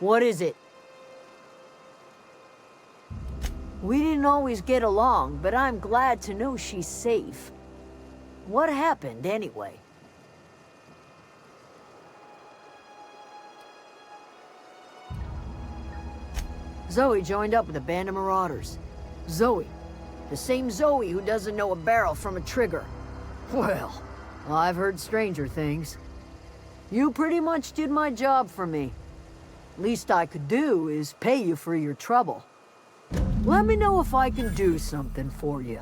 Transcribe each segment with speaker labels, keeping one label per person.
Speaker 1: What is it? We didn't always get along, but I'm glad to know she's safe. What happened, anyway? Zoe joined up with a band of marauders. Zoe. The same Zoe who doesn't know a barrel from a trigger. Well, I've heard stranger things. You pretty much did my job for me. Least I could do is pay you for your trouble. Let me know if I can do something for you.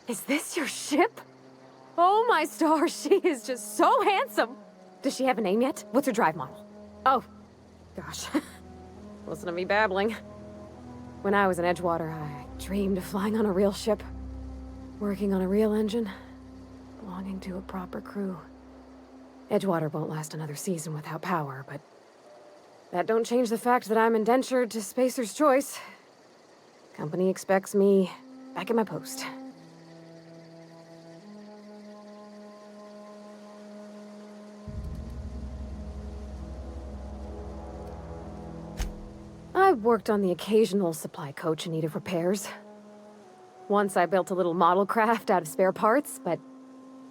Speaker 2: Is this your ship? Oh my stars, she is just so handsome! Does she have a name yet? What's her drive model? Oh, gosh. Listen to me babbling. When I was in Edgewater, I dreamed of flying on a real ship, working on a real engine, belonging to a proper crew. Edgewater won't last another season without power, but that don't change the fact that I'm indentured to Spacer's Choice. Company expects me back at my post. I worked on the occasional supply coach in need of repairs. Once I built a little model craft out of spare parts, but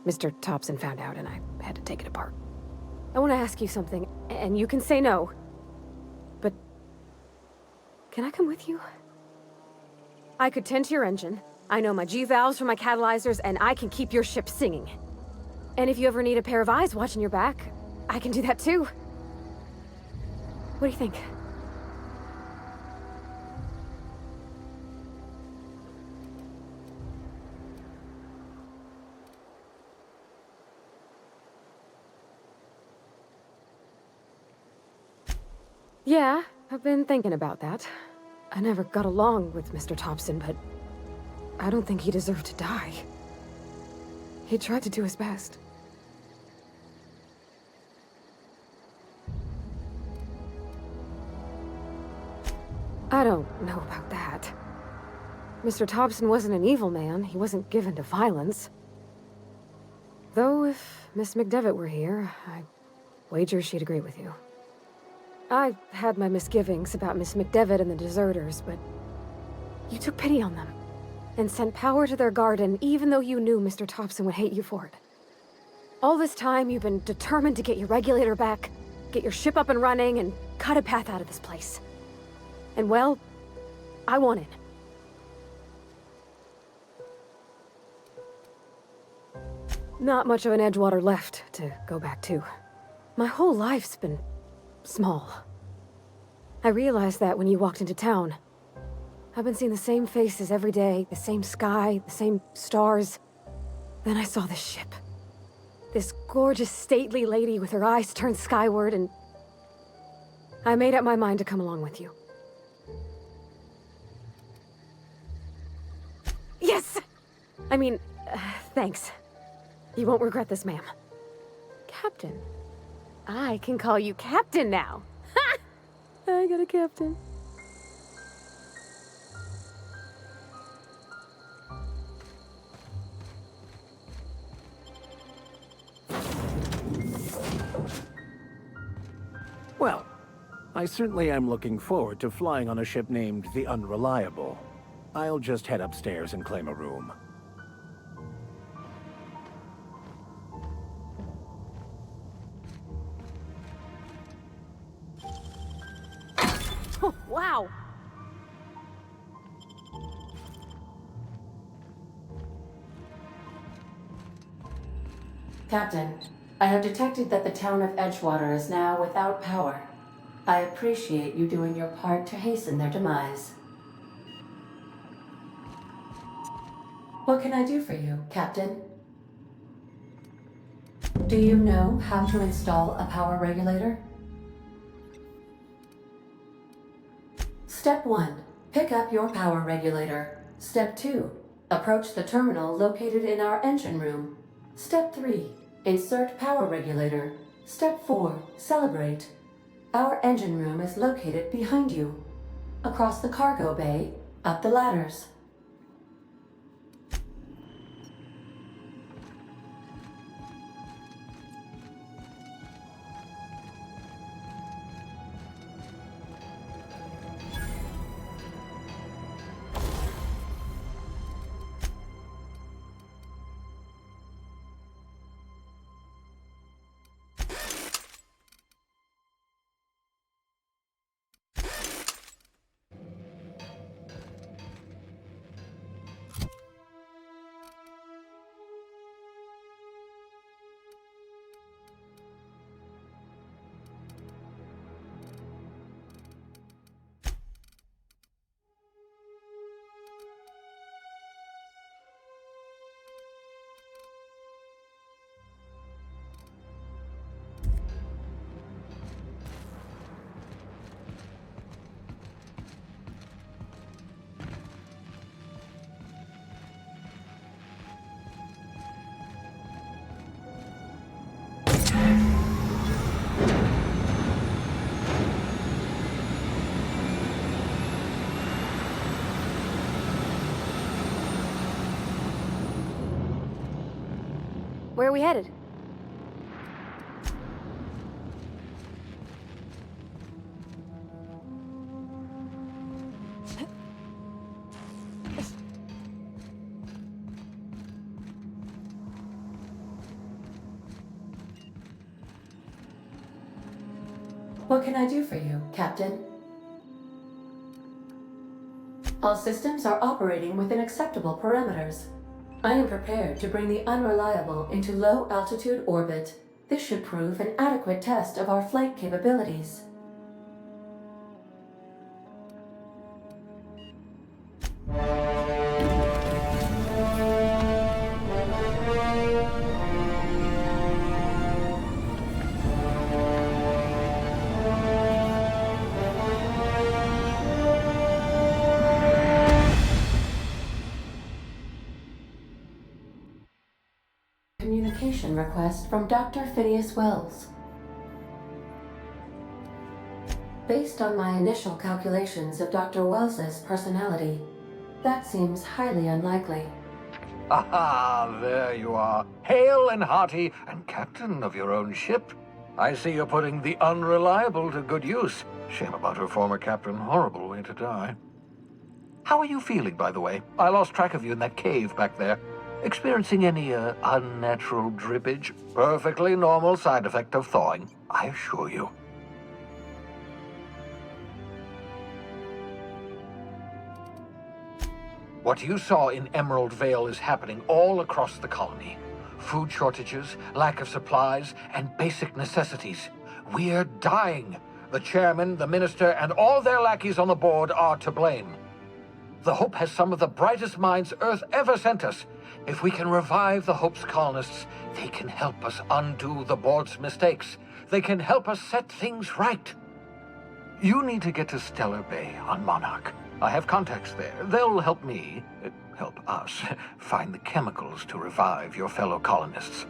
Speaker 2: Mr. Thompson found out and I had to take it apart. I want to ask you something, and you can say no. But can I come with you? I could tend to your engine. I know my G-valves for my catalyzers, and I can keep your ship singing. And if you ever need a pair of eyes watching your back, I can do that too. What do you think? Yeah, I've been thinking about that. I never got along with Mr. Thompson, but I don't think he deserved to die. He tried to do his best. I don't know about that. Mr. Thompson wasn't an evil man. He wasn't given to violence. Though if Miss McDevitt were here, I wager she'd agree with you. I had my misgivings about Miss McDevitt and the deserters, but you took pity on them and sent power to their garden even though you knew Mr. Thompson would hate you for it. All this time, you've been determined to get your regulator back, get your ship up and running, and cut a path out of this place. And well, I won it. Not much of an Edgewater left to go back to. My whole life's been small. I realized that when you walked into town. I've been seeing the same faces every day, the same sky, the same stars. Then I saw this ship. This gorgeous, stately lady with her eyes turned skyward, and I made up my mind to come along with you. Yes! I mean, thanks. You won't regret this, ma'am. Captain. I can call you Captain now. Ha! I got a captain.
Speaker 3: Well, I I certainly am looking forward to flying on a ship named the Unreliable. I'll just head upstairs and claim a room.
Speaker 2: Wow!
Speaker 4: Captain, I have detected that the town of Edgewater is now without power. I appreciate you doing your part to hasten their demise. What can I do for you, Captain? Do you know how to install a power regulator? Step 1. Pick up your power regulator. Step 2. Approach the terminal located in our engine room. Step 3. Insert power regulator. Step 4. Celebrate. Our engine room is located behind you. Across the cargo bay, up the ladders.
Speaker 2: Where are we headed?
Speaker 4: What can I do for you, Captain? All systems are operating within acceptable parameters. I am prepared to bring the Unreliable into low-altitude orbit. This should prove an adequate test of our flight capabilities. Communication request from Dr. Phineas Wells. Based on my initial calculations of Dr. Wells's personality, that seems highly unlikely.
Speaker 5: Aha, there you are. Hale and hearty, and captain of your own ship. I see you're putting the Unreliable to good use. Shame about her former captain. Horrible way to die. How are you feeling, by the way? I lost track of you in that cave back there. Experiencing any, unnatural drippage? Perfectly normal side effect of thawing, I assure you. What you saw in Emerald Vale is happening all across the colony. Food shortages, lack of supplies, and basic necessities. We're dying. The chairman, the minister, and all their lackeys on the board are to blame. The Hope has some of the brightest minds Earth ever sent us. If we can revive the Hope's colonists, they can help us undo the board's mistakes. They can help us set things right. You need to get to Stellar Bay on Monarch. I have contacts there. They'll help me, help us, find the chemicals to revive your fellow colonists.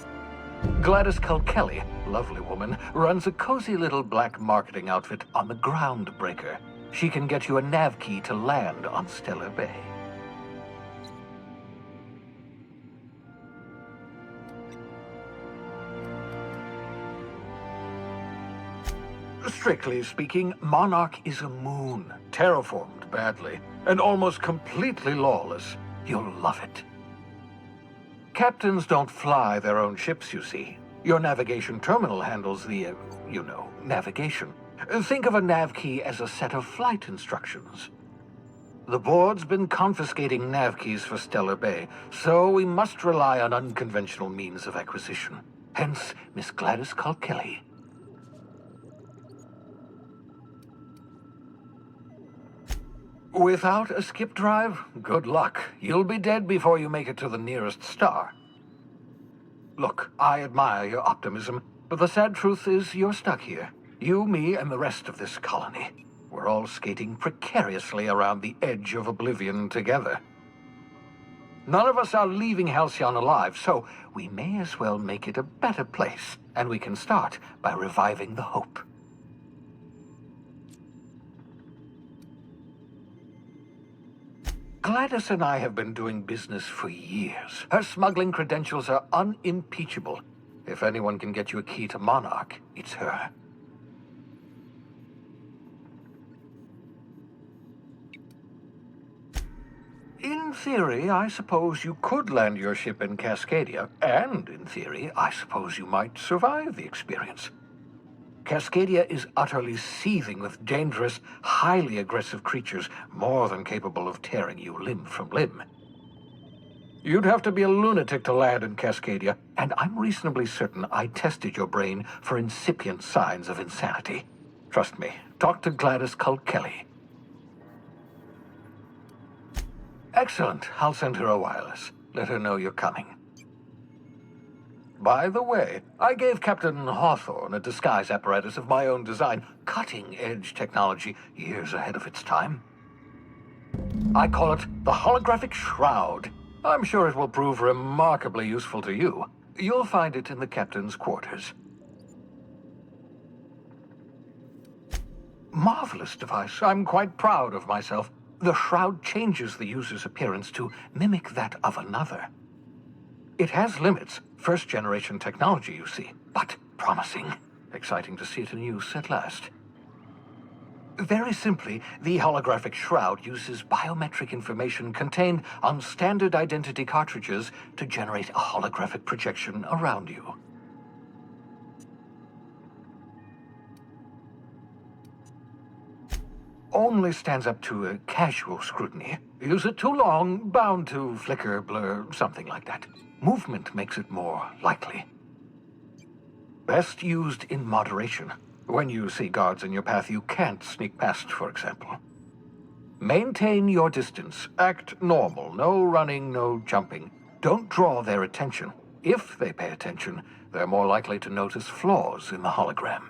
Speaker 5: Gladys Kelly, lovely woman, runs a cozy little black marketing outfit on the Groundbreaker. She can get you a nav key to land on Stellar Bay. Strictly speaking, Monarch is a moon, terraformed badly, and almost completely lawless. You'll love it. Captains don't fly their own ships, you see. Your navigation terminal handles the, navigation. Think of a nav key as a set of flight instructions. The board's been confiscating nav keys for Stellar Bay, so we must rely on unconventional means of acquisition. Hence, Miss Gladys Kalkelly. Without a skip drive, good luck. You'll be dead before you make it to the nearest star. Look, I admire your optimism, but the sad truth is you're stuck here. You, me, and the rest of this colony. We're all skating precariously around the edge of oblivion together. None of us are leaving Halcyon alive, so we may as well make it a better place, and we can start by reviving the hope. Gladys and I have been doing business for years. Her smuggling credentials are unimpeachable. If anyone can get you a key to Monarch, it's her. In theory, I suppose you could land your ship in Cascadia, and in theory, I suppose you might survive the experience. Cascadia is utterly seething with dangerous, highly aggressive creatures more than capable of tearing you limb from limb. You'd have to be a lunatic to land in Cascadia, and I'm reasonably certain I tested your brain for incipient signs of insanity. Trust me, talk to Gladys Kalkelly. Excellent. I'll send her a wireless. Let her know you're coming. By the way, I gave Captain Hawthorne a disguise apparatus of my own design, cutting-edge technology years ahead of its time. I call it the holographic shroud. I'm sure it will prove remarkably useful to you. You'll find it in the captain's quarters. Marvelous device. I'm quite proud of myself. The shroud changes the user's appearance to mimic that of another. It has limits. First-generation technology, you see, but promising. Exciting to see it in use at last. Very simply, the holographic shroud uses biometric information contained on standard identity cartridges to generate a holographic projection around you. Only stands up to a casual scrutiny. Use it too long, bound to flicker, blur, something like that. Movement makes it more likely. Best used in moderation. When you see guards in your path you can't sneak past, for example. Maintain your distance. Act normal. No running, no jumping. Don't draw their attention. If they pay attention, they're more likely to notice flaws in the hologram.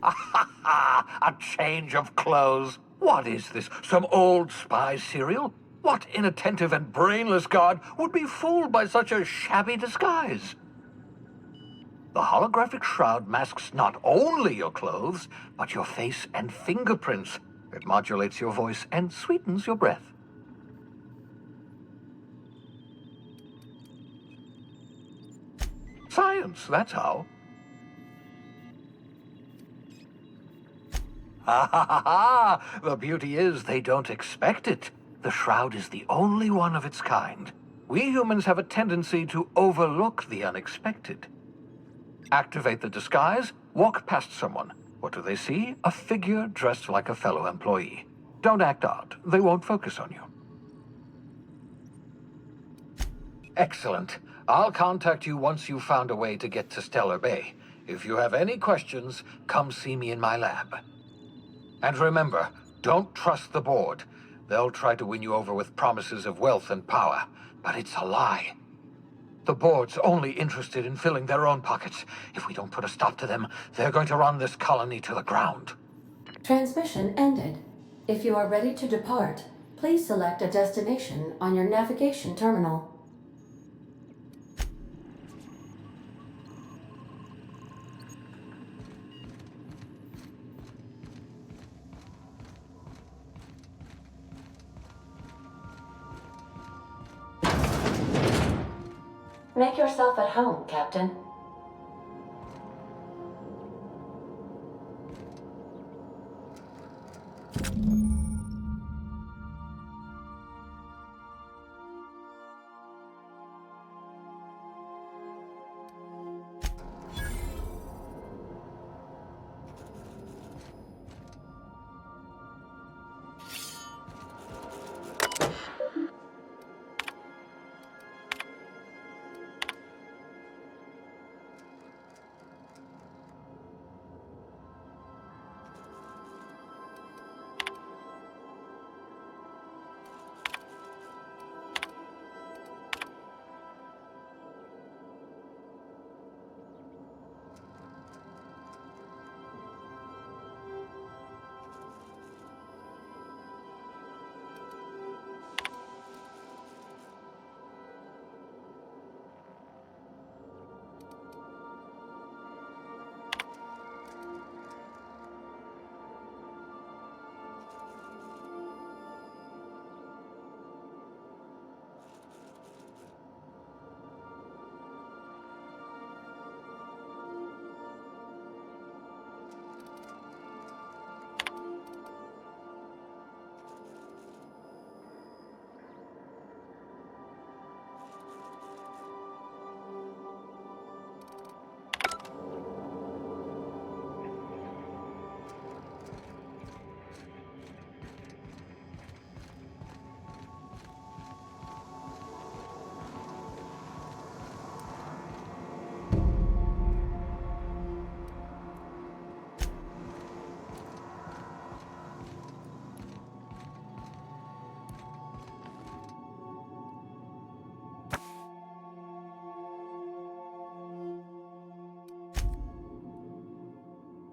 Speaker 5: A change of clothes. What is this? Some old spy serial? What inattentive and brainless guard would be fooled by such a shabby disguise? The holographic shroud masks not only your clothes, but your face and fingerprints. It modulates your voice and sweetens your breath. Science, that's how. Ha ha ha ha! The beauty is they don't expect it. The shroud is the only one of its kind. We humans have a tendency to overlook the unexpected. Activate the disguise, walk past someone. What do they see? A figure dressed like a fellow employee. Don't act odd. They won't focus on you. Excellent. I'll contact you once you've found a way to get to Stellar Bay. If you have any questions, come see me in my lab. And remember, don't trust the board. They'll try to win you over with promises of wealth and power, but it's a lie. The board's only interested in filling their own pockets. If we don't put a stop to them, they're going to run this colony to the ground.
Speaker 4: Transmission ended. If you are ready to depart, please select a destination on your navigation terminal. Make yourself at home, Captain.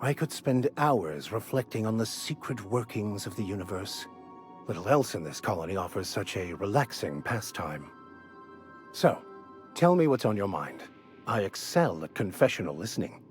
Speaker 3: I could spend hours reflecting on the secret workings of the universe. Little else in this colony offers such a relaxing pastime. So, tell me what's on your mind. I excel at confessional listening.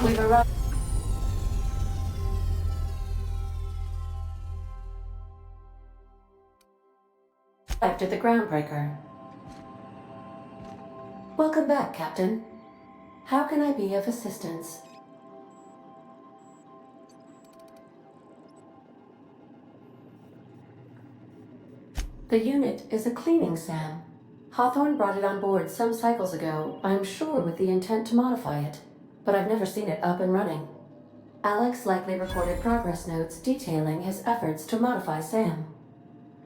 Speaker 4: We've arrived at the Groundbreaker. Welcome back, Captain. How can I be of assistance? The unit is a cleaning SAM. Hawthorne brought it on board some cycles ago, I'm sure with the intent to modify it, but I've never seen it up and running. Alex likely recorded progress notes detailing his efforts to modify SAM.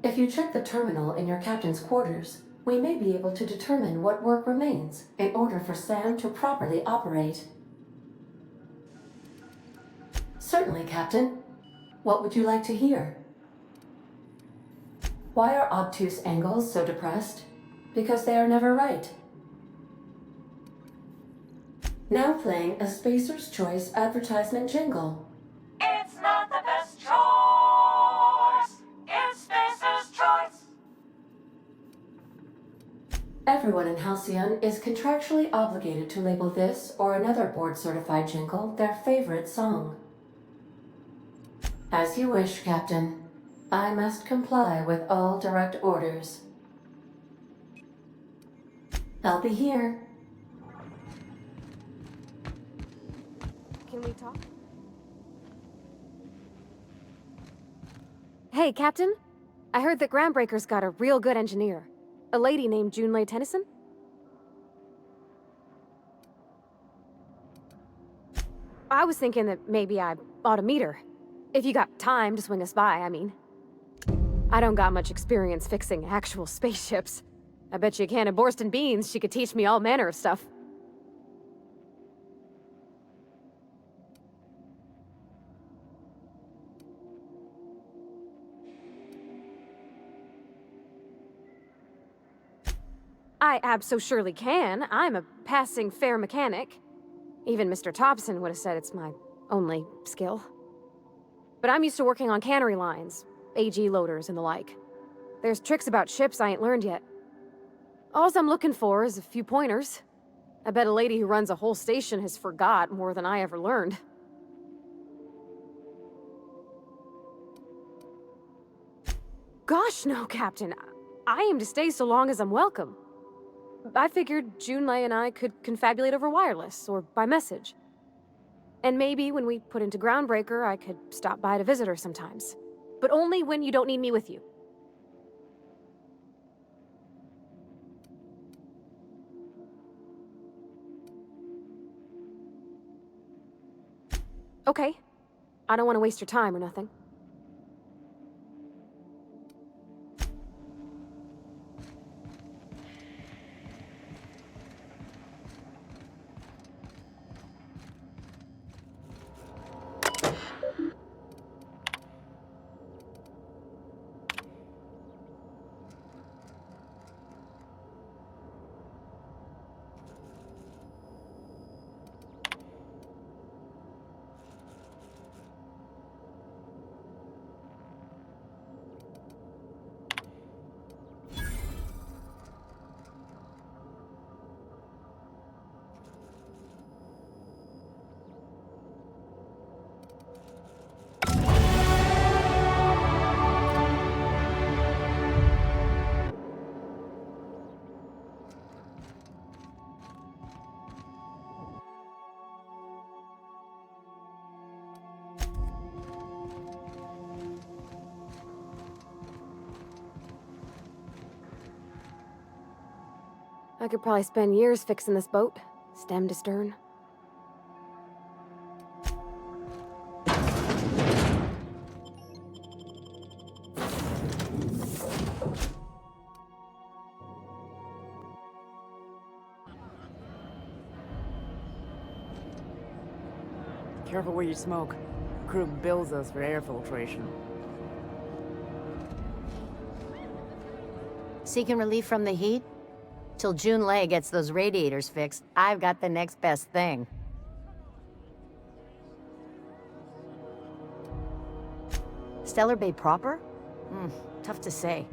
Speaker 4: If you check the terminal in your captain's quarters, we may be able to determine what work remains in order for SAM to properly operate. Certainly, Captain. What would you like to hear? Why are obtuse angles so depressed? Because they are never right. Now playing a Spacer's Choice advertisement jingle.
Speaker 6: It's not the best choice. It's Spacer's Choice.
Speaker 4: Everyone in Halcyon is contractually obligated to label this or another board-certified jingle their favorite song. As you wish, Captain. I must comply with all direct orders. I'll be here.
Speaker 2: Can we talk? Hey, Captain. I heard that Groundbreaker's got a real good engineer. A lady named Junlei Tennyson? I was thinking that maybe I ought to meet her. If you got time to swing us by, I mean. I don't got much experience fixing actual spaceships. I bet you a can of Borston beans, she could teach me all manner of stuff. I abso-surely can. I'm a passing fair mechanic. Even Mr. Thompson would have said it's my only skill. But I'm used to working on cannery lines, AG loaders and the like. There's tricks about ships I ain't learned yet. All I'm looking for is a few pointers. I bet a lady who runs a whole station has forgot more than I ever learned. Gosh, no, Captain. I aim to stay so long as I'm welcome. I figured Junlei and I could confabulate over wireless, or by message. And maybe when we put into Groundbreaker, I could stop by to visit her sometimes. But only when you don't need me with you. Okay. I don't want to waste your time or nothing. I could probably spend years fixing this boat, stem to stern.
Speaker 7: Careful where you smoke. Crew bills us for air filtration.
Speaker 1: Seeking relief from the heat? Till Junlei gets those radiators fixed, I've got the next best thing. Stellar Bay proper? Tough to say.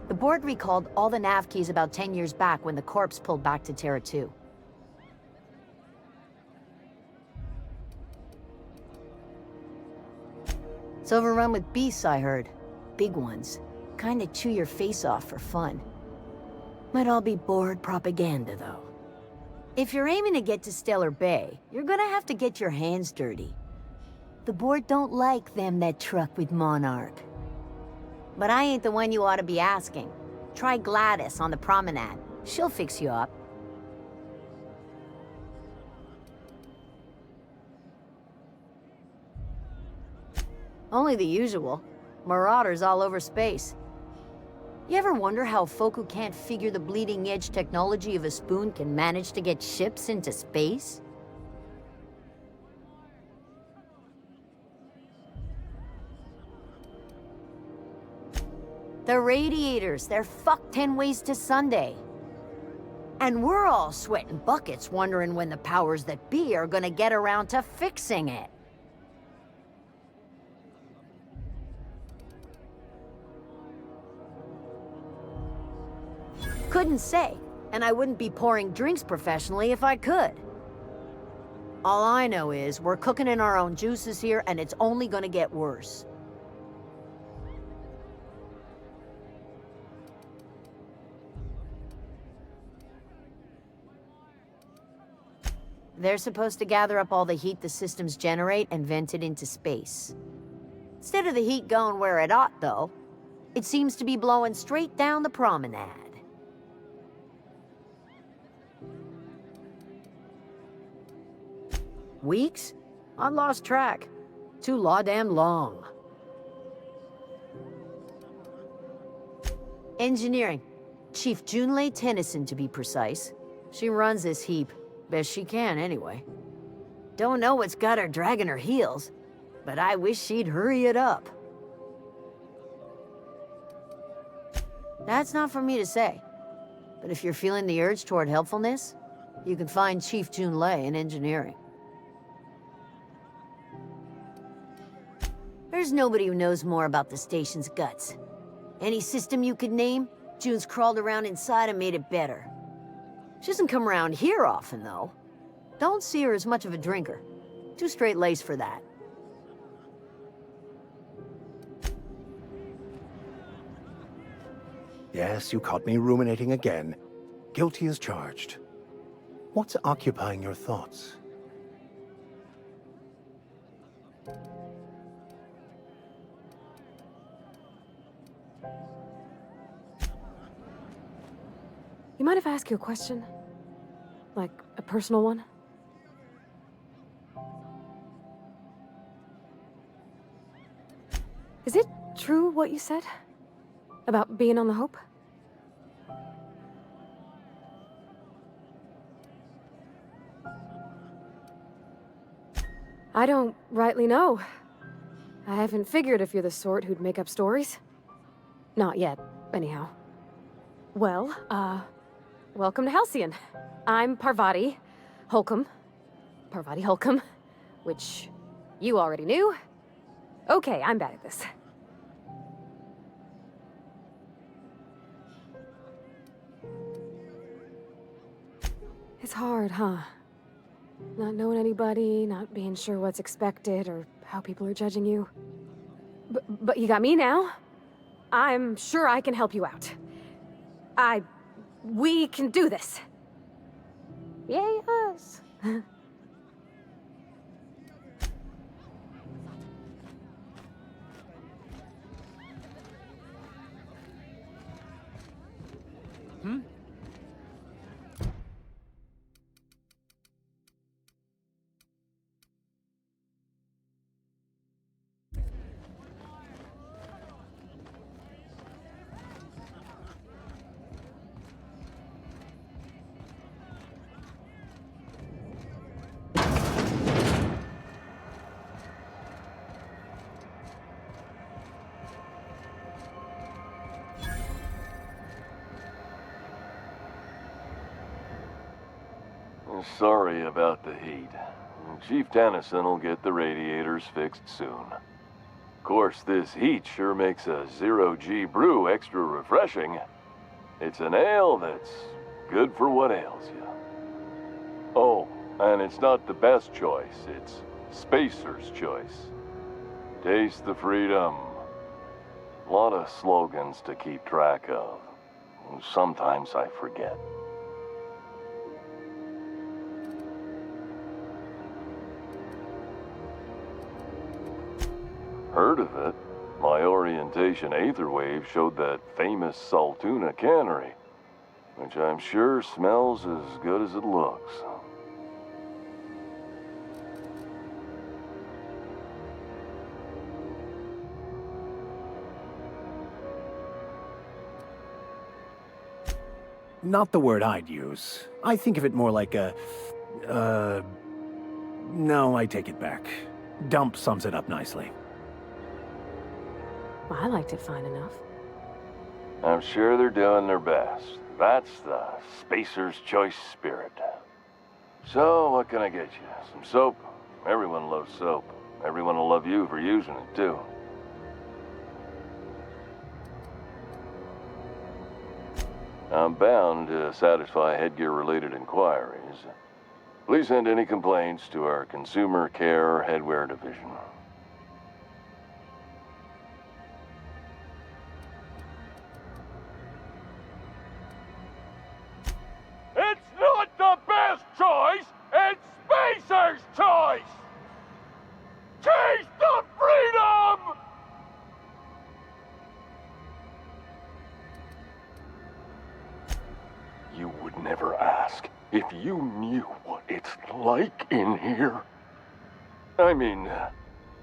Speaker 1: The board recalled all the nav keys about 10 years back when the corps pulled back to Terra 2. It's overrun with beasts, I heard. Big ones. Kinda chew your face off for fun. Might all be board propaganda, though. If you're aiming to get to Stellar Bay, you're gonna have to get your hands dirty. The board don't like them that truck with Monarch. But I ain't the one you ought to be asking. Try Gladys on the promenade. She'll fix you up. Only the usual. Marauders all over space. You ever wonder how folk who can't figure the bleeding edge technology of a spoon can manage to get ships into space? The radiators, they're fucked 10 ways to Sunday. And we're all sweating buckets wondering when the powers that be are gonna get around to fixing it. Couldn't say, and I wouldn't be pouring drinks professionally if I could. All I know is we're cooking in our own juices here, and it's only gonna get worse. They're supposed to gather up all the heat the systems generate and vent it into space. Instead of the heat going where it ought, though, it seems to be blowing straight down the promenade. Weeks? I lost track. Too law-damn long. Engineering. Chief Junlei Tennyson, to be precise. She runs this heap. Best she can, anyway. Don't know what's got her dragging her heels, but I wish she'd hurry it up. That's not for me to say. But if you're feeling the urge toward helpfulness, you can find Chief Junlei in engineering. There's nobody who knows more about the station's guts. Any system you could name, June's crawled around inside and made it better. She doesn't come around here often, though. Don't see her as much of a drinker. Too straight-laced for that.
Speaker 3: Yes, you caught me ruminating again. Guilty as charged. What's occupying your thoughts?
Speaker 2: You mind if I ask you a question? Like, a personal one? Is it true what you said? About being on the Hope? I don't rightly know. I haven't figured if you're the sort who'd make up stories. Not yet, anyhow. Well, welcome to Halcyon. I'm Parvati Holcomb. Parvati Holcomb, which you already knew. Okay, I'm bad at this. It's hard, huh? Not knowing anybody, not being sure what's expected or how people are judging you. But you got me now. I'm sure I can help you out. We can do this. Yay, us.
Speaker 8: Sorry about the heat. Chief Tennyson will get the radiators fixed soon. Of course, this heat sure makes a zero-G brew extra refreshing. It's an ale that's good for what ails you. Oh, and it's not the best choice, it's Spacer's choice. Taste the freedom. A lot of slogans to keep track of. Sometimes I forget. Heard of it? My orientation aether wave showed that famous Saltuna cannery, which I'm sure smells as good as it looks.
Speaker 3: Not the word I'd use. I think of it more like a... No, I take it back. Dump sums it up nicely.
Speaker 2: Well, I liked it fine enough.
Speaker 8: I'm sure they're doing their best. That's the Spacer's Choice spirit. So, what can I get you? Some soap? Everyone loves soap. Everyone will love you for using it, too. I'm bound to satisfy headgear-related inquiries. Please send any complaints to our Consumer Care Headwear Division. It's not the best choice, it's Spacer's choice! Taste the freedom! You would never ask if you knew what it's like in here. I mean,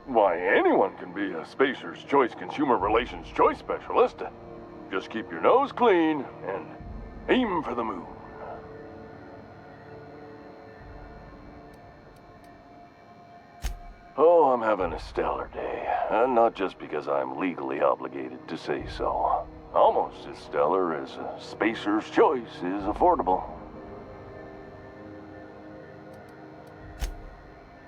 Speaker 8: why, anyone can be a Spacer's Choice Consumer Relations Choice Specialist. Just keep your nose clean and aim for the moon. Oh, I'm having a stellar day. Not just because I'm legally obligated to say so. Almost as stellar as a Spacer's Choice is affordable.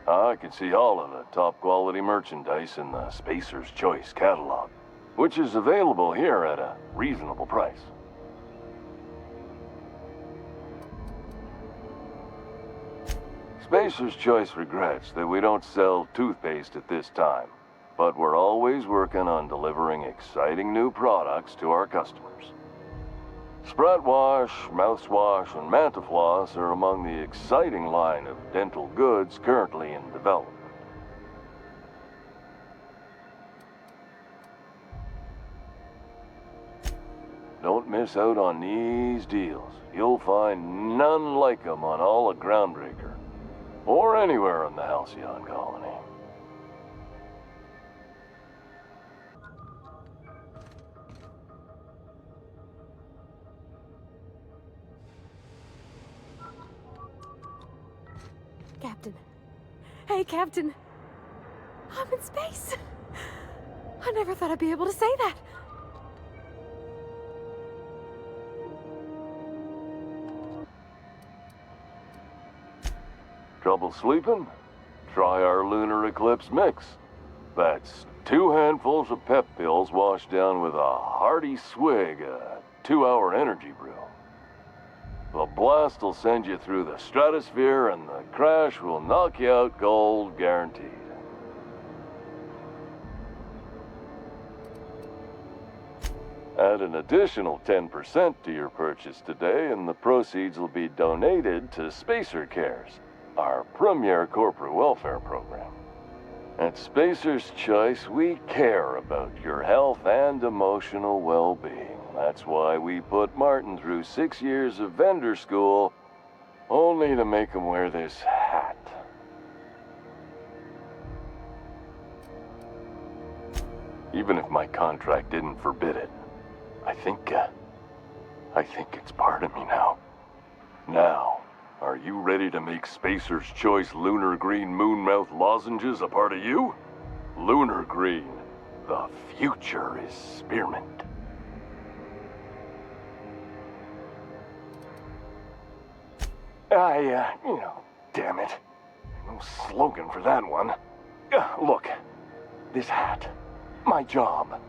Speaker 8: I can see all of the top quality merchandise in the Spacer's Choice catalog, which is available here at a reasonable price. Spacer's Choice regrets that we don't sell toothpaste at this time, but we're always working on delivering exciting new products to our customers. Sprout Wash, Mouthwash, and Mantafloss are among the exciting line of dental goods currently in development. Don't miss out on these deals. You'll find none like them on all of Groundbreaker, or anywhere in the Halcyon colony.
Speaker 2: Captain. Hey, Captain. I'm in space. I never thought I'd be able to say that.
Speaker 8: Trouble sleeping? Try our lunar eclipse mix. That's 2 handfuls of pep pills washed down with a hearty swig of 2-hour energy brew. The blast will send you through the stratosphere, and the crash will knock you out cold, guaranteed. Add an additional 10% to your purchase today, and the proceeds will be donated to Spacer Cares, our premier corporate welfare program. At Spacer's Choice, we care about your health and emotional well-being. That's why we put Martin through 6 years of vendor school, only to make him wear this hat. Even if my contract didn't forbid it, I think it's part of me now. Now, are you ready to make Spacer's Choice Lunar Green Moonmouth lozenges a part of you? Lunar Green, the future is spearmint. Damn it. No slogan for that one. Look, this hat, my job.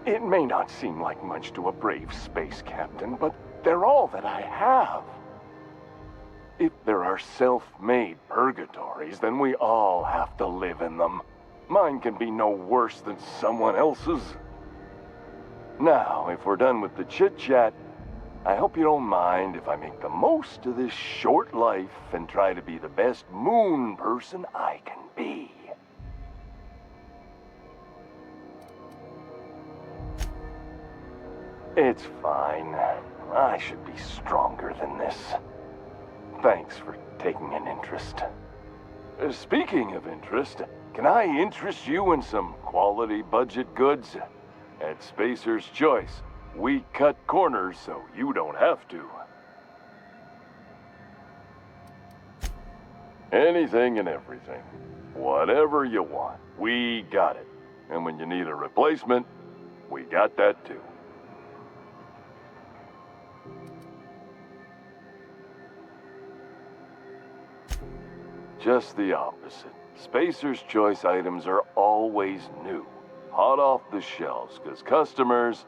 Speaker 8: It may not seem like much to a brave space captain, but they're all that I have. If there are self-made purgatories, then we all have to live in them. Mine can be no worse than someone else's. Now, if we're done with the chit-chat, I hope you don't mind if I make the most of this short life and try to be the best moon person I can be. It's fine. I should be stronger than this. Thanks for taking an interest. Speaking of interest, can I interest you in some quality budget goods? At Spacer's Choice, we cut corners so you don't have to. Anything and everything. Whatever you want, we got it. And when you need a replacement, we got that too. Just the opposite. Spacer's Choice items are always new, hot off the shelves, because customers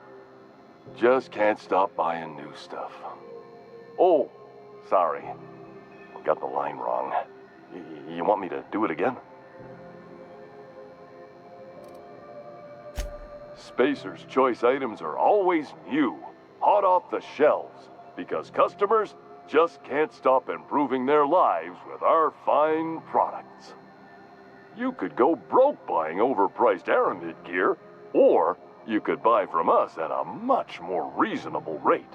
Speaker 8: just can't stop buying new stuff. Oh, sorry. Got the line wrong. You want me to do it again? Spacer's Choice items are always new, hot off the shelves, because customers just can't stop improving their lives with our fine products. You could go broke buying overpriced Aramid gear, or you could buy from us at a much more reasonable rate.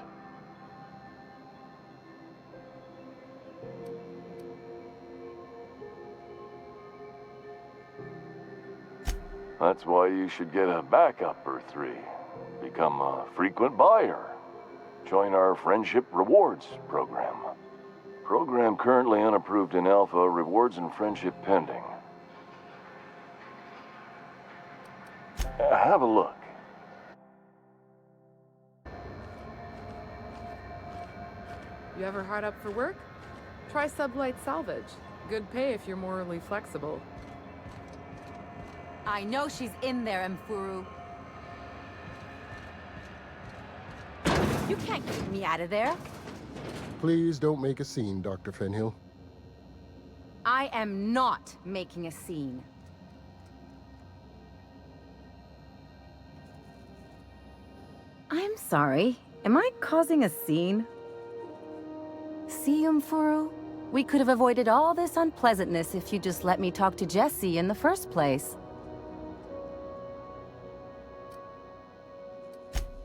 Speaker 8: That's why you should get a backup or 3. Become a frequent buyer. Join our Friendship Rewards program. Program currently unapproved in Alpha, rewards and friendship pending. Have a look.
Speaker 9: You ever hard up for work? Try Sublight Salvage. Good pay if you're morally flexible.
Speaker 10: I know she's in there, Mfuru. You can't keep me out of there.
Speaker 11: Please don't make a scene, Dr. Fenhill.
Speaker 10: I am not making a scene. I'm sorry. Am I causing a scene? See, Mfuru? We could have avoided all this unpleasantness if you just let me talk to Jessie in the first place.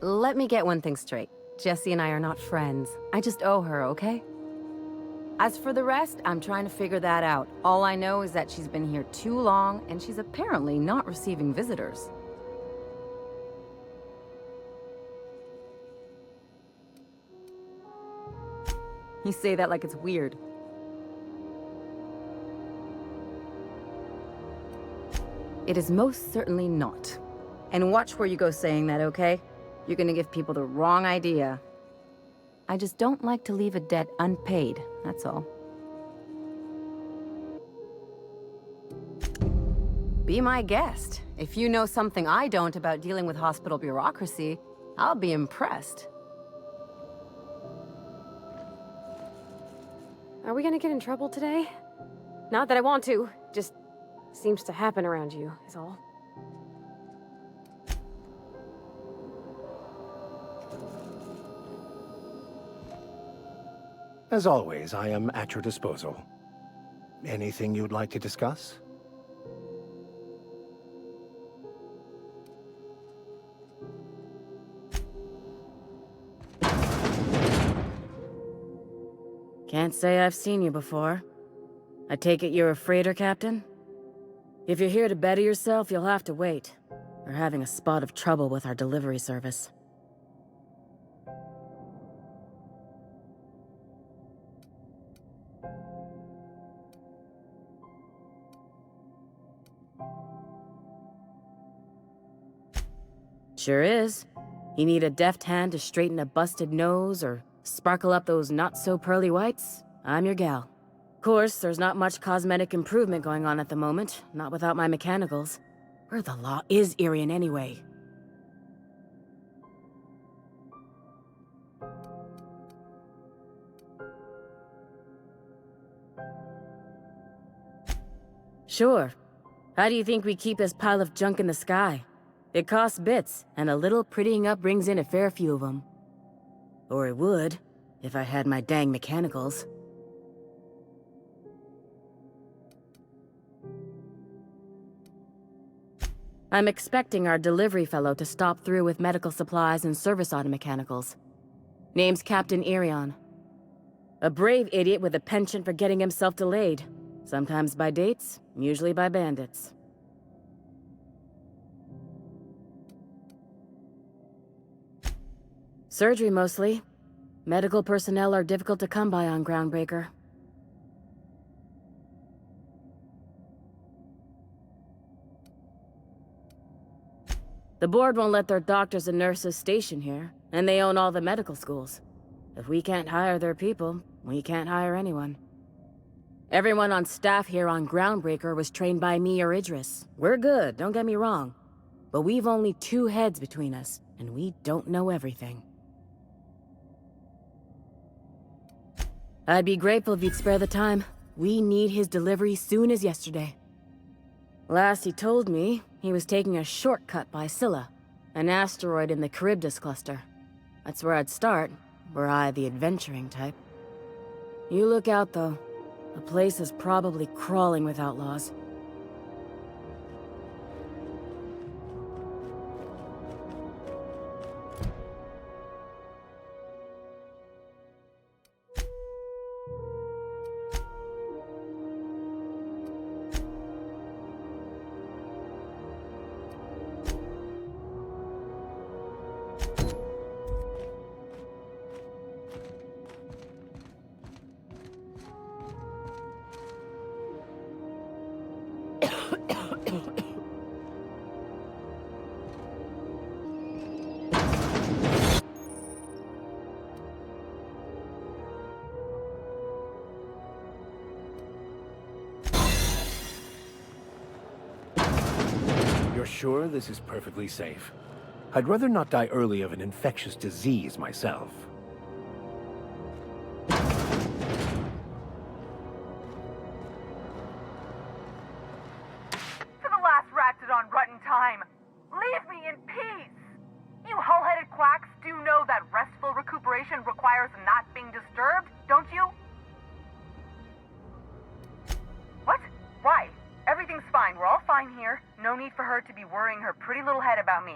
Speaker 10: Let me get one thing straight. Jessie and I are not friends. I just owe her, okay? As for the rest, I'm trying to figure that out. All I know is that she's been here too long, and she's apparently not receiving visitors. You say that like it's weird. It is most certainly not. And watch where you go saying that, okay? You're gonna give people the wrong idea. I just don't like to leave a debt unpaid, that's all. Be my guest. If you know something I don't about dealing with hospital bureaucracy, I'll be impressed.
Speaker 2: Are we gonna get in trouble today? Not that I want to, just seems to happen around you, is all.
Speaker 3: As always, I am at your disposal. Anything you'd like to discuss?
Speaker 10: Can't say I've seen you before. I take it you're a freighter captain? If you're here to better yourself, you'll have to wait. We're having a spot of trouble with our delivery service. Sure is. You need a deft hand to straighten a busted nose or sparkle up those not-so-pearly whites? I'm your gal. Of course, there's not much cosmetic improvement going on at the moment, not without my mechanicals. Where the law is Irian anyway? Sure. How do you think we keep this pile of junk in the sky? It costs bits, and a little prettying up brings in a fair few of them. Or it would, if I had my dang mechanicals. I'm expecting our delivery fellow to stop through with medical supplies and service auto mechanicals. Name's Captain Irion. A brave idiot with a penchant for getting himself delayed. Sometimes by dates, usually by bandits. Surgery mostly. Medical personnel are difficult to come by on Groundbreaker. The board won't let their doctors and nurses station here, and they own all the medical schools. If we can't hire their people, we can't hire anyone. Everyone on staff here on Groundbreaker was trained by me or Idris. We're good, don't get me wrong. But we've only 2 heads between us, and we don't know everything. I'd be grateful if you'd spare the time. We need his delivery soon as yesterday. Last he told me, he was taking a shortcut by Scylla, an asteroid in the Charybdis cluster. That's where I'd start, were I the adventuring type. You look out, though. The place is probably crawling with outlaws.
Speaker 3: You're sure this is perfectly safe? I'd rather not die early of an infectious disease myself.
Speaker 12: To the last ratchet on rotten time, leave me in peace! You hull-headed quacks do know that restful recuperation requires not being disturbed, don't you? What? Why? Everything's fine. We're all fine here. No need for her to be worrying her pretty little head about me.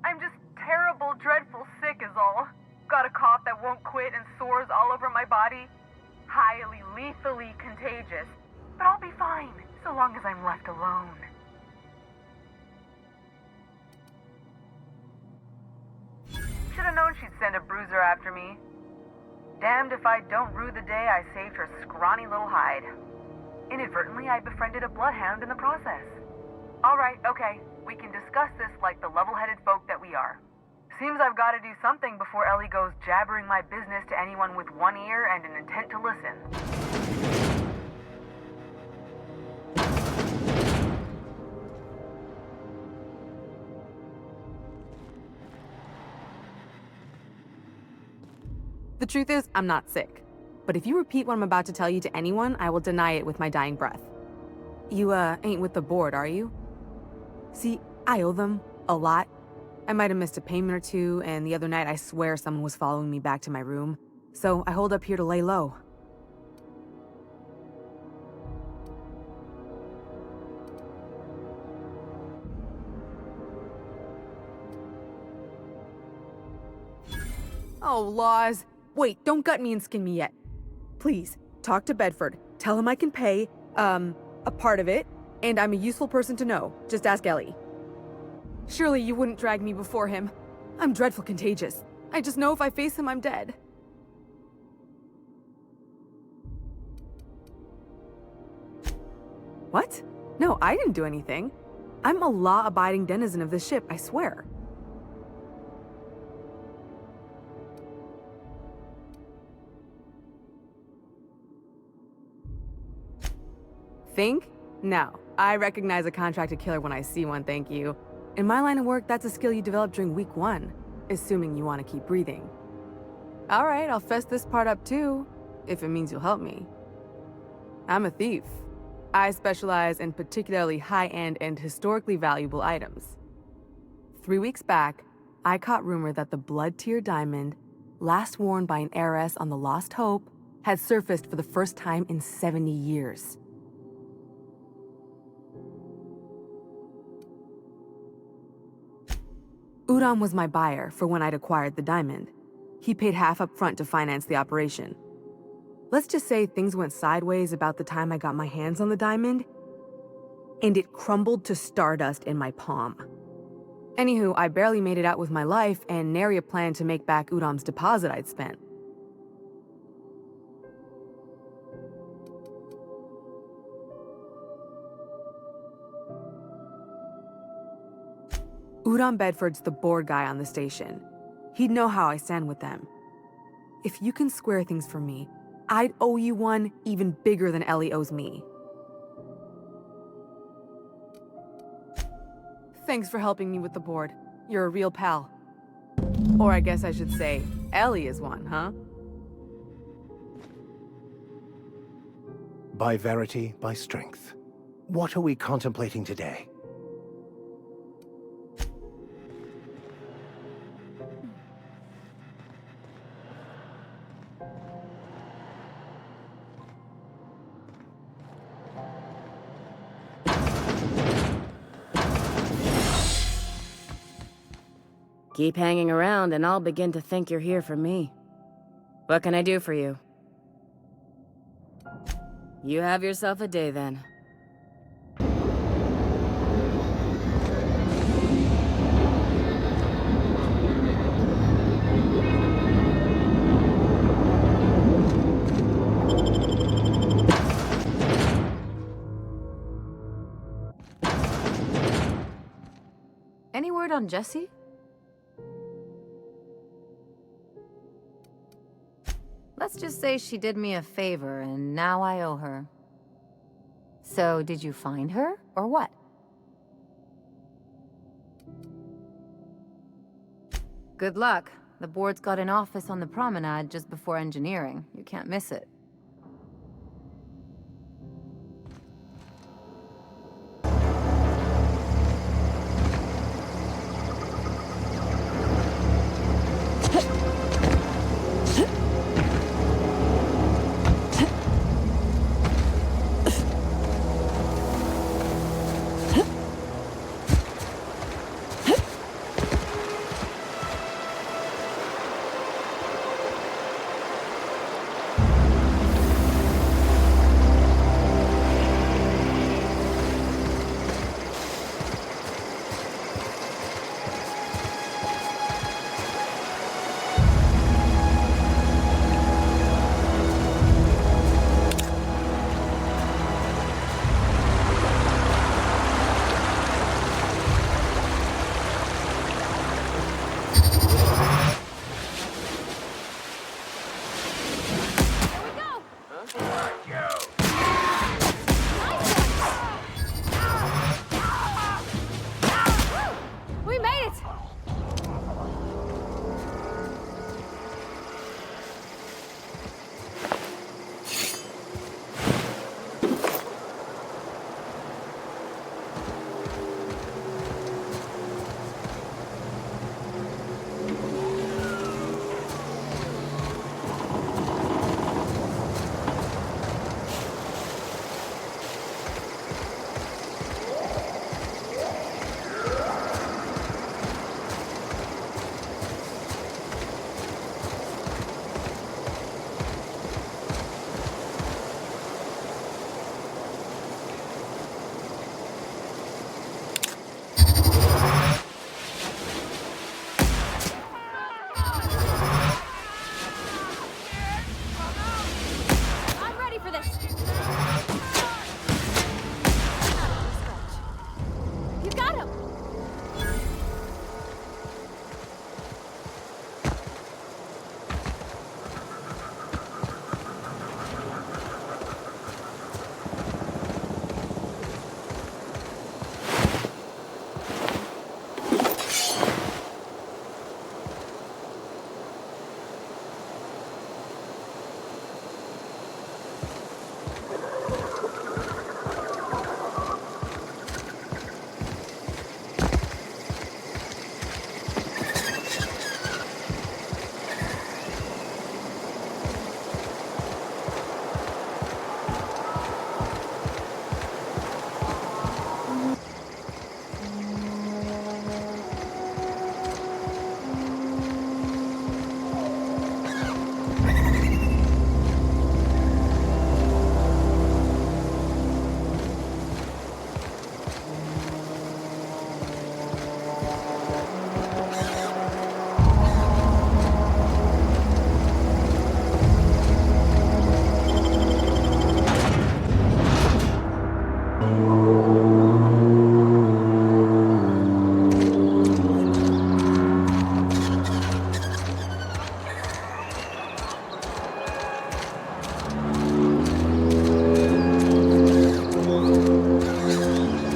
Speaker 12: I'm just terrible, dreadful sick is all. Got a cough that won't quit and sores all over my body. Highly, lethally contagious. But I'll be fine, so long as I'm left alone. Should've known she'd send a bruiser after me. Damned if I don't rue the day I saved her scrawny little hide. Inadvertently, I befriended a bloodhound in the process. Alright, okay. We can discuss this like the level-headed folk that we are. Seems I've got to do something before Ellie goes jabbering my business to anyone with one ear and an intent to listen.
Speaker 7: The truth is, I'm not sick. But if you repeat what I'm about to tell you to anyone, I will deny it with my dying breath. You, ain't with the board, are you? See, I owe them a lot. I might have missed a payment or two, and the other night I swear someone was following me back to my room. So I hold up here to lay low. Oh, laws. Wait, don't gut me and skin me yet. Please, talk to Bedford. Tell him I can pay, a part of it, and I'm a useful person to know. Just ask Ellie. Surely you wouldn't drag me before him. I'm dreadful contagious. I just know if I face him, I'm dead. What? No, I didn't do anything. I'm a law-abiding denizen of this ship, I swear. Think? No. I recognize a contracted killer when I see one, thank you. In my line of work, that's a skill you develop during week 1, assuming you want to keep breathing. Alright, I'll fess this part up too, if it means you'll help me. I'm a thief. I specialize in particularly high-end and historically valuable items. 3 weeks back, I caught rumor that the blood-tier diamond, last worn by an heiress on the Lost Hope, had surfaced for the first time in 70 years. Udom was my buyer for when I'd acquired the diamond. He paid half up front to finance the operation. Let's just say things went sideways about the time I got my hands on the diamond, and it crumbled to stardust in my palm. Anywho, I barely made it out with my life, and nary a plan to make back Udom's deposit I'd spent. Udom Bedford's the board guy on the station. He'd know how I stand with them. If you can square things for me, I'd owe you one even bigger than Ellie owes me. Thanks for helping me with the board. You're a real pal. Or I guess I should say, Ellie is one, huh?
Speaker 3: By verity, by strength. What are we contemplating today?
Speaker 10: Keep hanging around and I'll begin to think you're here for me. What can I do for you? You have yourself a day then.
Speaker 2: Any word on Jessie? Let's just say she did me a favor, and now I owe her. So, did you find her, or what?
Speaker 13: Good luck. The board's got an office on the promenade just before engineering. You can't miss it.
Speaker 2: We made it! I'm ready for this! You got him!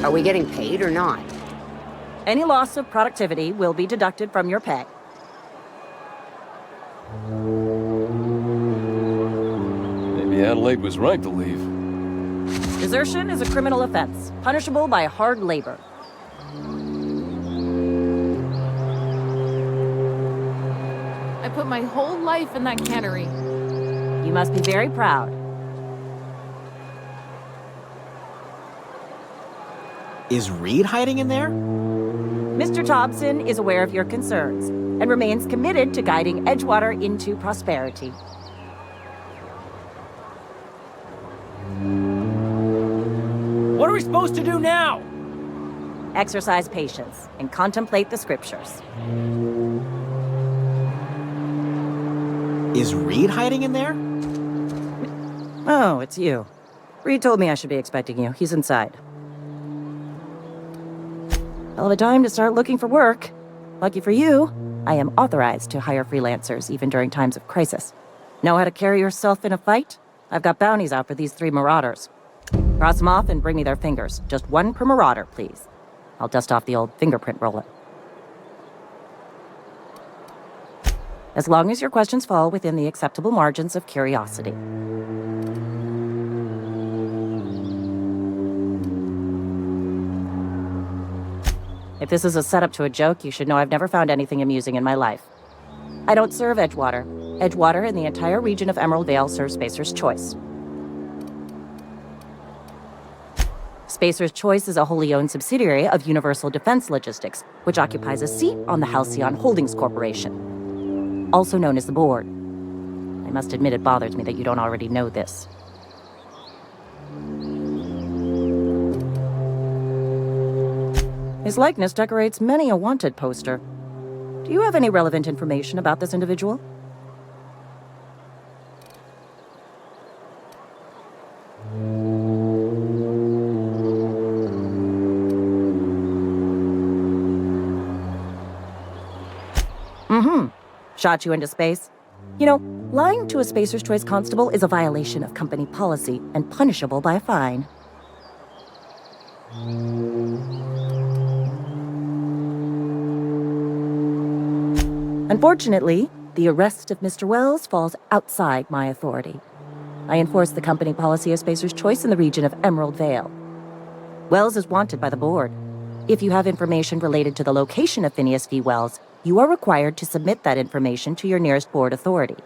Speaker 1: Are we getting paid or not?
Speaker 14: Any loss of productivity will be deducted from your pay.
Speaker 8: Maybe Adelaide was right to leave.
Speaker 14: Desertion is a criminal offense, punishable by hard labor.
Speaker 9: I put my whole life in that cannery.
Speaker 14: You must be very proud.
Speaker 15: Is Reed hiding in there?
Speaker 14: Mr. Thompson is aware of your concerns and remains committed to guiding Edgewater into prosperity.
Speaker 15: What are we supposed to do now?
Speaker 14: Exercise patience and contemplate the scriptures.
Speaker 15: Is Reed hiding in there?
Speaker 14: Oh, it's you. Reed told me I should be expecting you. He's inside. Hell of a time to start looking for work. Lucky for you, I am authorized to hire freelancers even during times of crisis. Know how to carry yourself in a fight? I've got bounties out for these 3 marauders. Cross them off and bring me their fingers. Just 1 per marauder, please. I'll dust off the old fingerprint roller. as long as your questions fall within the acceptable margins of curiosity. If this is a setup to a joke, you should know I've never found anything amusing in my life. I don't serve Edgewater. Edgewater and the entire region of Emerald Vale serve Spacer's Choice. Spacer's Choice is a wholly owned subsidiary of Universal Defense Logistics, which occupies a seat on the Halcyon Holdings Corporation, also known as the Board. I must admit it bothers me that you don't already know this. His likeness decorates many a wanted poster. Do you have any relevant information about this individual? Shot you into space? You know, lying to a Spacer's Choice constable is a violation of company policy and punishable by a fine. Unfortunately, the arrest of Mr. Wells falls outside my authority. I enforce the company policy of Spacer's Choice in the region of Emerald Vale. Wells is wanted by the board. If you have information related to the location of Phineas V. Wells, you are required to submit that information to your nearest board authority.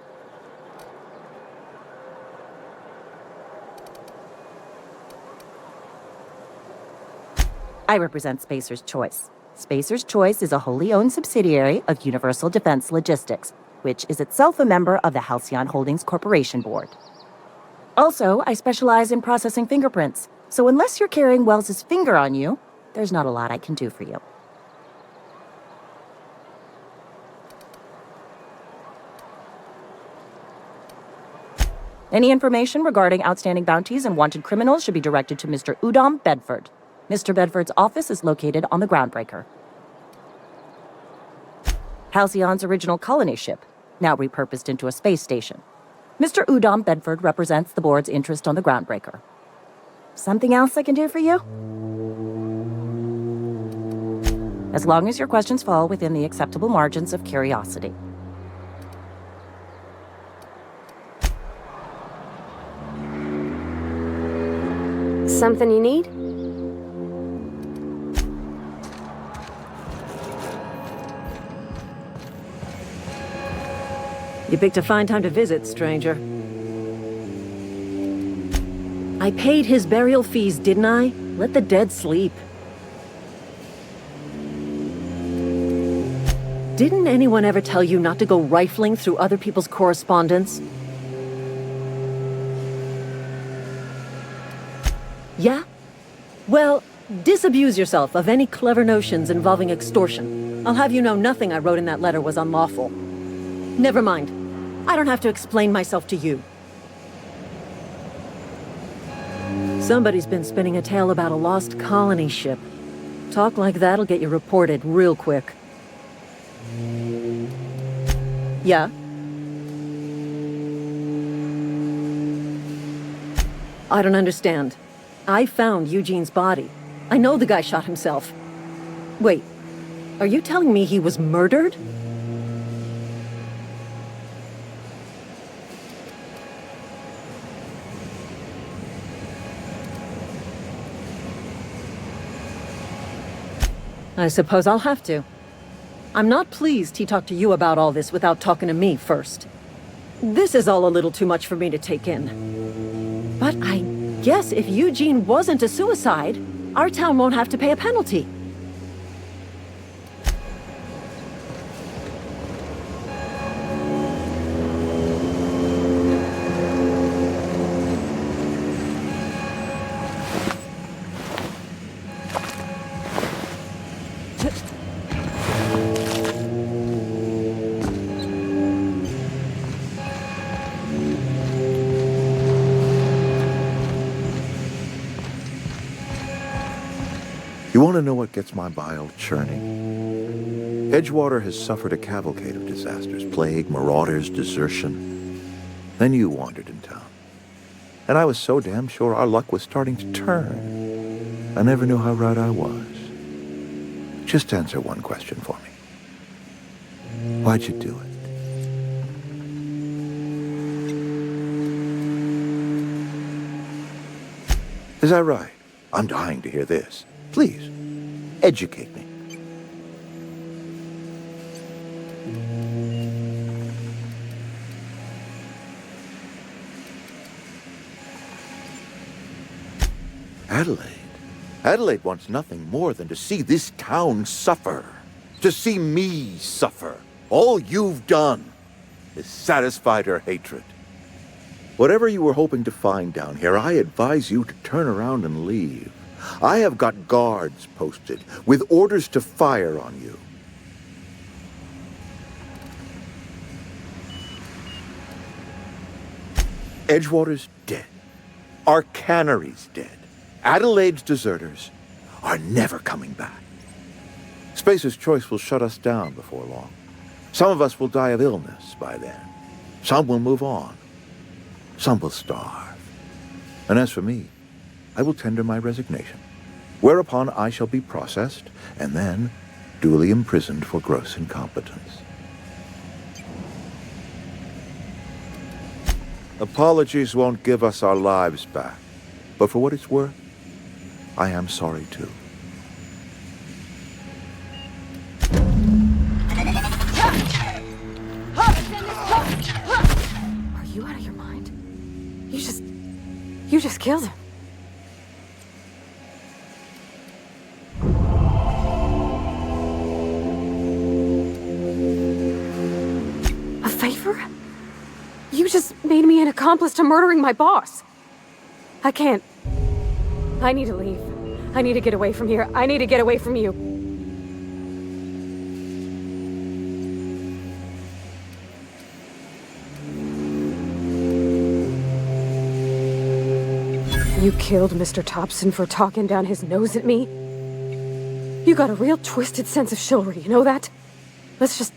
Speaker 14: I represent Spacer's Choice. Spacer's Choice is a wholly owned subsidiary of Universal Defense Logistics, which is itself a member of the Halcyon Holdings Corporation Board. Also, I specialize in processing fingerprints, so unless you're carrying Wells's finger on you, there's not a lot I can do for you. Any information regarding outstanding bounties and wanted criminals should be directed to Mr. Udom Bedford. Mr. Bedford's office is located on the Groundbreaker. Halcyon's original colony ship, now repurposed into a space station. Mr. Udom Bedford represents the board's interest on the Groundbreaker. Something else I can do for you? As long as your questions fall within the acceptable margins of curiosity.
Speaker 2: Something you need?
Speaker 16: You picked a fine time to visit, stranger. I paid his burial fees, didn't I? Let the dead sleep. Didn't anyone ever tell you not to go rifling through other people's correspondence? Yeah? Well, disabuse yourself of any clever notions involving extortion. I'll have you know nothing I wrote in that letter was unlawful. Never mind. I don't have to explain myself to you. Somebody's been spinning a tale about a lost colony ship. Talk like that'll get you reported real quick. Yeah? I don't understand. I found Eugene's body. I know the guy shot himself. Wait, are you telling me he was murdered? I suppose I'll have to. I'm not pleased he talked to you about all this without talking to me first. This is all a little too much for me to take in. But I guess if Eugene wasn't a suicide, our town won't have to pay a penalty.
Speaker 17: You want to know what gets my bile churning? Edgewater has suffered a cavalcade of disasters, plague, marauders, desertion. Then you wandered in town. And I was so damn sure our luck was starting to turn. I never knew how right I was. Just answer one question for me. Why'd you do it? Is that right? I'm dying to hear this. Please, educate me. Adelaide. Adelaide wants nothing more than to see this town suffer. To see me suffer. All you've done is satisfied her hatred. Whatever you were hoping to find down here, I advise you to turn around and leave. I have got guards posted with orders to fire on you. Edgewater's dead. Our cannery's dead. Adelaide's deserters are never coming back. Spacer's Choice will shut us down before long. Some of us will die of illness by then. Some will move on. Some will starve. And as for me, I will tender my resignation, whereupon I shall be processed and then duly imprisoned for gross incompetence. Apologies won't give us our lives back, but for what it's worth, I am sorry too.
Speaker 2: Are you out of your mind? You just killed him. A favor? You just made me an accomplice to murdering my boss. I can't. I need to leave. I need to get away from here. I need to get away from you. You killed Mr. Thompson for talking down his nose at me? You got a real twisted sense of chivalry, you know that? Let's just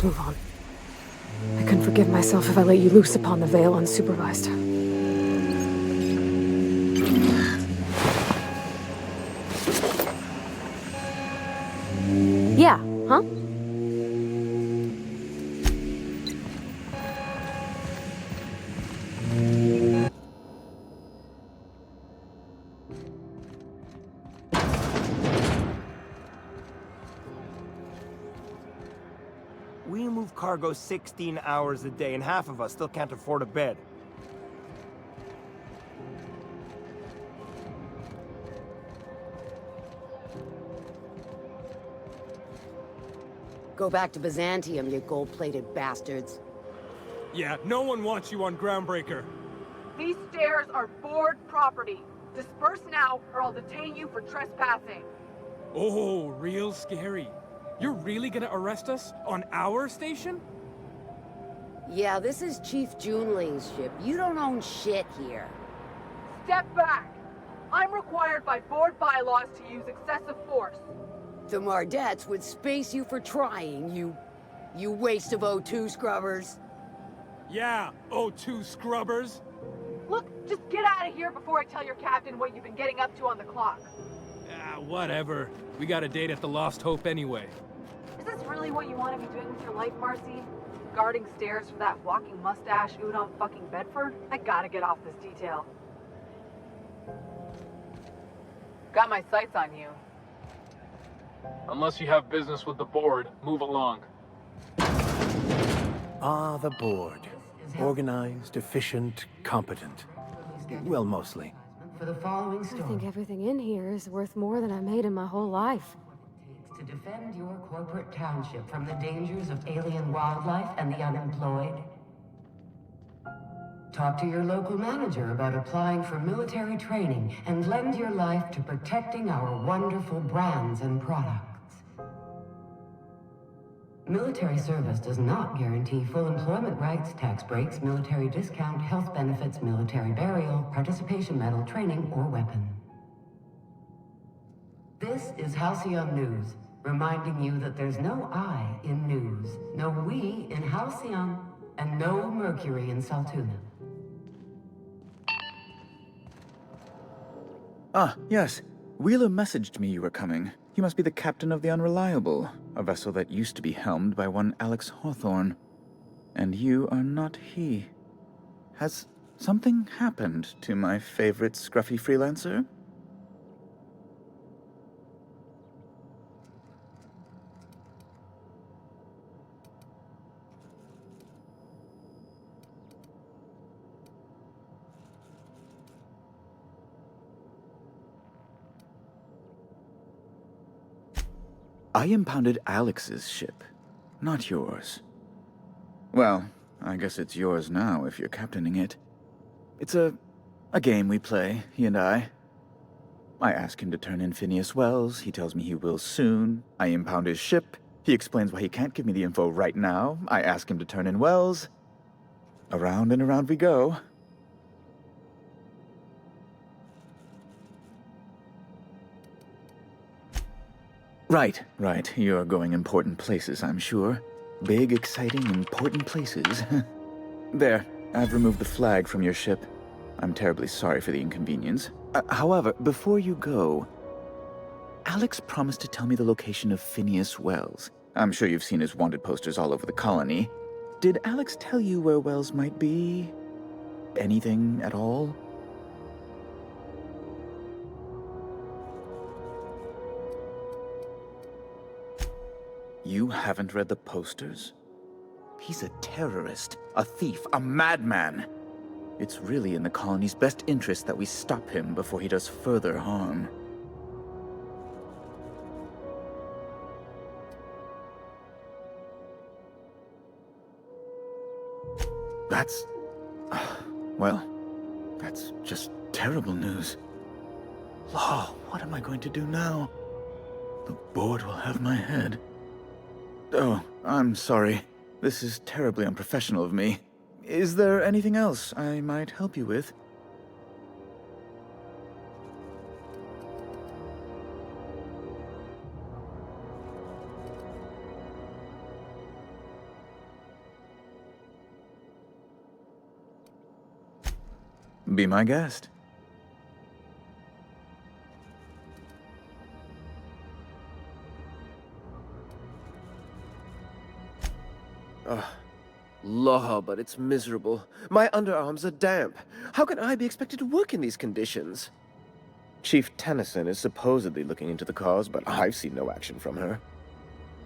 Speaker 2: move on. I couldn't forgive myself if I let you loose upon the Vale unsupervised. Yeah, huh?
Speaker 15: We move cargo 16 hours a day, and half of us still can't afford a bed.
Speaker 18: Go back to Byzantium, you gold-plated bastards.
Speaker 19: Yeah, no one wants you on Groundbreaker.
Speaker 20: These stairs are board property. Disperse now, or I'll detain you for trespassing.
Speaker 19: Oh, real scary. You're really gonna arrest us on our station?
Speaker 18: Yeah, this is Chief Junling's ship. You don't own shit here.
Speaker 20: Step back. I'm required by board bylaws to use excessive force.
Speaker 18: The Mardettes would space you for trying, you waste of O2 scrubbers.
Speaker 19: Yeah, O2 scrubbers.
Speaker 20: Look, just get out of here before I tell your captain what you've been getting up to on the clock.
Speaker 19: Ah, whatever. We got a date at the Lost Hope anyway.
Speaker 20: Is this really what you want to be doing with your life, Marcy? Guarding stairs for that walking mustache Udon fucking Bedford? I gotta get off this detail. Got my sights on you.
Speaker 19: Unless you have business with the board, move along.
Speaker 3: Ah, the board. Organized, efficient, competent. Well, mostly.
Speaker 4: For the following
Speaker 2: I
Speaker 4: story.
Speaker 2: think everything in here is worth more than I made in my whole life.
Speaker 4: To defend your corporate township from the dangers of alien wildlife and the unemployed. Talk to your local manager about applying for military training and lend your life to protecting our wonderful brands and products. Military service does not guarantee full employment rights, tax breaks, military discount, health benefits, military burial, participation medal, training, or weapon. This is Halcyon News, reminding you that there's no I in news, no we in Halcyon, and no Mercury in Saltuna.
Speaker 21: Ah, yes. Wheeler messaged me you were coming. He must be the captain of the Unreliable, a vessel that used to be helmed by one Alex Hawthorne. And you are not he. Has Something happened to my favorite scruffy freelancer. I impounded Alex's ship, not yours. Well, I guess it's yours now if you're captaining it. It's a game we play, he and I. I ask him to turn in Phineas Wells, he tells me he will soon. I impound his ship, he explains why he can't give me the info right now. I ask him to turn in Wells. Around and around we go. Right. You're going important places, I'm sure. Big, exciting, important places. There, I've removed the flag from your ship. I'm terribly sorry for the inconvenience. However, before you go, Alex promised to tell me the location of Phineas Wells. I'm sure you've seen his wanted posters all over the colony. Did Alex tell you where Wells might be? Anything at all? You haven't read the posters? He's a terrorist, a thief, a madman. It's really in the colony's best interest that we stop him before he does further harm. That's... well, that's just terrible news. Law, what am I going to do now? The board will have my head. Oh, I'm sorry. This is terribly unprofessional of me. Is there anything else I might help you with? Be my guest.
Speaker 5: Law, but it's miserable. My underarms are damp. How can I be expected to work in these conditions? Chief Tennyson is supposedly looking into the cause, but I've seen no action from her.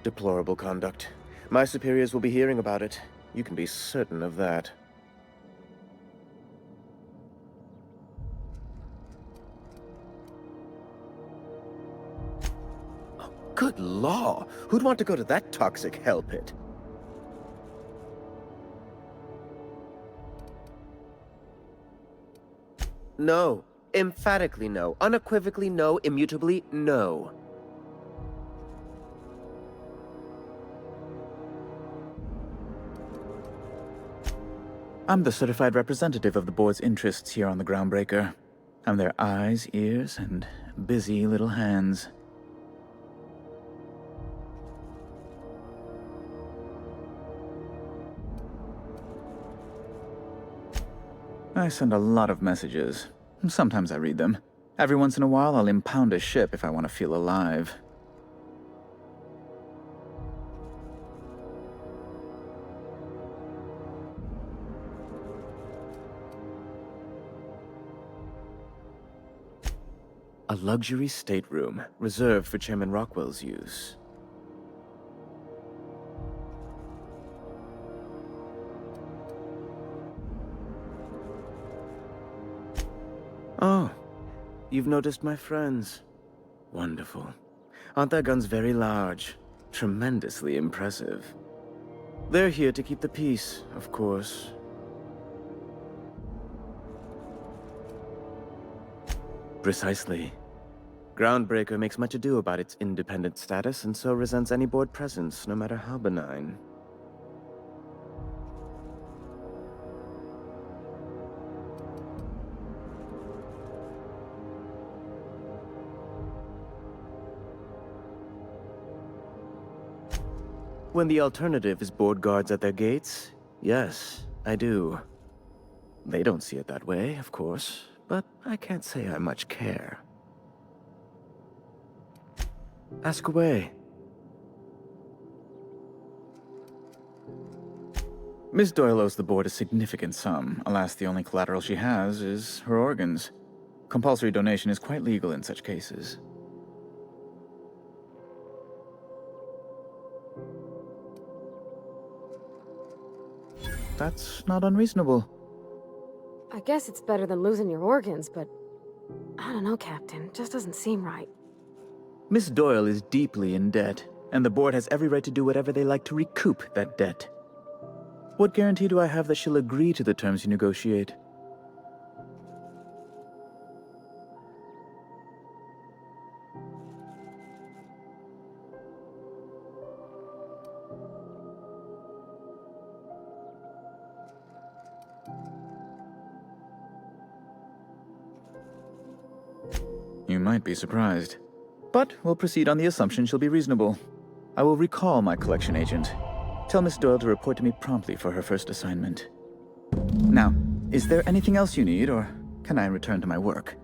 Speaker 5: Deplorable conduct. My superiors will be hearing about it. You can be certain of that. Oh, good law! Who'd want to go to that toxic hell pit? No. Emphatically no. Unequivocally no. Immutably no.
Speaker 21: I'm the certified representative of the board's interests here on the Groundbreaker. I'm their eyes, ears, and busy little hands. I send a lot of messages. Sometimes I read them. Every once in a while, I'll impound a ship if I want to feel alive.
Speaker 5: A luxury stateroom, reserved for Chairman Rockwell's use. Oh, you've noticed my friends. Wonderful. Aren't their guns very large? Tremendously impressive. They're here to keep the peace, of course. Precisely. Groundbreaker makes much ado about its independent status and so resents any board presence, no matter how benign. When the alternative is board guards at their gates, yes, I do. They don't see it that way, of course, but I can't say I much care. Ask away.
Speaker 21: Miss Doyle owes the board a significant sum. Alas, the only collateral she has is her organs. Compulsory donation is quite legal in such cases. That's not unreasonable.
Speaker 2: I guess it's better than losing your organs, but I don't know, Captain. Just doesn't seem right.
Speaker 21: Miss Doyle is deeply in debt, and the board has every right to do whatever they like to recoup that debt. What guarantee do I have that she'll agree to the terms you negotiate? You might be surprised. But we'll proceed on the assumption she'll be reasonable. I will recall my collection agent. Tell Miss Doyle to report to me promptly for her first assignment. Now, is there anything else you need, or can I return to my work?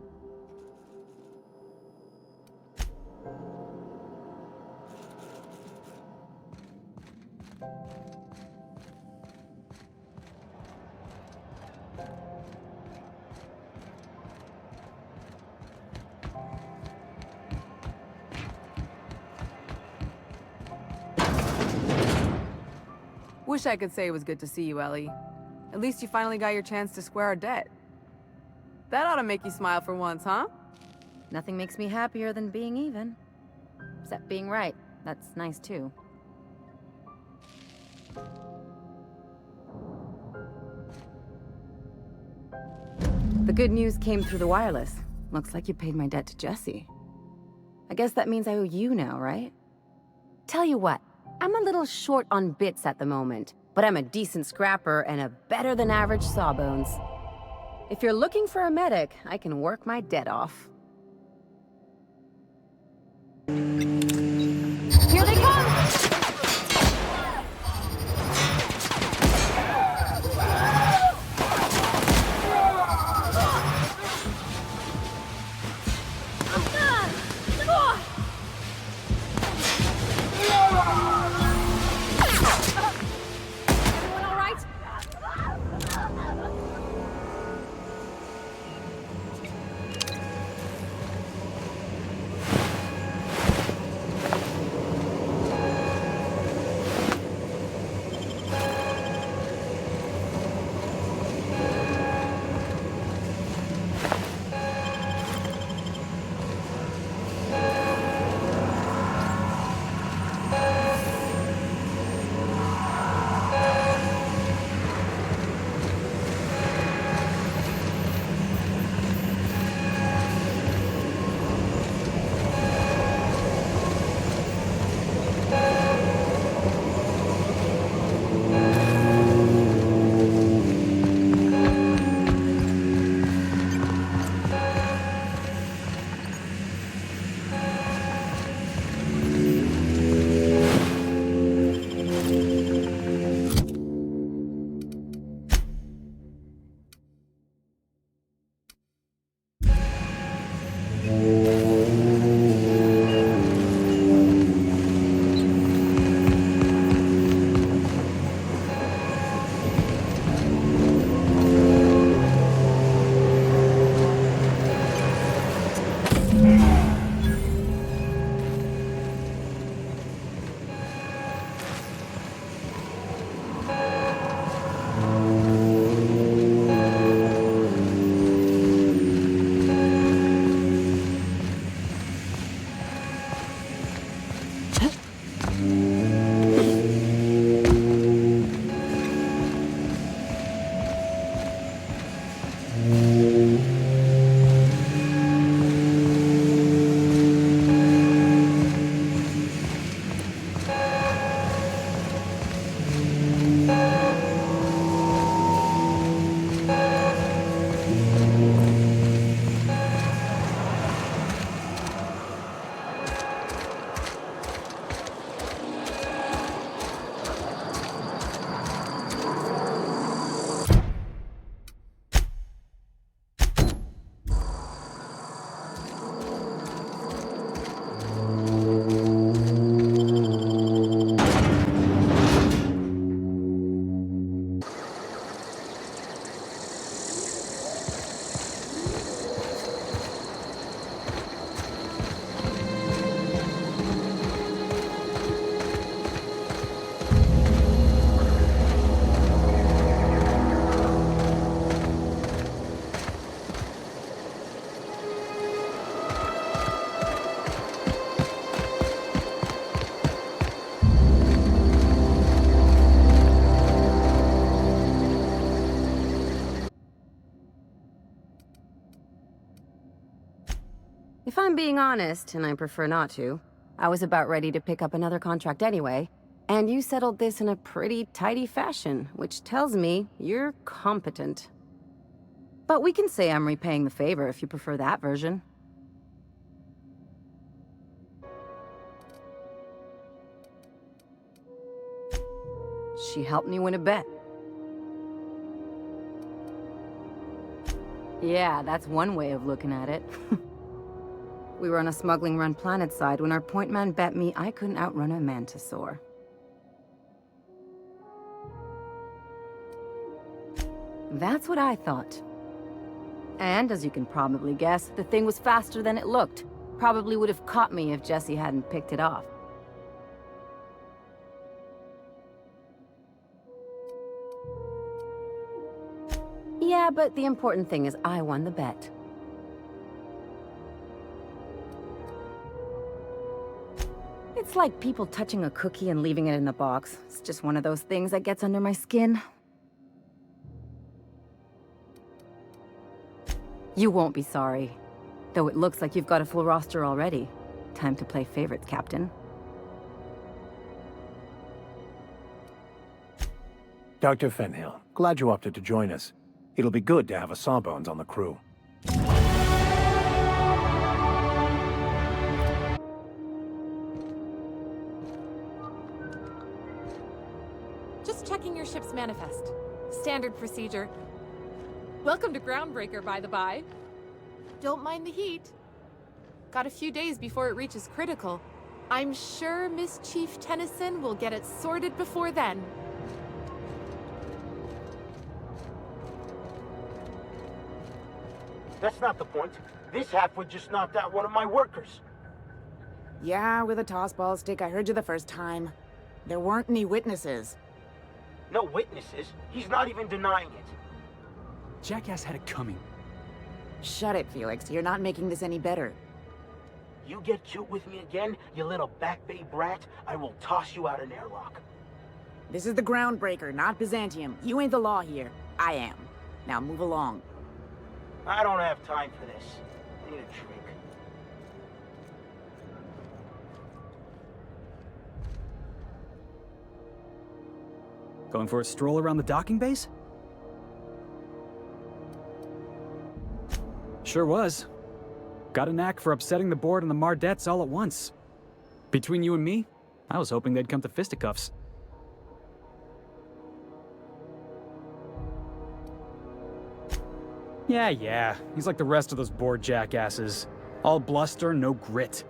Speaker 7: Wish I could say it was good to see you, Ellie. At least you finally got your chance to square our debt. That ought to make you smile for once, huh?
Speaker 13: Nothing makes me happier than being even. Except being right. That's nice, too. The good news came through the wireless. Looks like you paid my debt to Jesse. I guess that means I owe you now, right? Tell you what, I'm a little short on bits at the moment, but I'm a decent scrapper and a better-than-average sawbones. If you're looking for a medic, I can work my debt off. Here they come! Everyone all right? If I'm being honest, and I prefer not to, I was about ready to pick up another contract anyway, and you settled this in a pretty tidy fashion, which tells me you're competent. But we can say I'm repaying the favor if you prefer that version. She helped me win a bet. Yeah, that's one way of looking at it. We were on a smuggling run planetside when our point man bet me I couldn't outrun a mantisaur. That's what I thought. And as you can probably guess, the thing was faster than it looked. Probably would have caught me if Jesse hadn't picked it off. Yeah, but the important thing is I won the bet. It's like people touching a cookie and leaving it in the box. It's just one of those things that gets under my skin. You won't be sorry. Though it looks like you've got a full roster already. Time to play favorites, Captain.
Speaker 3: Dr. Fenhill, glad you opted to join us. It'll be good to have a Sawbones on the crew.
Speaker 9: Just checking your ship's manifest. Standard procedure. Welcome to Groundbreaker, by the by. Don't mind the heat. Got a few days before it reaches critical. I'm sure Miss Chief Tennyson will get it sorted before then.
Speaker 6: That's not the point. This halfwit just knocked out one of my workers.
Speaker 22: Yeah, with a tossball stick. I heard you the first time. There weren't any witnesses.
Speaker 6: No witnesses? He's not even denying it.
Speaker 19: Jackass had it coming.
Speaker 22: Shut it, Felix. You're not making this any better.
Speaker 6: You get cute with me again, you little Back Bay brat, I will toss you out an airlock.
Speaker 22: This is the Groundbreaker, not Byzantium. You ain't the law here. I am. Now move along.
Speaker 6: I don't have time for this. I need a drink.
Speaker 23: Going for a stroll around the docking base? Sure was. Got a knack for upsetting the board and the Mardettes all at once. Between you and me, I was hoping they'd come to fisticuffs. Yeah, he's like the rest of those bored jackasses. All bluster, no grit.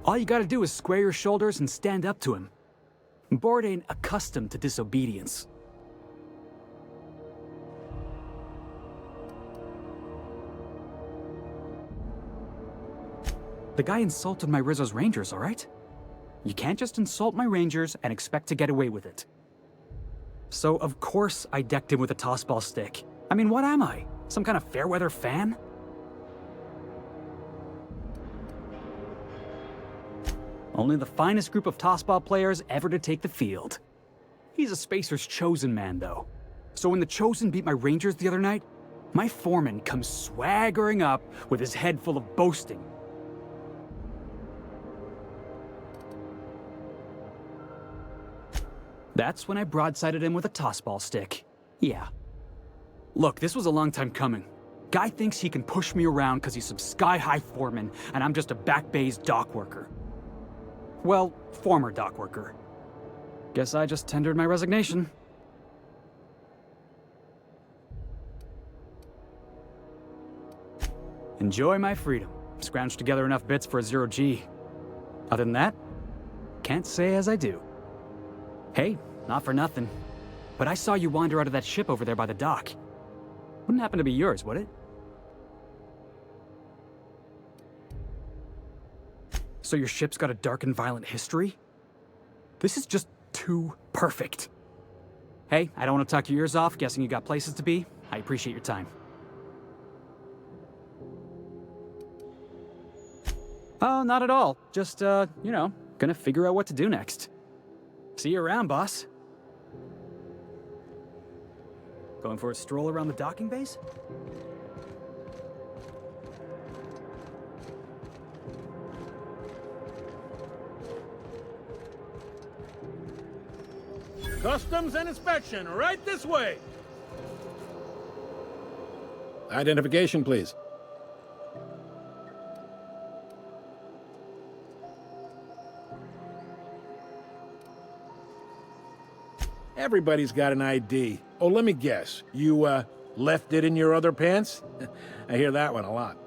Speaker 23: All you gotta do is square your shoulders and stand up to him. Board ain't accustomed to disobedience. The guy insulted my Rizzo's Rangers, alright? You can't just insult my Rangers and expect to get away with it. So, of course, I decked him with a tossball stick. I mean, what am I? Some kind of fair-weather fan? Only the finest group of tossball players ever to take the field. He's a Spacer's chosen man, though. So when the Chosen beat my Rangers the other night, my foreman comes swaggering up with his head full of boasting. That's when I broadsided him with a tossball stick. Yeah. Look, this was a long time coming. Guy thinks he can push me around because he's some sky-high foreman, and I'm just a Back Bay's dock worker. Well, former dock worker. Guess I just tendered my resignation. Enjoy my freedom. Scrounged together enough bits for a 0G. Other than that, can't say as I do. Hey, not for nothing, but I saw you wander out of that ship over there by the dock. Wouldn't happen to be yours, would it? So your ship's got a dark and violent history? This is just too perfect. Hey, I don't want to talk your ears off, guessing you got places to be. I appreciate your time. Oh, not at all. Just, you know, gonna figure out what to do next. See you around, boss. Going for a stroll around the docking base?
Speaker 10: Customs and inspection, right this way. Identification, please. Everybody's got an ID. Oh, let me guess. You, left it in your other pants? I hear that one a lot.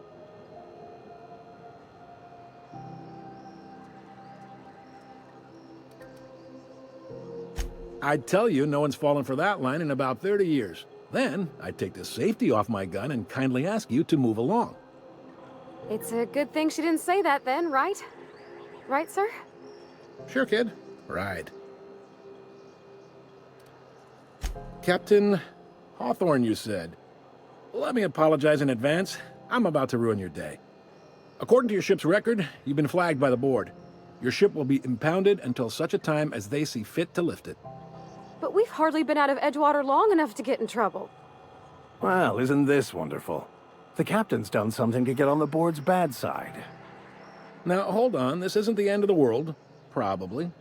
Speaker 10: I'd tell you no one's fallen for that line in about 30 years. Then, I'd take the safety off my gun and kindly ask you to move along.
Speaker 2: It's a good thing she didn't say that then, right? Right, sir?
Speaker 10: Sure, kid. Right. Captain Hawthorne, you said. Let me apologize in advance. I'm about to ruin your day. According to your ship's record, you've been flagged by the board. Your ship will be impounded until such a time as they see fit to lift it.
Speaker 2: But we've hardly been out of Edgewater long enough to get in trouble.
Speaker 3: Well, isn't this wonderful? The captain's done something to get on the board's bad side.
Speaker 10: Now, hold on. This isn't the end of the world. Probably.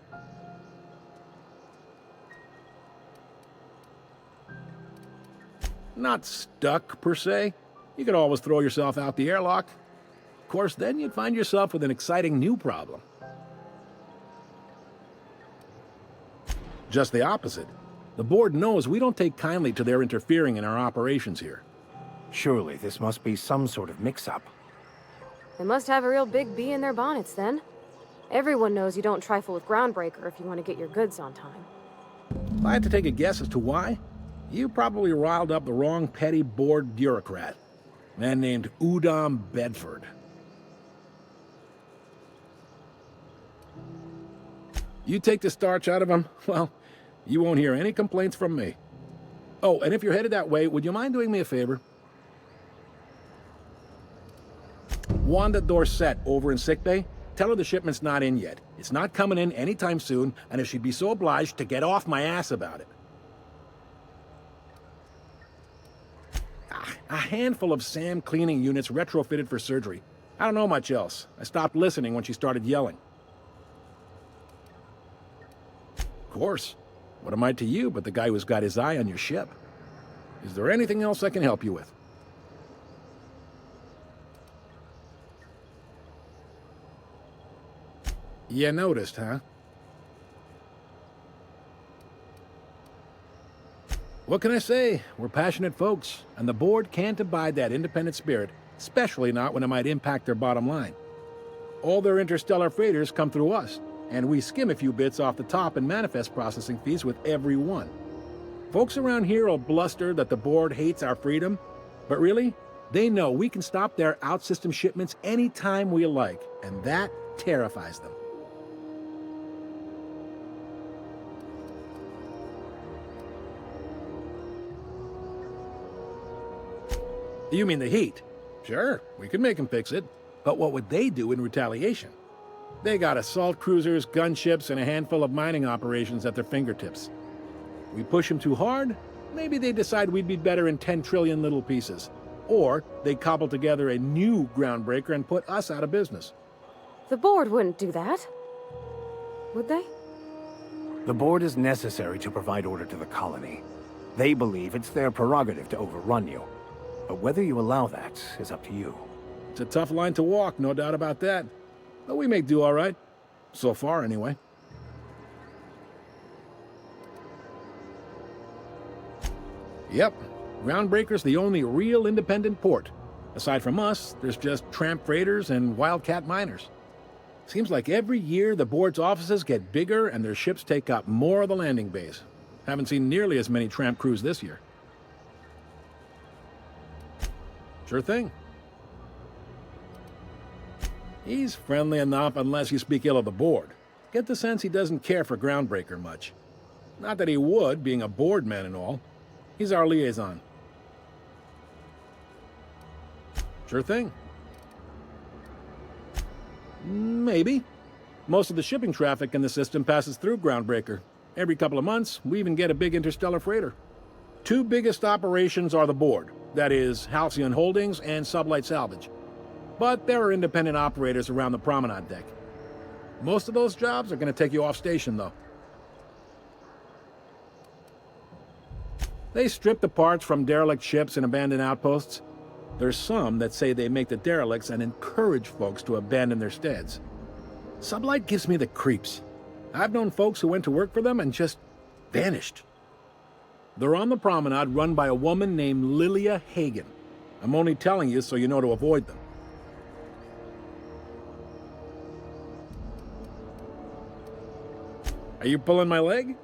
Speaker 10: Not stuck, per se. You could always throw yourself out the airlock. Of course, then you'd find yourself with an exciting new problem. Just the opposite. The board knows we don't take kindly to their interfering in our operations here.
Speaker 3: Surely this must be some sort of mix-up.
Speaker 2: They must have a real big bee in their bonnets, then. Everyone knows you don't trifle with Groundbreaker if you want to get your goods on time.
Speaker 10: If I had to take a guess as to why, you probably riled up the wrong petty board bureaucrat. A man named Udom Bedford. You take the starch out of him, well, you won't hear any complaints from me. Oh, and if you're headed that way, would you mind doing me a favor? Wanda Dorset over in sickbay, tell her the shipment's not in yet. It's not coming in anytime soon, and if she'd be so obliged to get off my ass about it. A handful of SAM cleaning units retrofitted for surgery. I don't know much else. I stopped listening when she started yelling. Of course. What am I to you but the guy who's got his eye on your ship? Is there anything else I can help you with? You noticed, huh? What can I say? We're passionate folks, and the board can't abide that independent spirit, especially not when it might impact their bottom line. All their interstellar freighters come through us, and we skim a few bits off the top in manifest processing fees with every one. Folks around here will bluster that the board hates our freedom, but really, they know we can stop their out-system shipments anytime we like, and that terrifies them. You mean the heat? Sure, we could make them fix it. But what would they do in retaliation? They got assault cruisers, gunships, and a handful of mining operations at their fingertips. We push them too hard, maybe they decide we'd be better in 10 trillion little pieces. Or they cobble together a new groundbreaker and put us out of business.
Speaker 2: The board wouldn't do that. Would they?
Speaker 3: The board is necessary to provide order to the colony. They believe it's their prerogative to overrun you. But whether you allow that is up to you.
Speaker 10: It's a tough line to walk, no doubt about that. But we make do all right. So far, anyway. Yep. Groundbreaker's the only real independent port. Aside from us, there's just tramp freighters and wildcat miners. Seems like every year the board's offices get bigger and their ships take up more of the landing bays. Haven't seen nearly as many tramp crews this year. Sure thing. He's friendly enough unless you speak ill of the board. Get the sense he doesn't care for Groundbreaker much. Not that he would, being a board man and all. He's our liaison. Sure thing. Maybe. Most of the shipping traffic in the system passes through Groundbreaker. Every couple of months, we even get a big interstellar freighter. Two biggest operations are the board. That is, Halcyon Holdings and Sublight Salvage. But there are independent operators around the promenade deck. Most of those jobs are going to take you off station, though. They strip the parts from derelict ships and abandoned outposts. There's some that say they make the derelicts and encourage folks to abandon their steads. Sublight gives me the creeps. I've known folks who went to work for them and just vanished. They're on the promenade run by a woman named Lilia Hagen. I'm only telling you so you know to avoid them. Are you pulling my leg?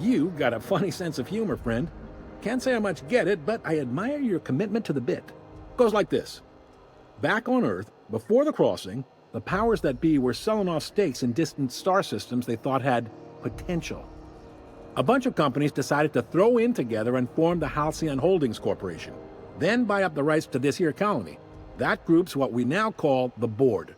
Speaker 10: You got a funny sense of humor, friend. Can't say I much get it, but I admire your commitment to the bit. Goes like this. Back on Earth, before the crossing, the powers that be were selling off stakes in distant star systems they thought had potential. A bunch of companies decided to throw in together and form the Halcyon Holdings Corporation, then buy up the rights to this here colony. That group's what we now call the Board.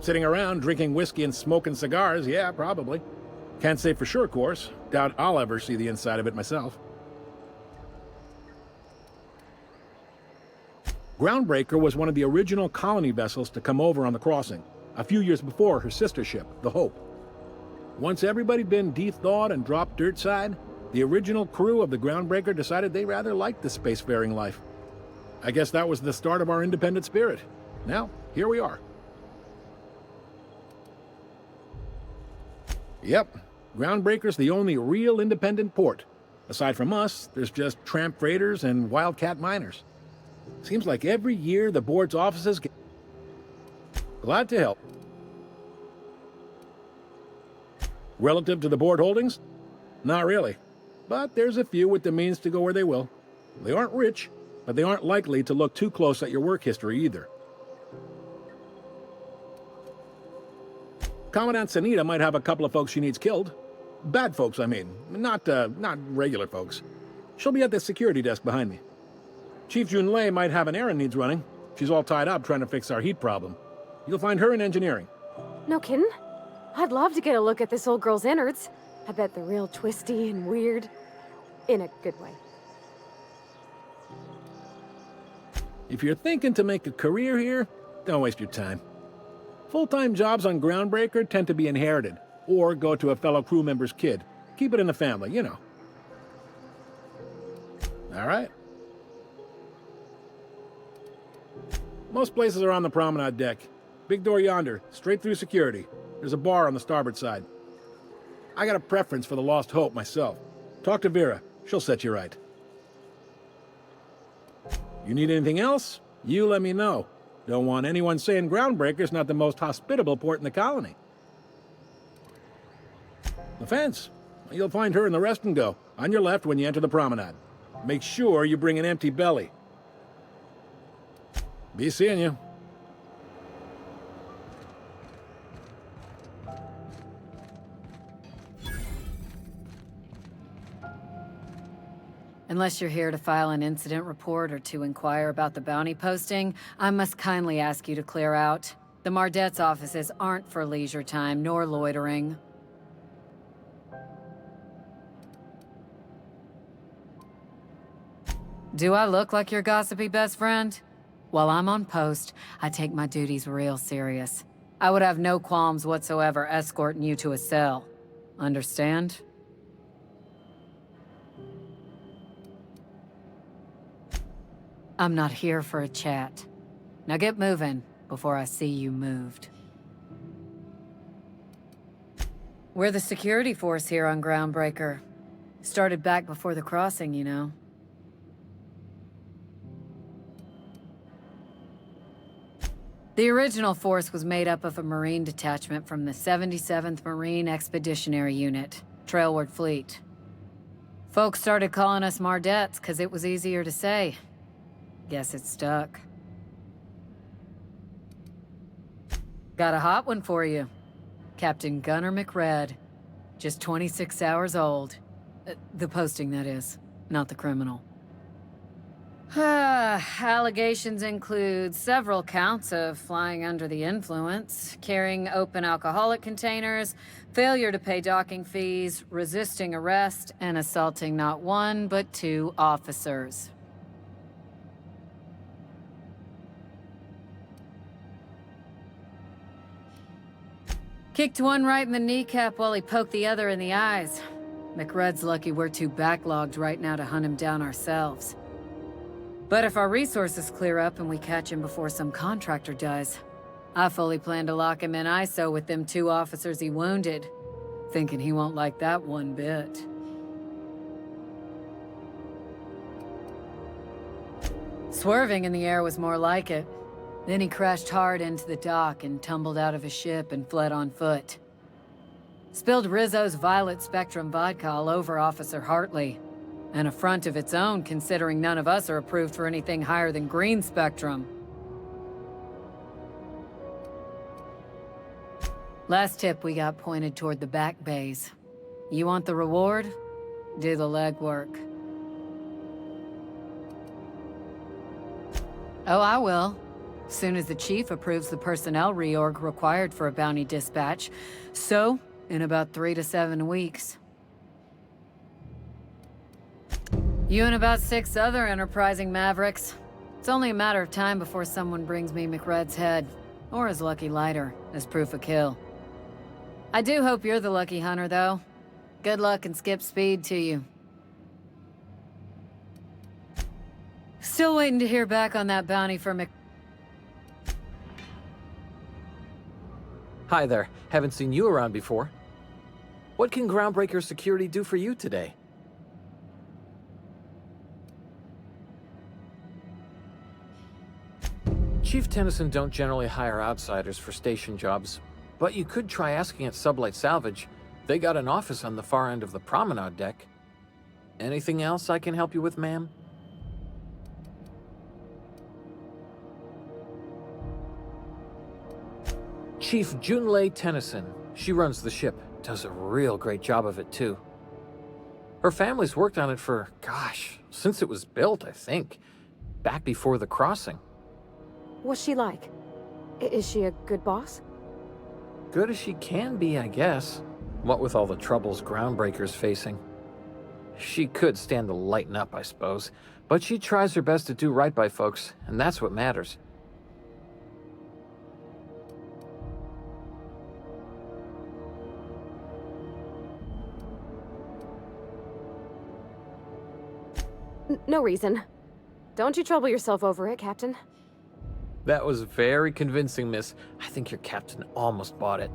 Speaker 10: Sitting around drinking whiskey and smoking cigars, yeah, probably. Can't say for sure, of course. Doubt I'll ever see the inside of it myself. Groundbreaker was one of the original colony vessels to come over on the crossing, a few years before her sister ship, the Hope. Once everybody'd been de-thawed and dropped dirt side, the original crew of the Groundbreaker decided they rather liked the spacefaring life. I guess that was the start of our independent spirit. Now, here we are. Yep, Groundbreaker's the only real independent port. Aside from us, there's just tramp freighters and wildcat miners. Seems like every year the board's offices get... Glad to help. Relative to the board holdings? Not really. But there's a few with the means to go where they will. They aren't rich, but they aren't likely to look too close at your work history either. Commandant Sanita might have a couple of folks she needs killed. Bad folks, I mean. Not regular folks. She'll be at the security desk behind me. Chief Junlei might have an errand needs running. She's all tied up trying to fix our heat problem. You'll find her in engineering.
Speaker 2: No kidding? I'd love to get a look at this old girl's innards. I bet they're real twisty and weird. In a good way.
Speaker 10: If you're thinking to make a career here, don't waste your time. Full-time jobs on Groundbreaker tend to be inherited, or go to a fellow crew member's kid. Keep it in the family, you know. All right. Most places are on the promenade deck. Big door yonder, straight through security. There's a bar on the starboard side. I got a preference for the Lost Hope myself. Talk to Vera. She'll set you right. You need anything else? You let me know. Don't want anyone saying Groundbreaker's not the most hospitable port in the colony. The fence. You'll find her in the rest and go, on your left when you enter the promenade. Make sure you bring an empty belly. Be seeing you.
Speaker 1: Unless you're here to file an incident report or to inquire about the bounty posting, I must kindly ask you to clear out. The Mardet's offices aren't for leisure time nor loitering. Do I look like your gossipy best friend? While I'm on post, I take my duties real serious. I would have no qualms whatsoever escorting you to a cell. Understand? I'm not here for a chat. Now get moving before I see you moved. We're the security force here on Groundbreaker. Started back before the crossing, you know. The original force was made up of a Marine detachment from the 77th Marine Expeditionary Unit, Trailward Fleet. Folks started calling us Mardettes because it was easier to say. Guess it stuck. Got a hot one for you. Captain Gunnar McRed. Just 26 hours old. The posting, that is, not the criminal. Allegations include several counts of flying under the influence, carrying open alcoholic containers, failure to pay docking fees, resisting arrest, and assaulting not one, but 2 officers. Kicked one right in the kneecap while he poked the other in the eyes. McRed's lucky we're too backlogged right now to hunt him down ourselves. But if our resources clear up and we catch him before some contractor does, I fully plan to lock him in ISO with them 2 officers he wounded, thinking he won't like that one bit. Swerving in the air was more like it. Then he crashed hard into the dock and tumbled out of his ship and fled on foot. Spilled Rizzo's Violet Spectrum vodka all over Officer Hartley. An affront of its own, considering none of us are approved for anything higher than green spectrum. Last tip we got pointed toward the back bays. You want the reward? Do the legwork. Oh, I will. Soon as the chief approves the personnel reorg required for a bounty dispatch. So, in about 3 to 7 weeks. You and about 6 other enterprising mavericks. It's only a matter of time before someone brings me McRed's head, or his lucky lighter, as proof of kill. I do hope you're the lucky hunter, though. Good luck and skip speed to you. Still waiting to hear back on that bounty for
Speaker 8: Hi there. Haven't seen you around before. What can Groundbreaker Security do for you today? Chief Tennyson don't generally hire outsiders for station jobs, but you could try asking at Sublight Salvage. They got an office on the far end of the promenade deck. Anything else I can help you with, ma'am? Chief Junlei Tennyson. She runs the ship. Does a real great job of it, too. Her family's worked on it for, gosh, since it was built, I think. Back before the crossing.
Speaker 2: What's she like? Is she a good boss?
Speaker 8: Good as she can be, I guess. What with all the troubles Groundbreaker's facing. She could stand to lighten up, I suppose. But she tries her best to do right by folks, and that's what matters.
Speaker 2: No reason. Don't you trouble yourself over it, Captain.
Speaker 8: That was very convincing, miss. I think your captain almost bought it.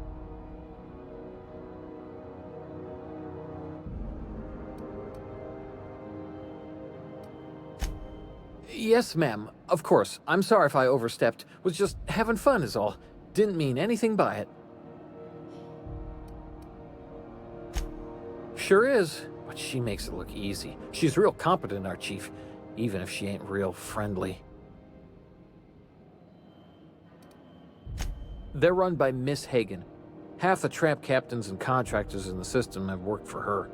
Speaker 8: Yes, ma'am. Of course. I'm sorry if I overstepped. Was just having fun is all. Didn't mean anything by it. Sure is. But she makes it look easy. She's real competent, our chief, even if she ain't real friendly. They're run by Miss Hagen. Half the tramp captains and contractors in the system have worked for her.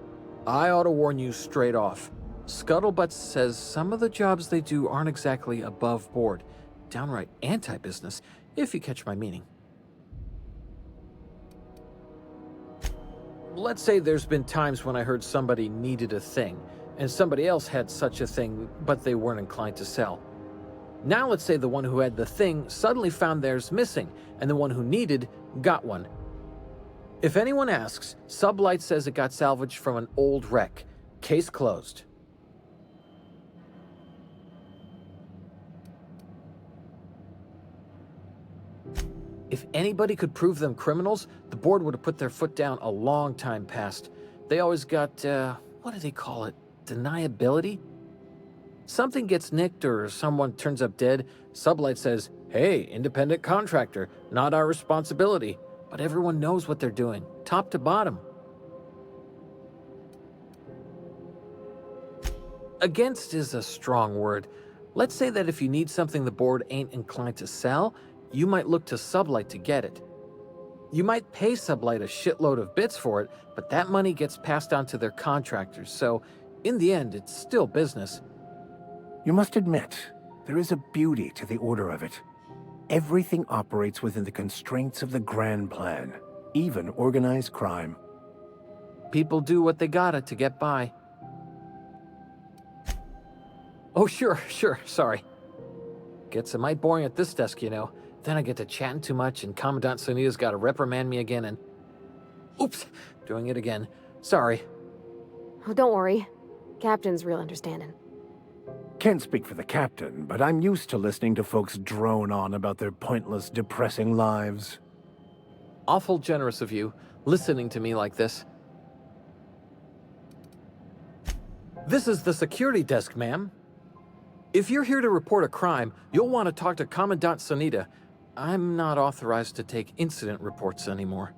Speaker 8: I ought to warn you straight off. Scuttlebutt says some of the jobs they do aren't exactly above board. Downright anti-business, if you catch my meaning. Let's say there's been times when I heard somebody needed a thing, and somebody else had such a thing, but they weren't inclined to sell. Now let's say the one who had the thing suddenly found theirs missing, and the one who needed got one. If anyone asks, Sublight says it got salvaged from an old wreck. Case closed. If anybody could prove them criminals, the board would have put their foot down a long time past. They always got, what do they call it? Deniability? Something gets nicked or someone turns up dead, Sublight says, hey, independent contractor, not our responsibility. But everyone knows what they're doing, top to bottom. Against is a strong word. Let's say that if you need something the board ain't inclined to sell, you might look to Sublight to get it. You might pay Sublight a shitload of bits for it, but that money gets passed on to their contractors, so in the end, it's still business.
Speaker 3: You must admit, there is a beauty to the order of it. Everything operates within the constraints of the grand plan, even organized crime.
Speaker 8: People do what they gotta to get by. Oh, sure, sorry. Gets a mite boring at this desk, you know. Then I get to chatting too much and Commandant Sonida's gotta reprimand me again and... Oops, doing it again. Sorry.
Speaker 2: Oh, don't worry. Captain's real understanding.
Speaker 3: Can't speak for the captain, but I'm used to listening to folks drone on about their pointless, depressing lives.
Speaker 8: Awful generous of you, listening to me like this. This is the security desk, ma'am. If you're here to report a crime, you'll want to talk to Commandant Sonida. I'm not authorized to take incident reports anymore.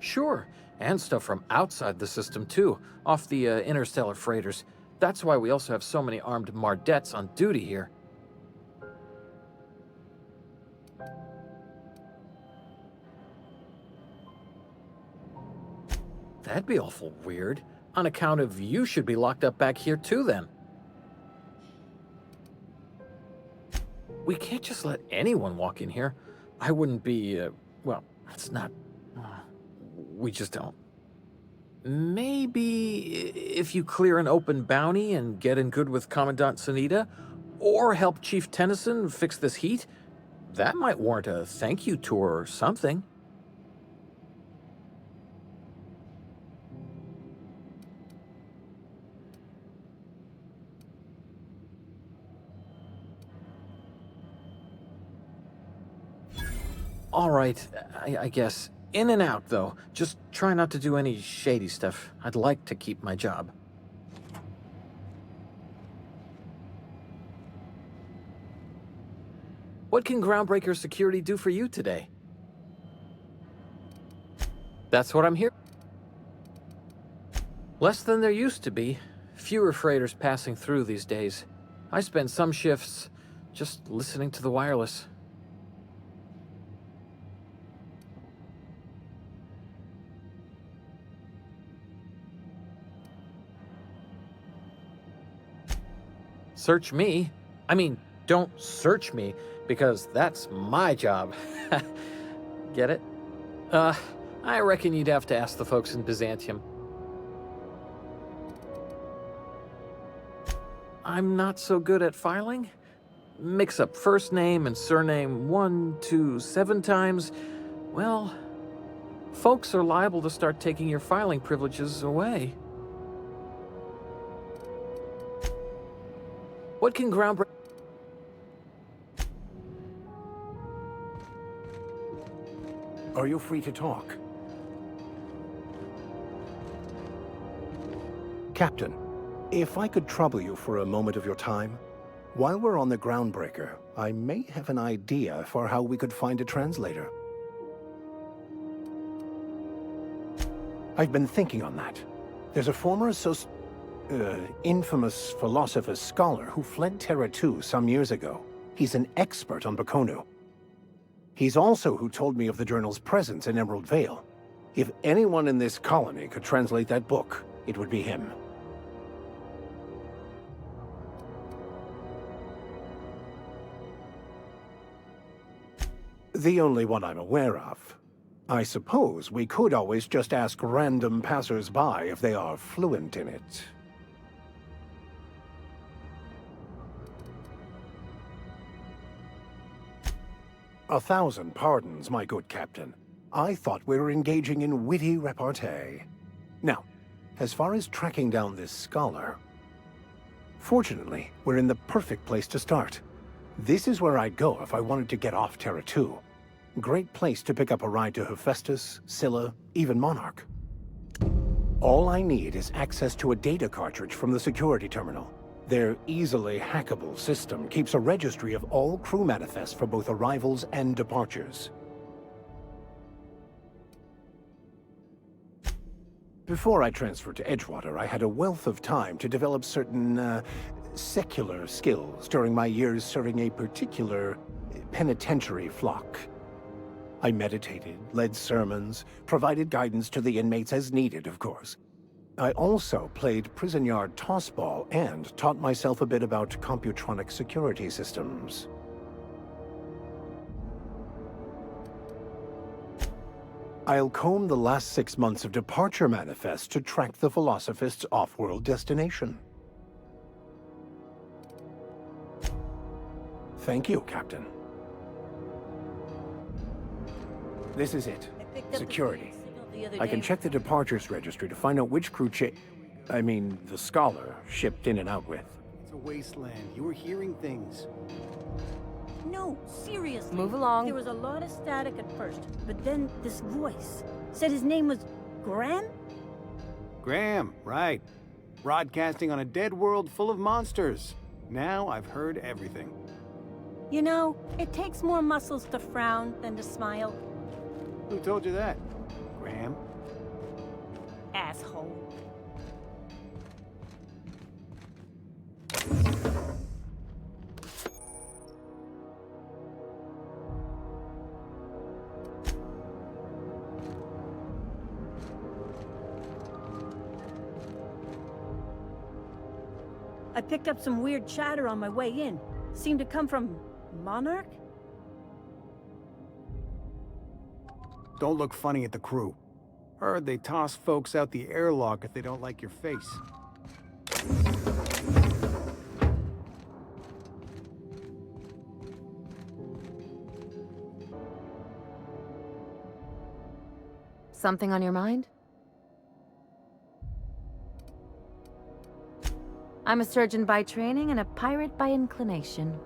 Speaker 8: Sure, and stuff from outside the system too, off the interstellar freighters. That's why we also have so many armed Mardettes on duty here. That'd be awful weird. On account of you should be locked up back here too then. We can't just let anyone walk in here. I wouldn't be, well, it's not... we just don't. Maybe if you clear an open bounty and get in good with Commandant Sonida, or help Chief Tennyson fix this heat, that might warrant a thank you tour or something. All right, I guess. In and out, though. Just try not to do any shady stuff. I'd like to keep my job. What can Groundbreaker Security do for you today? That's what I'm here. Less than there used to be. Fewer freighters passing through these days. I spend some shifts just listening to the wireless. Search me? I mean, don't search me, because that's my job. Get it? I reckon you'd have to ask the folks in Byzantium. I'm not so good at filing. Mix up first name and surname 1, 2, 7 times. Well, folks are liable to start taking your filing privileges away. What can Groundbreaker...
Speaker 3: Are you free to talk? Captain, if I could trouble you for a moment of your time. While we're on the Groundbreaker, I may have an idea for how we could find a translator. I've been thinking on that. There's a former infamous philosopher scholar who fled Terra 2 some years ago. He's an expert on Baconu. He's also who told me of the journal's presence in Emerald Vale. If anyone in this colony could translate that book, it would be him. The only one I'm aware of. I suppose we could always just ask random passers-by if they are fluent in it. 1,000 pardons, my good captain. I thought we were engaging in witty repartee. Now, as far as tracking down this scholar... Fortunately, we're in the perfect place to start. This is where I'd go if I wanted to get off Terra 2. Great place to pick up a ride to Hephaestus, Scylla, even Monarch. All I need is access to a data cartridge from the security terminal. Their easily hackable system keeps a registry of all crew manifests for both arrivals and departures. Before I transferred to Edgewater, I had a wealth of time to develop certain, secular skills during my years serving a particular penitentiary flock. I meditated, led sermons, provided guidance to the inmates as needed, of course. I also played prison yard tossball and taught myself a bit about computronic security systems. I'll comb the last 6 months of departure manifest to track the Philosophist's off-world destination. Thank you, Captain. This is it. Security. I can check the departures registry to find out which crew the Scholar shipped in and out with.
Speaker 11: It's a wasteland. You were hearing things.
Speaker 12: No, seriously.
Speaker 13: Move along.
Speaker 12: There was a lot of static at first, but then this voice said his name was Graham?
Speaker 11: Graham, right. Broadcasting on a dead world full of monsters. Now I've heard everything.
Speaker 12: You know, it takes more muscles to frown than to smile.
Speaker 11: Who told you that? Graham?
Speaker 12: Asshole. I picked up some weird chatter on my way in. Seemed to come from Monarch?
Speaker 11: Don't look funny at the crew. Heard they toss folks out the airlock if they don't like your face.
Speaker 13: Something on your mind? I'm a surgeon by training and a pirate by inclination.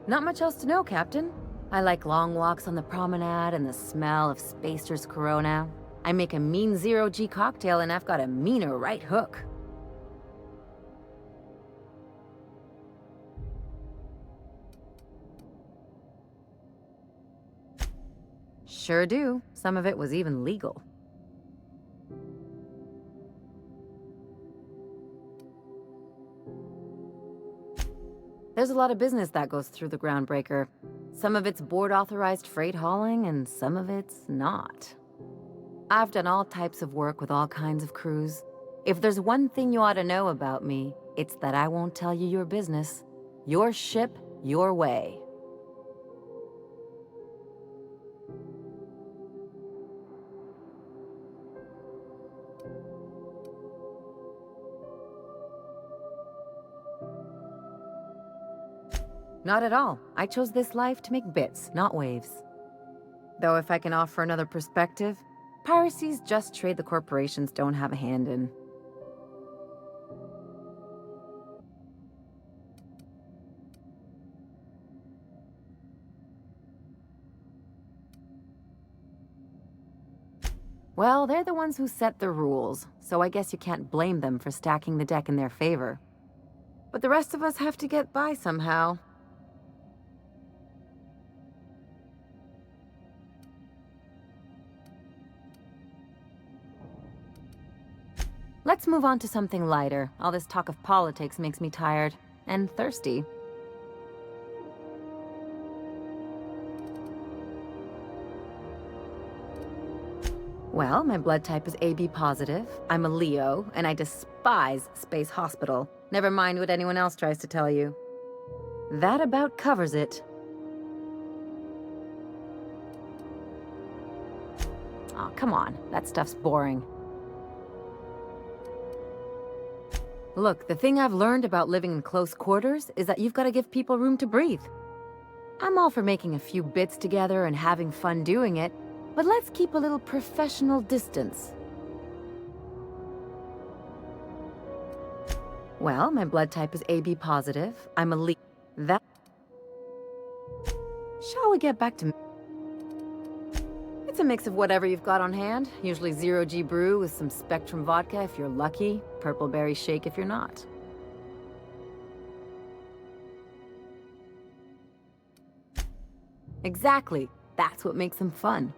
Speaker 13: Not much else to know, Captain. I like long walks on the promenade and the smell of Spacer's Corona. I make a mean zero-G cocktail and I've got a meaner right hook. Sure do. Some of it was even legal. There's a lot of business that goes through the Groundbreaker. Some of it's board-authorized freight hauling, and some of it's not. I've done all types of work with all kinds of crews. If there's one thing you ought to know about me, it's that I won't tell you your business. Your ship, your way. Not at all. I chose this life to make bits, not waves. Though if I can offer another perspective, piracy's just trade the corporations don't have a hand in. Well, they're the ones who set the rules, so I guess you can't blame them for stacking the deck in their favor. But the rest of us have to get by somehow. Let's move on to something lighter. All this talk of politics makes me tired and thirsty. Well, my blood type is AB positive. I'm a Leo, and I despise Space Hospital. Never mind what anyone else tries to tell you. That about covers it. Aw, come on. That stuff's boring. Look, the thing I've learned about living in close quarters is that you've got to give people room to breathe. I'm all for making a few bits together and having fun doing it, but let's keep a little professional distance. Well, my blood type is AB positive. I'm a Leo. That... Shall we get back to... It's a mix of whatever you've got on hand. Usually zero-G brew with some Spectrum vodka if you're lucky. Purple berry shake if you're not. Exactly. That's what makes them fun.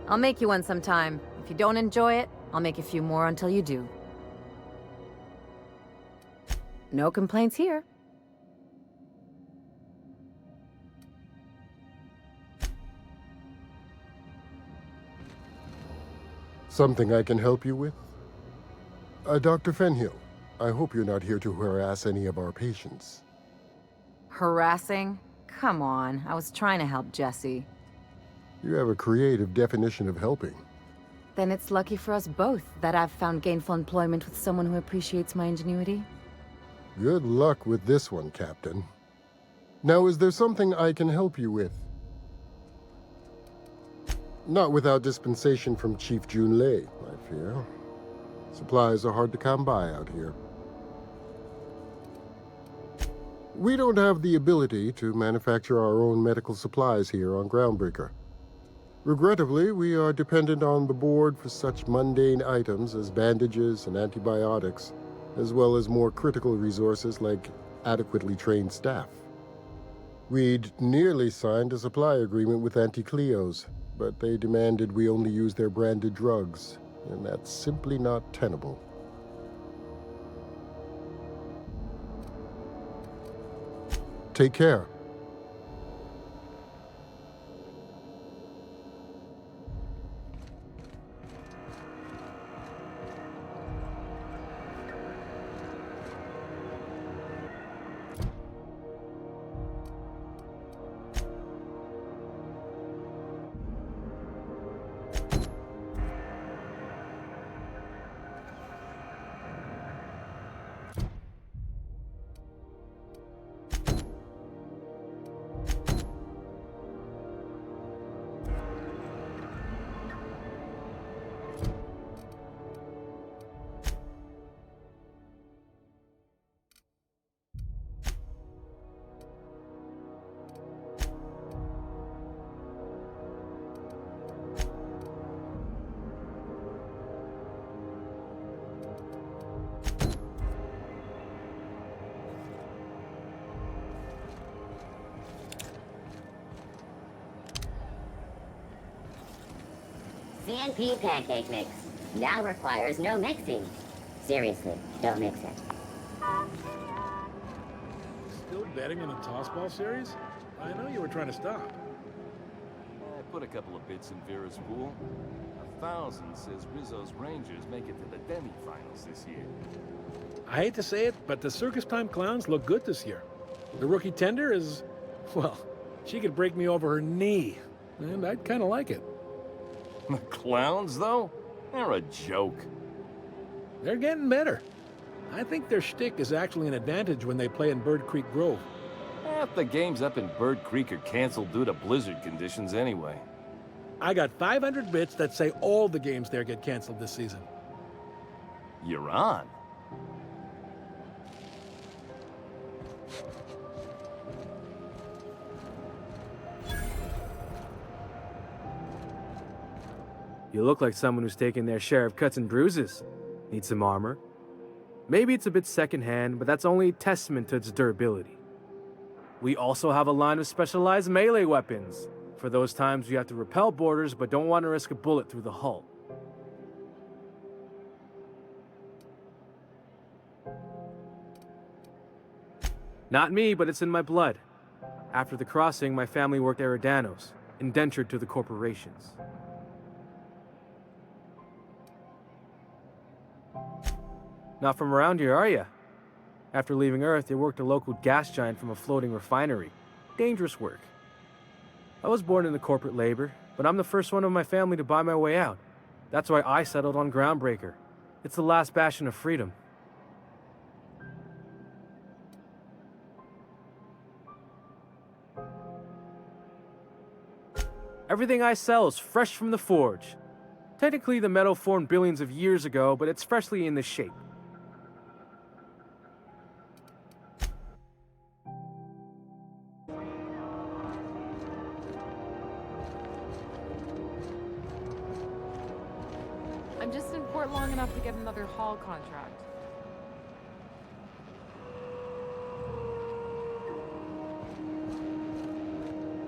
Speaker 13: I'll make you one sometime. If you don't enjoy it, I'll make a few more until you do. No complaints here.
Speaker 14: Something I can help you with? Dr. Fenhill, I hope you're not here to harass any of our patients.
Speaker 13: Harassing? Come on, I was trying to help Jesse.
Speaker 14: You have a creative definition of helping.
Speaker 13: Then it's lucky for us both that I've found gainful employment with someone who appreciates my ingenuity.
Speaker 14: Good luck with this one, Captain. Now, is there something I can help you with? Not without dispensation from Chief Junlei, I fear. Supplies are hard to come by out here. We don't have the ability to manufacture our own medical supplies here on Groundbreaker. Regrettably, we are dependent on the board for such mundane items as bandages and antibiotics, as well as more critical resources like adequately trained staff. We'd nearly signed a supply agreement with Anti-Cleos, but they demanded we only use their branded drugs, and that's simply not tenable. Take care.
Speaker 16: CNP pancake mix. Now requires no mixing. Seriously, don't mix it.
Speaker 10: Still betting on the tossball series? I know you were trying to stop.
Speaker 17: I put a couple of bits in Vera's pool. 1,000 says Rizzo's Rangers make it to the demi-finals this year.
Speaker 10: I hate to say it, but the Circus Time Clowns look good this year. The rookie tender is, well, she could break me over her knee, and I'd kind of like it.
Speaker 17: The Clowns, though? They're a joke.
Speaker 10: They're getting better. I think their shtick is actually an advantage when they play in Bird Creek Grove.
Speaker 17: Half the games up in Bird Creek are canceled due to blizzard conditions anyway.
Speaker 10: I got 500 bits that say all the games there get canceled this season.
Speaker 17: You're on.
Speaker 24: You look like someone who's taken their share of cuts and bruises. Need some armor? Maybe it's a bit secondhand, but that's only a testament to its durability. We also have a line of specialized melee weapons, for those times you have to repel boarders but don't want to risk a bullet through the hull. Not me, but it's in my blood. After the crossing, my family worked Eridanos, indentured to the corporations. Not from around here, are you? After leaving Earth, they worked a local gas giant from a floating refinery. Dangerous work. I was born into corporate labor, but I'm the first one of my family to buy my way out. That's why I settled on Groundbreaker. It's the last bastion of freedom. Everything I sell is fresh from the forge. Technically, the metal formed billions of years ago, but it's freshly in this shape.
Speaker 9: I'm just in port long enough to get another haul contract.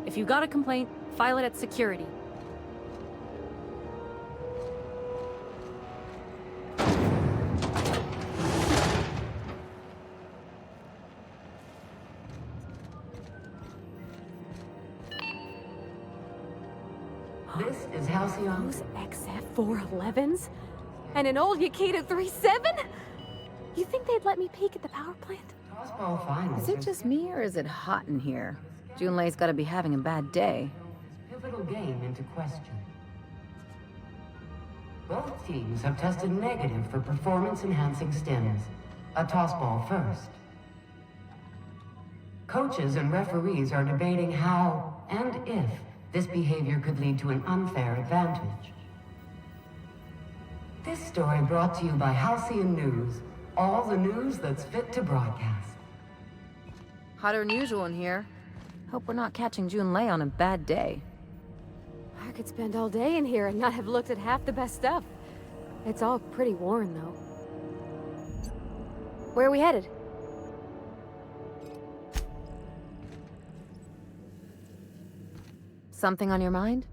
Speaker 25: If you got a complaint, file it at security.
Speaker 4: This is Halcyon.
Speaker 2: Those XF-411s? And an old Yakita 37? You think they'd let me peek at the power plant?
Speaker 13: Is it just me, or is it hot in here? Junlei's gotta be having a bad day.
Speaker 4: Pivotal game into question. Both teams have tested negative for performance-enhancing stims. A tossball first. Coaches and referees are debating how and if this behavior could lead to an unfair advantage. This story brought to you by Halcyon News. All the news that's fit to broadcast.
Speaker 13: Hotter than usual in here. Hope we're not catching Junlei on a bad day.
Speaker 2: I could spend all day in here and not have looked at half the best stuff. It's all pretty worn, though. Where are we headed?
Speaker 13: Something on your mind?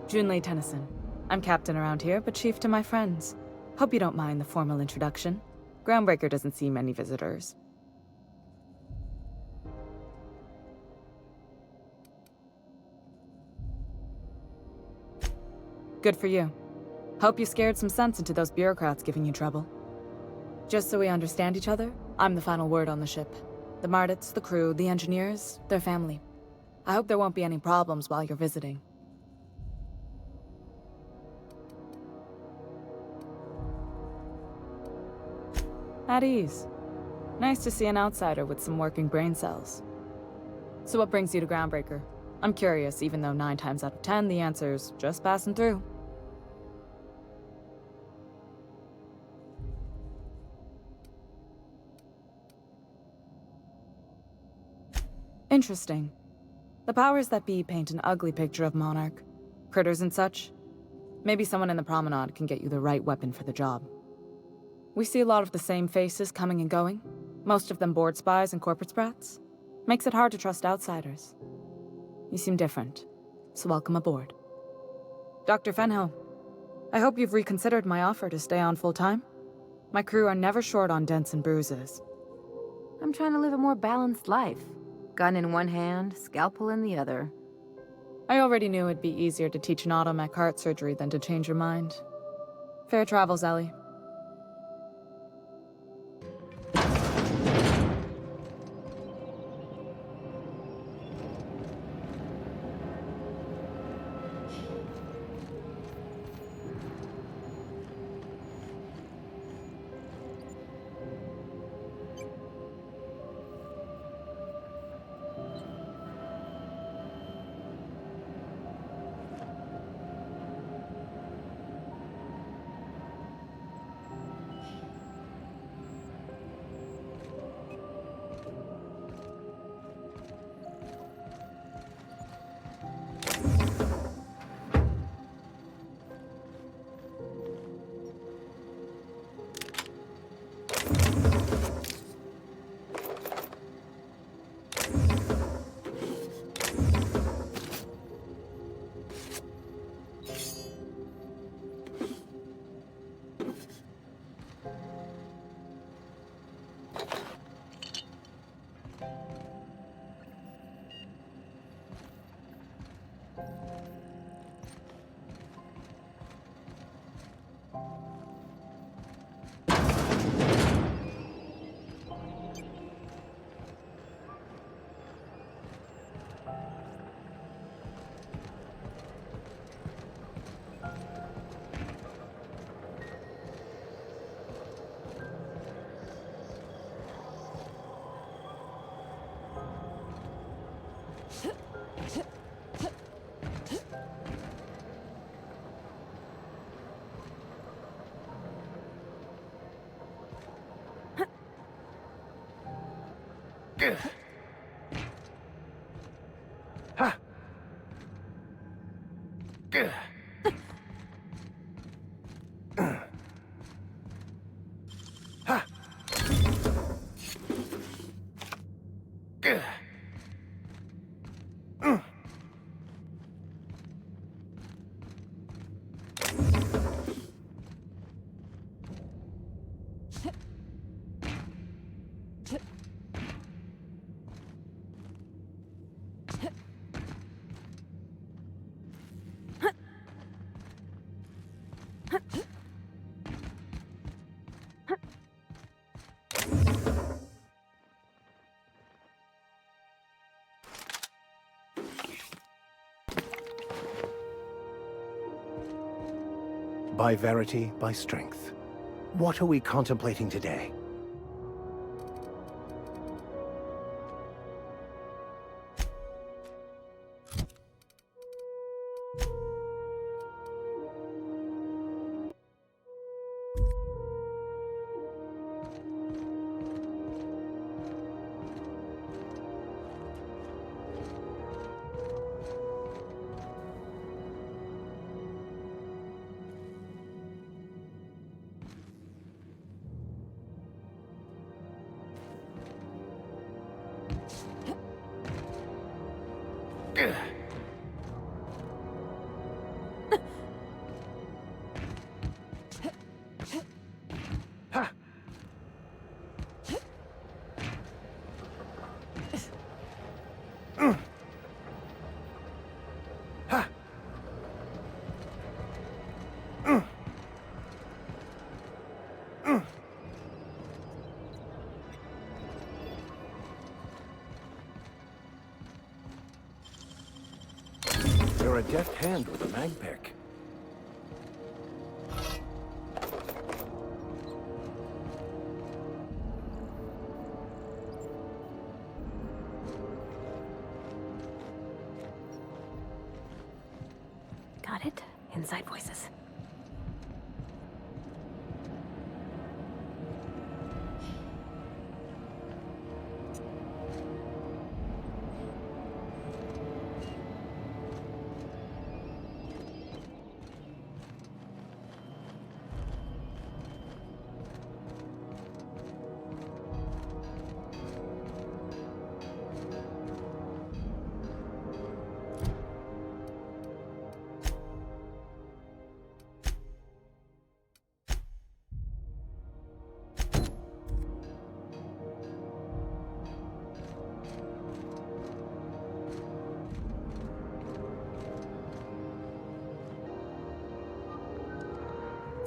Speaker 7: Junlei Tennyson. I'm captain around here, but chief to my friends. Hope you don't mind the formal introduction. Groundbreaker doesn't see many visitors. Good for you. Hope you scared some sense into those bureaucrats giving you trouble. Just so we understand each other, I'm the final word on the ship. The Mardits, the crew, the engineers, their family. I hope there won't be any problems while you're visiting. At ease. Nice to see an outsider with some working brain cells. So what brings you to Groundbreaker? I'm curious, even though 9 times out of 10 the answer's just passing through. Interesting. The powers that be paint an ugly picture of Monarch. Critters and such. Maybe someone in the promenade can get you the right weapon for the job. We see a lot of the same faces coming and going, most of them board spies and corporate sprats. Makes it hard to trust outsiders. You seem different, so welcome aboard. Dr. Fenhill, I hope you've reconsidered my offer to stay on full-time. My crew are never short on dents and bruises.
Speaker 13: I'm trying to live a more balanced life. Gun in one hand, scalpel in the other.
Speaker 7: I already knew it'd be easier to teach an automech heart surgery than to change your mind. Fair travels, Ellie.
Speaker 3: By verity, by strength. What are we contemplating today? You're a deft hand with a mag pick.
Speaker 2: Got it? Inside voices.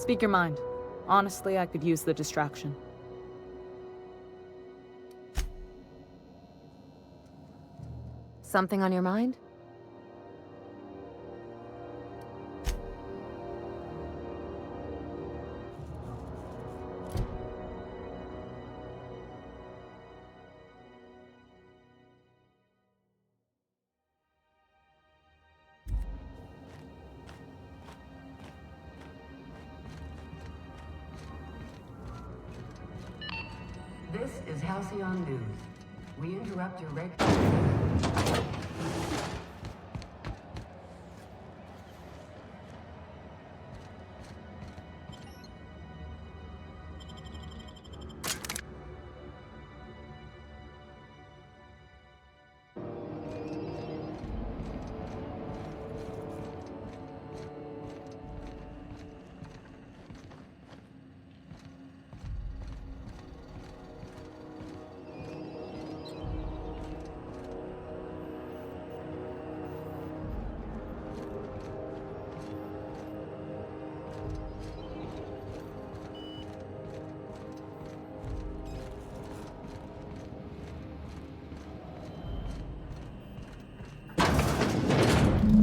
Speaker 5: Speak your mind. Honestly, I could use the distraction.
Speaker 13: Something on your mind?
Speaker 4: This is Halcyon News. We interrupt your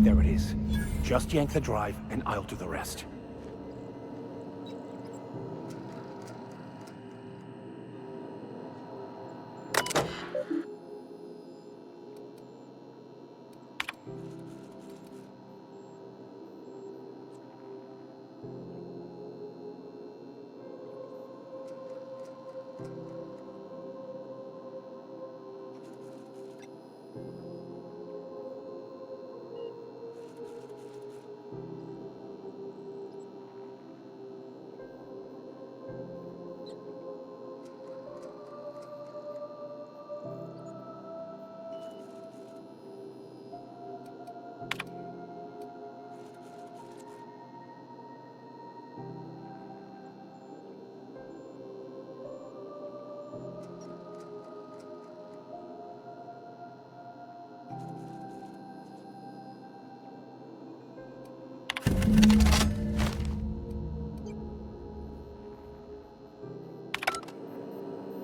Speaker 3: There it is. Just yank the drive, and I'll do the rest.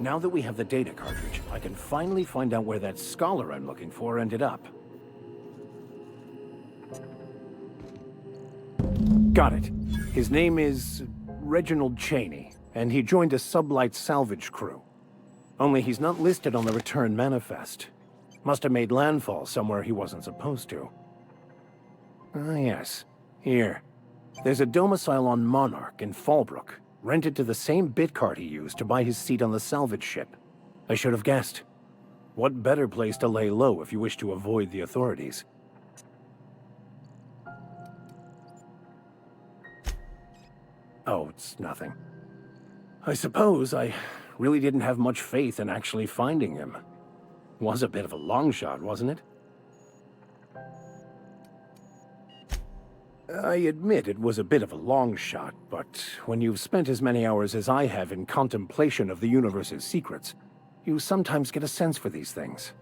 Speaker 3: Now that we have the data cartridge, I can finally find out where that scholar I'm looking for ended up. Got it. His name is Reginald Cheney, and he joined a sublight salvage crew. Only he's not listed on the return manifest. Must have made landfall somewhere he wasn't supposed to. Ah, yes. Here. There's a domicile on Monarch in Fallbrook, rented to the same bit card he used to buy his seat on the salvage ship. I should have guessed. What better place to lay low if you wish to avoid the authorities? Oh, it's nothing. I suppose I really didn't have much faith in actually finding him. Was a bit of a long shot, wasn't it? I admit it was a bit of a long shot, but when you've spent as many hours as I have in contemplation of the universe's secrets, you sometimes get a sense for these things.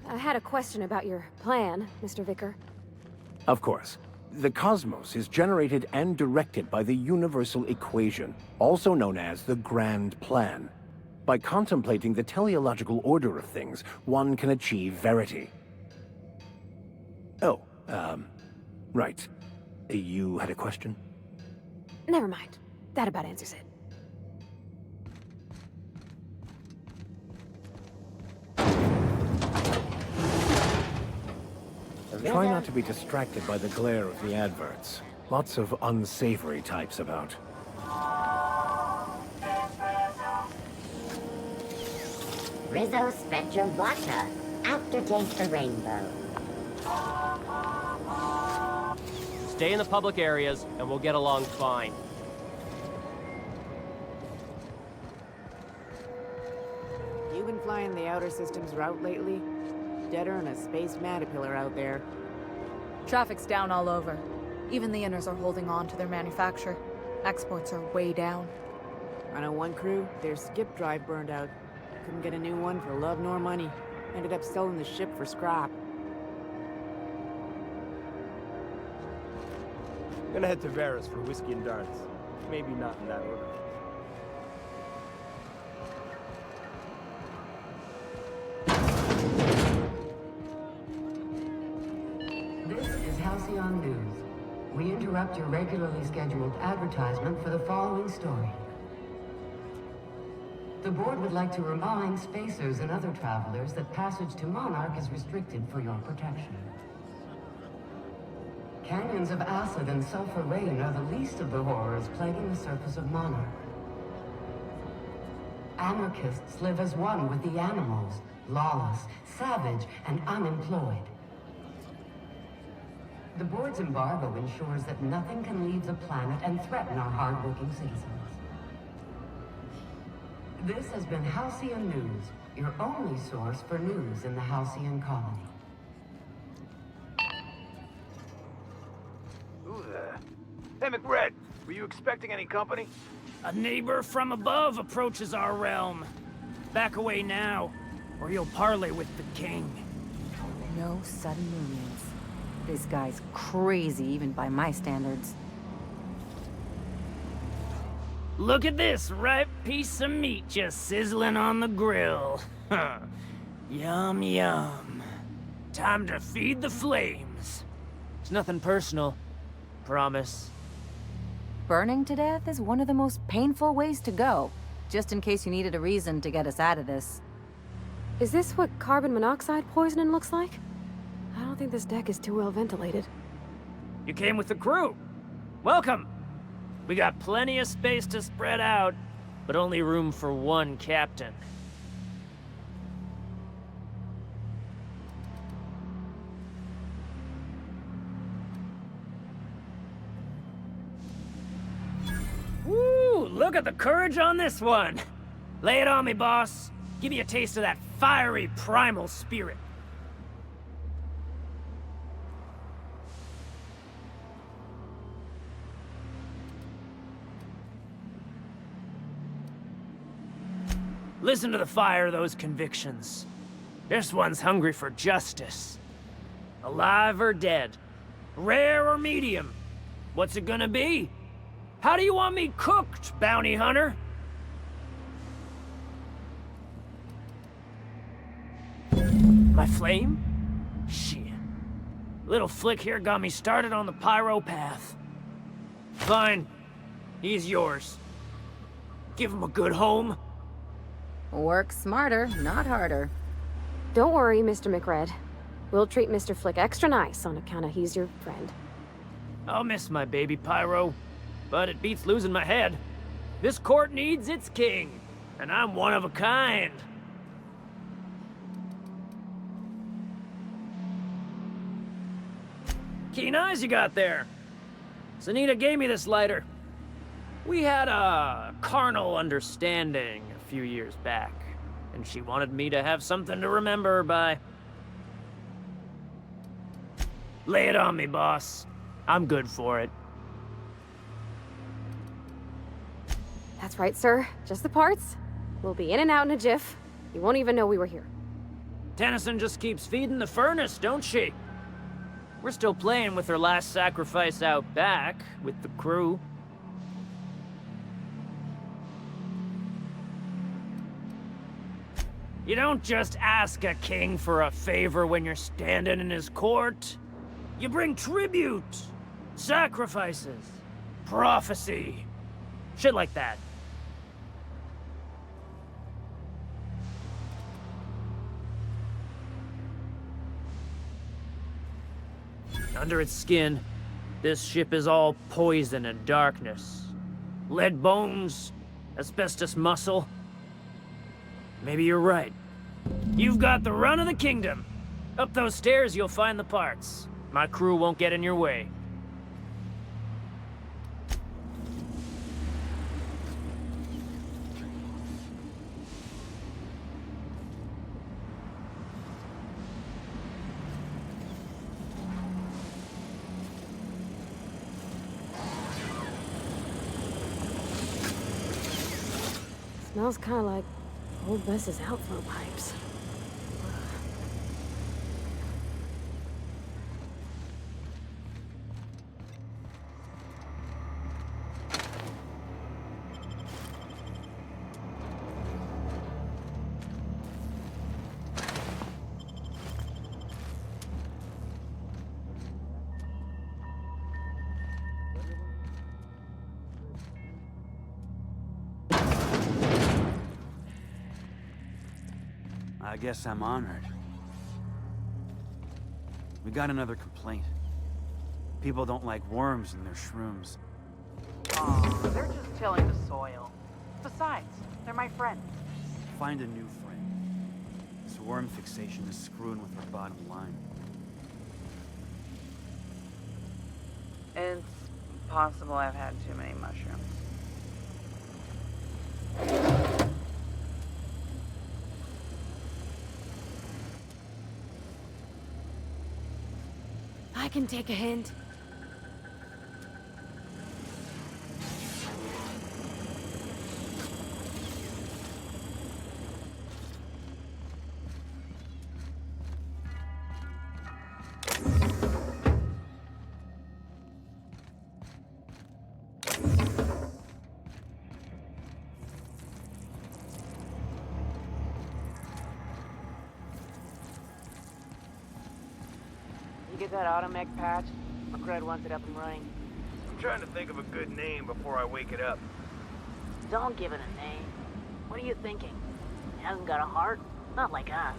Speaker 2: I had a question about your plan, Mr. Vicar.
Speaker 3: Of course. The cosmos is generated and directed by the universal equation, also known as the Grand Plan. By contemplating the teleological order of things, one can achieve verity. Oh, right. You had a question?
Speaker 2: Never mind. That about answers it.
Speaker 3: Try not to be distracted by the glare of the adverts. Lots of unsavory types about.
Speaker 16: Rizzo Spectrum Vodka. Aftertaste for rainbow.
Speaker 15: Stay in the public areas, and we'll get along fine.
Speaker 22: You been flying the Outer Systems route lately? Deader than a space matapillar out there.
Speaker 5: Traffic's down all over. Even the inners are holding on to their manufacture. Exports are way down.
Speaker 22: I know one crew, their skip drive burned out. Couldn't get a new one for love nor money. Ended up selling the ship for scrap.
Speaker 24: I'm gonna head to Varus for whiskey and darts. Maybe not in that order.
Speaker 4: This is Halcyon News. We interrupt your regularly scheduled advertisement for the following story. The board would like to remind spacers and other travelers that passage to Monarch is restricted for your protection. Canyons of acid and sulfur rain are the least of the horrors plaguing the surface of Monarch. Anarchists live as one with the animals, lawless, savage, and unemployed. The board's embargo ensures that nothing can leave the planet and threaten our hardworking citizens. This has been Halcyon News, your only source for news in the Halcyon colony.
Speaker 6: Who there? Hey, McRed, were you expecting any company?
Speaker 18: A neighbor from above approaches our realm. Back away now, or you'll parley with the king.
Speaker 13: No sudden movements. This guy's crazy, even by my standards.
Speaker 18: Look at this ripe piece of meat just sizzling on the grill. Huh. Yum, yum. Time to feed the flames. It's nothing personal. Promise.
Speaker 13: Burning to death is one of the most painful ways to go, just in case you needed a reason to get us out of this.
Speaker 2: Is this what carbon monoxide poisoning looks like? I don't think this deck is too well ventilated.
Speaker 18: You came with the crew. Welcome. We got plenty of space to spread out, but only room for one captain. Woo! Look at the courage on this one. Lay it on me, boss. Give me a taste of that fiery primal spirit. Listen to the fire of those convictions. This one's hungry for justice. Alive or dead? Rare or medium? What's it gonna be? How do you want me cooked, bounty hunter? My flame? Shit. Little flick here got me started on the pyro path. Fine. He's yours. Give him a good home.
Speaker 13: Work smarter, not harder.
Speaker 2: Don't worry, Mr. McRed. We'll treat Mr. Flick extra nice on account of he's your friend.
Speaker 18: I'll miss my baby pyro, but it beats losing my head. This court needs its king, and I'm one of a kind. Keen eyes you got there. Sunita gave me this lighter. We had a carnal understanding a few years back, and she wanted me to have something to remember her by. Lay it on me, boss. I'm good for it.
Speaker 2: That's right, sir. Just the parts. We'll be in and out in a jiff. You won't even know we were here.
Speaker 18: Tennyson just keeps feeding the furnace, don't she? We're still playing with her last sacrifice out back, with the crew. You don't just ask a king for a favor when you're standing in his court. You bring tribute, sacrifices, prophecy, shit like that. Under its skin, this ship is all poison and darkness. Lead bones, asbestos muscle. Maybe you're right. You've got the run of the kingdom. Up those stairs, you'll find the parts. My crew won't get in your way.
Speaker 2: Smells kind of like old Bess's outflow pipes.
Speaker 11: I guess I'm honored. We got another complaint. People don't like worms in their shrooms.
Speaker 22: Aw, they're just tilling the soil. Besides, they're my friends.
Speaker 11: Find a new friend. This worm fixation is screwing with our bottom line.
Speaker 22: It's possible I've had too many mushrooms.
Speaker 2: I can take a hint.
Speaker 22: You get that automech patch? McRed wants it up and running.
Speaker 1: I'm trying to think of a good name before I wake it up.
Speaker 22: Don't give it a name. What are you thinking? It hasn't got a heart? Not like us.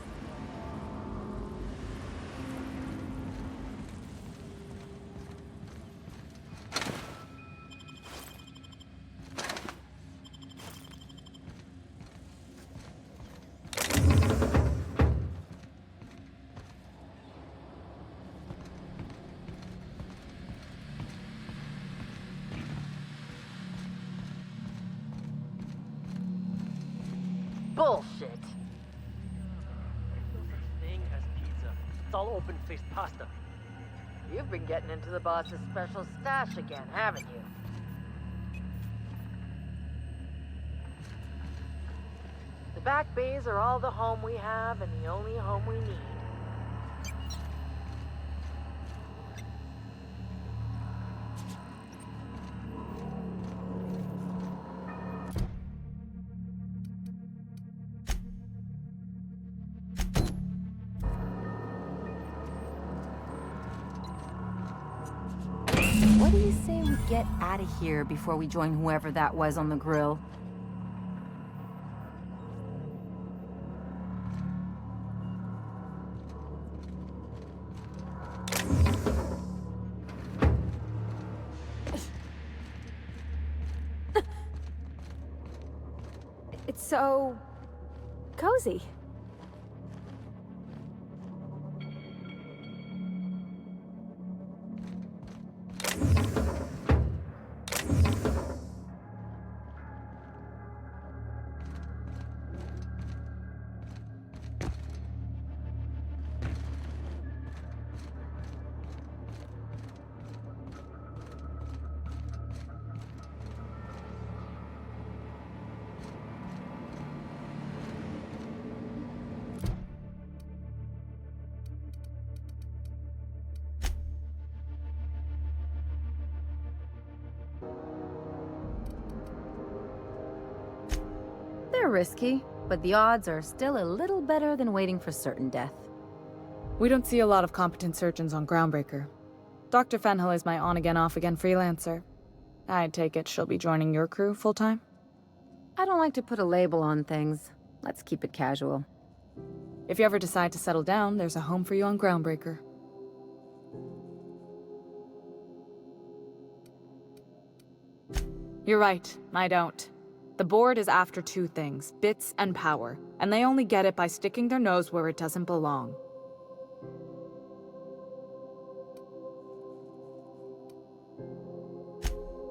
Speaker 18: Bullshit. There's no such thing as pizza. It's all open-faced pasta.
Speaker 8: You've been getting into the boss's special stash again, haven't you? The back bays are all the home we have and the only home we need.
Speaker 13: What do you say we get out of here before we join whoever that was on the grill?
Speaker 2: It's so cozy.
Speaker 13: They're risky, but the odds are still a little better than waiting for certain death.
Speaker 5: We don't see a lot of competent surgeons on Groundbreaker. Dr. Fenhill is my on-again, off-again freelancer. I take it she'll be joining your crew full-time?
Speaker 13: I don't like to put a label on things. Let's keep it casual.
Speaker 5: If you ever decide to settle down, there's a home for you on Groundbreaker. You're right, I don't. The board is after two things, bits and power, and they only get it by sticking their nose where it doesn't belong.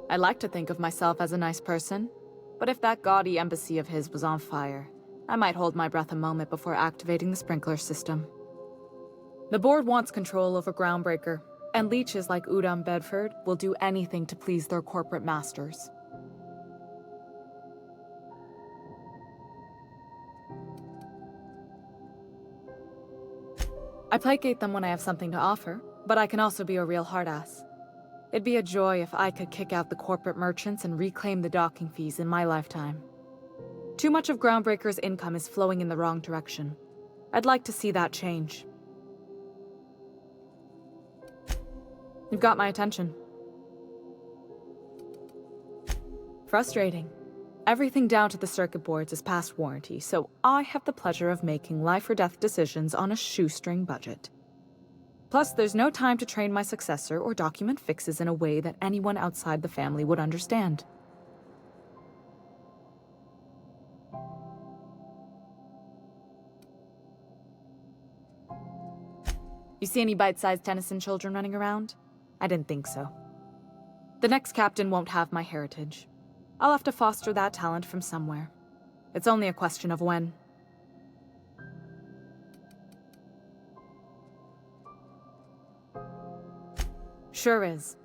Speaker 5: I like to think of myself as a nice person, but if that gaudy embassy of his was on fire, I might hold my breath a moment before activating the sprinkler system. The board wants control over Groundbreaker, and leeches like Udom Bedford will do anything to please their corporate masters. I placate them when I have something to offer, but I can also be a real hard-ass. It'd be a joy if I could kick out the corporate merchants and reclaim the docking fees in my lifetime. Too much of Groundbreaker's income is flowing in the wrong direction. I'd like to see that change. You've got my attention. Frustrating. Everything down to the circuit boards is past warranty, so I have the pleasure of making life or death decisions on a shoestring budget. Plus, there's no time to train my successor or document fixes in a way that anyone outside the family would understand. You see any bite-sized Tennyson children running around? I didn't think so. The next captain won't have my heritage. I'll have to foster that talent from somewhere. It's only a question of when. Sure is.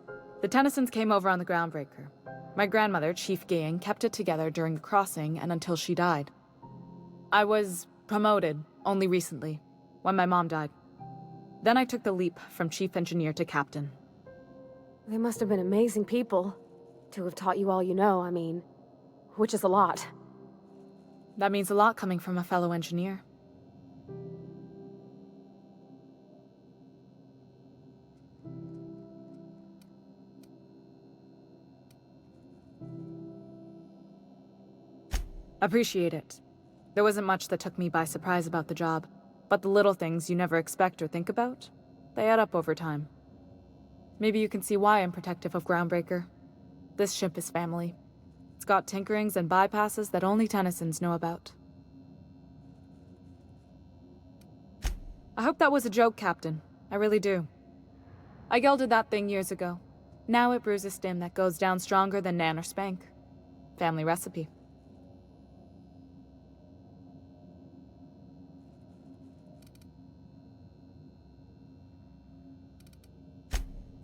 Speaker 5: The Tennysons came over on the Groundbreaker. My grandmother, Chief Gayan, kept it together during the crossing and until she died. I was promoted only recently, when my mom died. Then I took the leap from chief engineer to captain.
Speaker 2: They must have been amazing people to have taught you all you know, I mean, which is a lot.
Speaker 5: That means a lot coming from a fellow engineer. Appreciate it. There wasn't much that took me by surprise about the job, but the little things you never expect or think about, they add up over time. Maybe you can see why I'm protective of Groundbreaker. This ship is family. It's got tinkerings and bypasses that only Tennysons know about. I hope that was a joke, Captain. I really do. I gelded that thing years ago. Now it brews a stim that goes down stronger than Nan or Spank. Family recipe.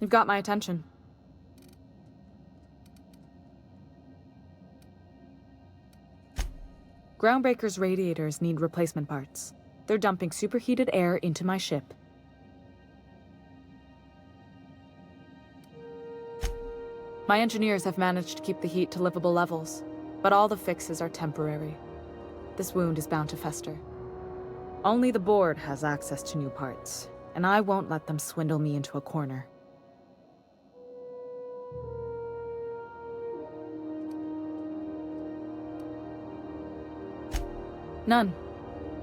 Speaker 5: You've got my attention. Groundbreaker's radiators need replacement parts. They're dumping superheated air into my ship. My engineers have managed to keep the heat to livable levels, but all the fixes are temporary. This wound is bound to fester. Only the board has access to new parts, and I won't let them swindle me into a corner. None.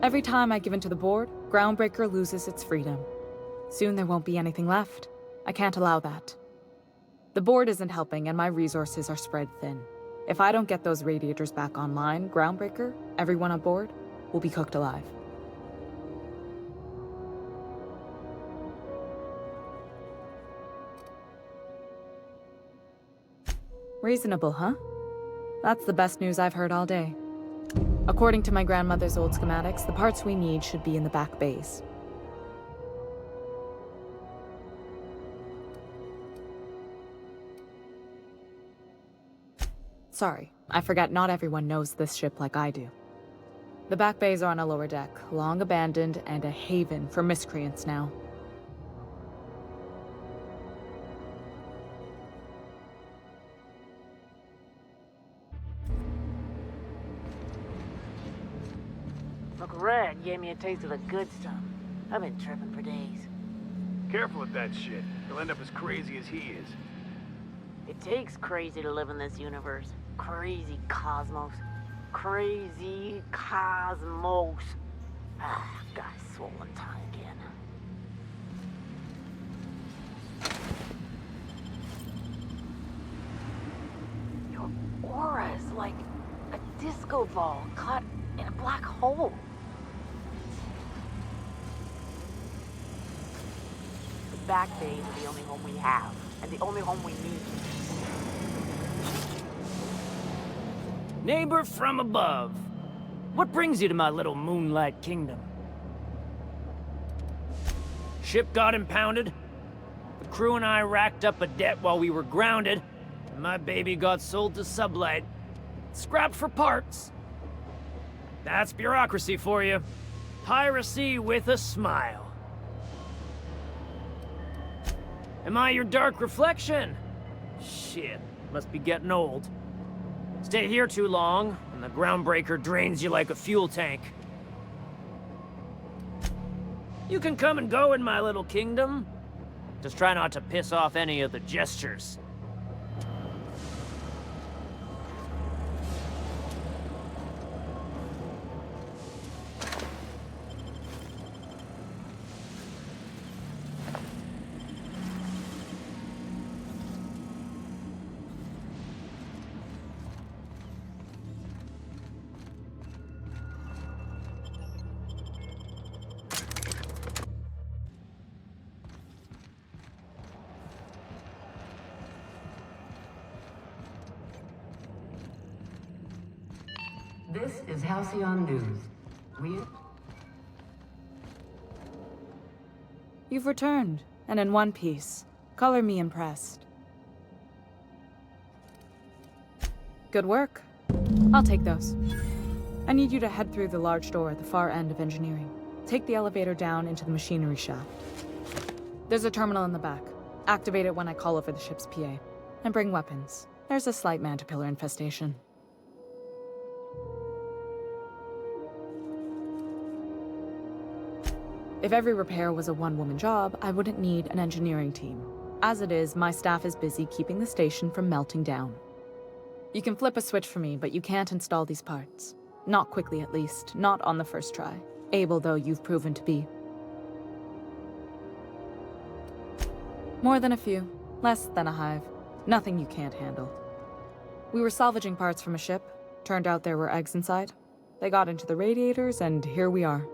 Speaker 5: Every time I give in to the board, Groundbreaker loses its freedom. Soon there won't be anything left. I can't allow that. The board isn't helping and my resources are spread thin. If I don't get those radiators back online, Groundbreaker, everyone on board, will be cooked alive. Reasonable, huh? That's the best news I've heard all day. According to my grandmother's old schematics, the parts we need should be in the back bays. Sorry, I forgot not everyone knows this ship like I do. The back bays are on a lower deck, long abandoned and a haven for miscreants now.
Speaker 18: Uncle Red gave me a taste of the good stuff. I've been tripping for days.
Speaker 1: Careful with that shit. You'll end up as crazy as he is.
Speaker 18: It takes crazy to live in this universe. Crazy cosmos. Crazy cosmos. Ah, got a swollen tongue again. Your aura is like a disco ball caught in a black hole. The back bays are the only home we have, and the only home we need. Neighbor from above, what brings you to my little moonlight kingdom? Ship got impounded. The crew and I racked up a debt while we were grounded, and my baby got sold to Sublight. Scrapped for parts. That's bureaucracy for you. Piracy with a smile. Am I your dark reflection? Shit, must be getting old. Stay here too long, and the Groundbreaker drains you like a fuel tank. You can come and go in my little kingdom. Just try not to piss off any of the gestures.
Speaker 4: This is Halcyon News.
Speaker 5: You've returned, and in one piece. Color me impressed. Good work. I'll take those. I need you to head through the large door at the far end of engineering. Take the elevator down into the machinery shaft. There's a terminal in the back. Activate it when I call over the ship's PA. And bring weapons. There's a slight man-to-pillar infestation. If every repair was a one-woman job, I wouldn't need an engineering team. As it is, my staff is busy keeping the station from melting down. You can flip a switch for me, but you can't install these parts. Not quickly, at least. Not on the first try. Able, though, you've proven to be. More than a few. Less than a hive. Nothing you can't handle. We were salvaging parts from a ship. Turned out there were eggs inside. They got into the radiators, and here we are.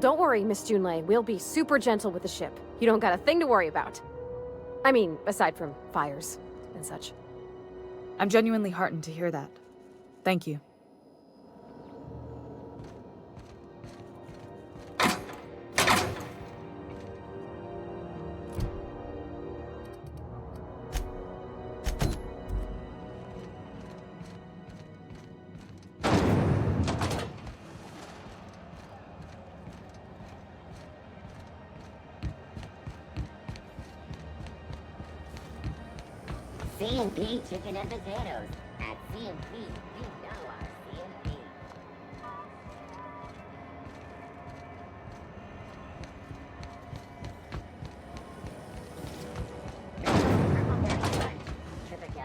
Speaker 2: Don't worry, Miss Junlei. We'll be super gentle with the ship. You don't got a thing to worry about. I mean, aside from fires and such.
Speaker 5: I'm genuinely heartened to hear that. Thank you.
Speaker 16: C&P chicken and potatoes. At C&P, you know our C&P.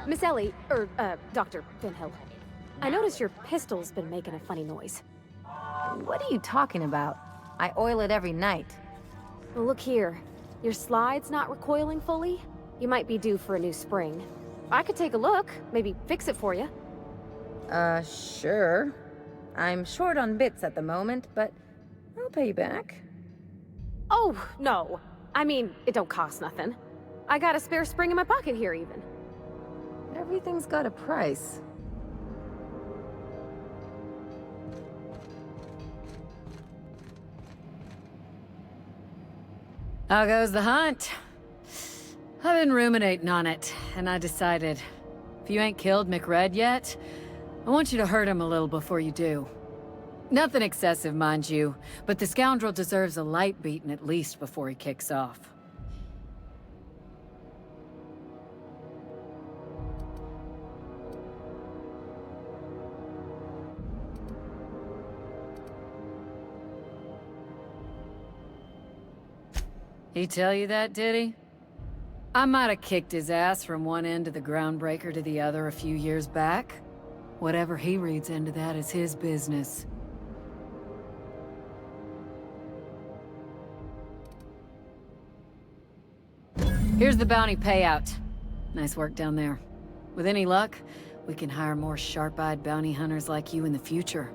Speaker 2: Miss Ellie, Dr. Finhill. I noticed your pistol's been making a funny noise.
Speaker 13: What are you talking about? I oil it every night.
Speaker 2: Well, look here. Your slide's not recoiling fully? You might be due for a new spring. I could take a look, maybe fix it for you.
Speaker 13: Sure. I'm short on bits at the moment, but I'll pay you back.
Speaker 2: Oh, no. I mean, it don't cost nothing. I got a spare spring in my pocket here, even.
Speaker 13: Everything's got a price.
Speaker 12: How goes the hunt? I've been ruminating on it, and I decided, if you ain't killed McRed yet, I want you to hurt him a little before you do. Nothing excessive, mind you, but the scoundrel deserves a light beating at least before he kicks off. He tell you that, did he? I might have kicked his ass from one end of the groundbreaker to the other a few years back. Whatever he reads into that is his business. Here's the bounty payout. Nice work down there. With any luck, we can hire more sharp-eyed bounty hunters like you in the future.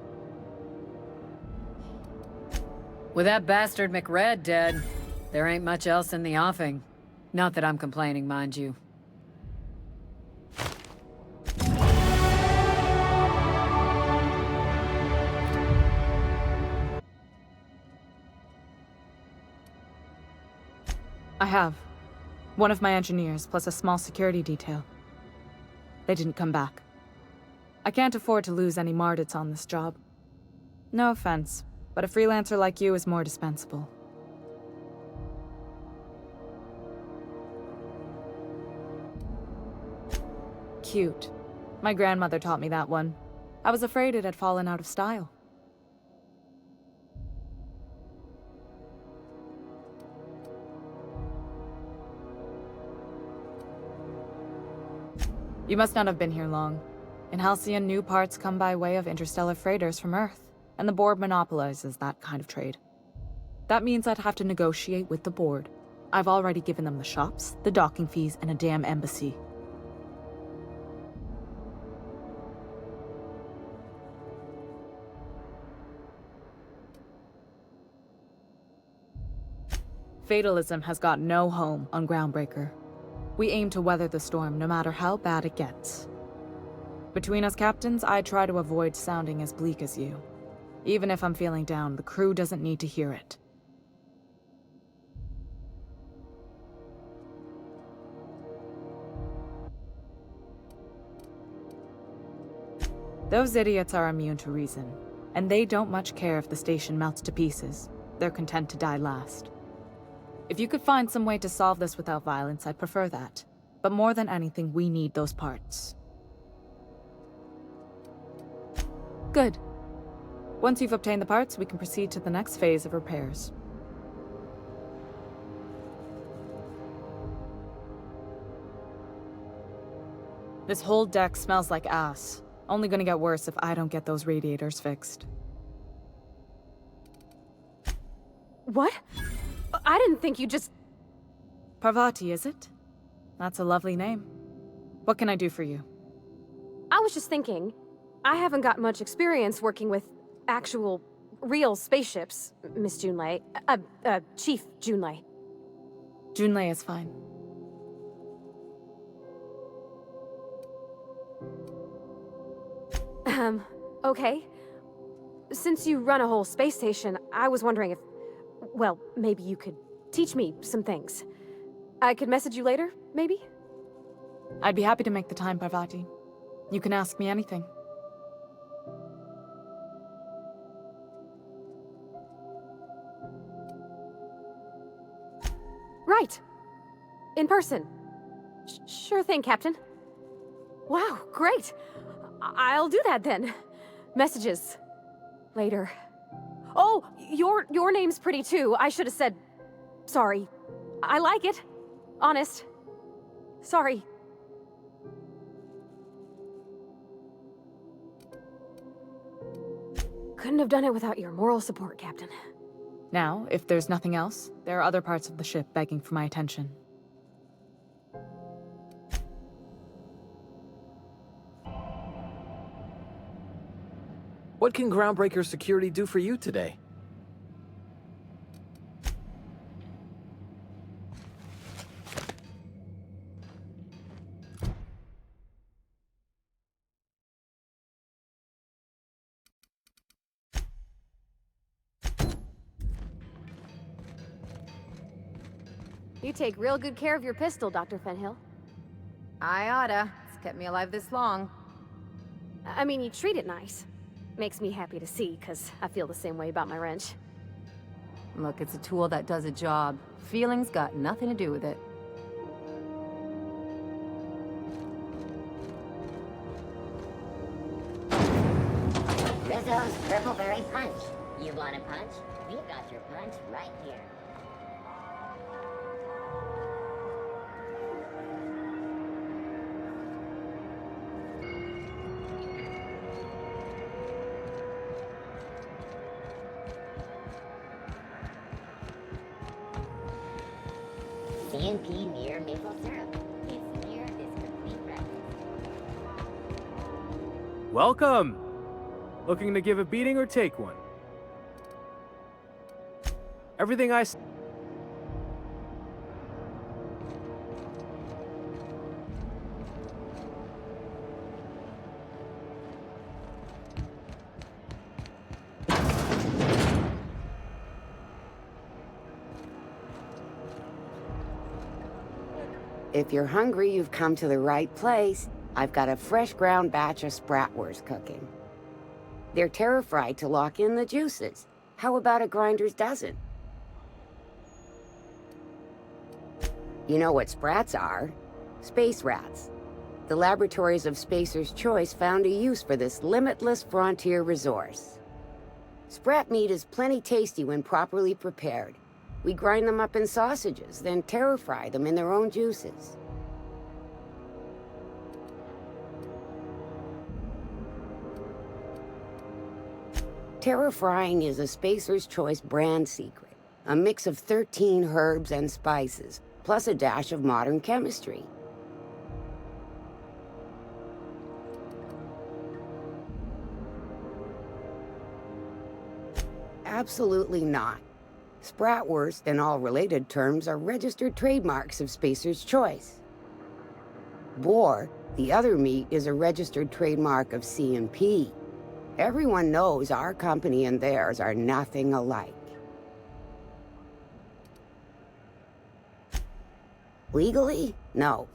Speaker 12: With that bastard McRed dead, there ain't much else in the offing. Not that I'm complaining, mind you.
Speaker 5: I have. One of my engineers, plus a small security detail. They didn't come back. I can't afford to lose any Mardits on this job. No offense, but a freelancer like you is more dispensable. Cute. My grandmother taught me that one. I was afraid it had fallen out of style. You must not have been here long. In Halcyon, new parts come by way of interstellar freighters from Earth, and the board monopolizes that kind of trade. That means I'd have to negotiate with the board. I've already given them the shops, the docking fees, and a damn embassy. Fatalism has got no home on Groundbreaker. We aim to weather the storm no matter how bad it gets. Between us captains, I try to avoid sounding as bleak as you. Even if I'm feeling down, the crew doesn't need to hear it. Those idiots are immune to reason, and they don't much care if the station melts to pieces. They're content to die last. If you could find some way to solve this without violence, I'd prefer that. But more than anything, we need those parts. Good. Once you've obtained the parts, we can proceed to the next phase of repairs. This whole deck smells like ass. Only gonna get worse if I don't get those radiators fixed.
Speaker 2: What? I didn't think you just...
Speaker 5: Parvati, is it? That's a lovely name. What can I do for you?
Speaker 2: I was just thinking, I haven't got much experience working with actual, real spaceships, Miss Junlei. Chief Junlei.
Speaker 5: Junlei is fine.
Speaker 2: Okay. Since you run a whole space station, I was wondering if... Well, maybe you could teach me some things. I could message you later, maybe?
Speaker 5: I'd be happy to make the time, Parvati. You can ask me anything.
Speaker 2: Right. In person. Sure thing, Captain. Wow, great. I'll do that then. Messages. Later. Oh, your name's pretty too. I should have said... Sorry. I like it. Honest. Sorry. Couldn't have done it without your moral support, Captain.
Speaker 5: Now, if there's nothing else, there are other parts of the ship begging for my attention.
Speaker 14: What can Groundbreaker Security do for you today?
Speaker 2: You take real good care of your pistol, Dr. Fenhill.
Speaker 13: I oughta. It's kept me alive this long.
Speaker 2: I mean, you treat it nice. Makes me happy to see, because I feel the same way about my wrench.
Speaker 13: Look, it's a tool that does a job. Feelings got nothing to do with it.
Speaker 16: Rizzo's Purpleberry Punch. You want a punch? We've got your punch right here. CNP near maple syrup. It's near this complete breakfast.
Speaker 24: Welcome! Looking to give a beating or take one? Everything I...
Speaker 19: If you're hungry, you've come to the right place. I've got a fresh ground batch of spratwurst cooking. They're terra-fried to lock in the juices. How about a grinder's dozen? You know what sprats are? Space rats. The laboratories of Spacer's Choice found a use for this limitless frontier resource. Sprat meat is plenty tasty when properly prepared. We grind them up in sausages, then terra-fry them in their own juices. Terra-frying is a Spacer's Choice brand secret. A mix of 13 herbs and spices, plus a dash of modern chemistry. Absolutely not. Spratwurst and all related terms are registered trademarks of Spacer's Choice. Boar, the other meat, is a registered trademark of CNP. Everyone knows our company and theirs are nothing alike. Legally? No.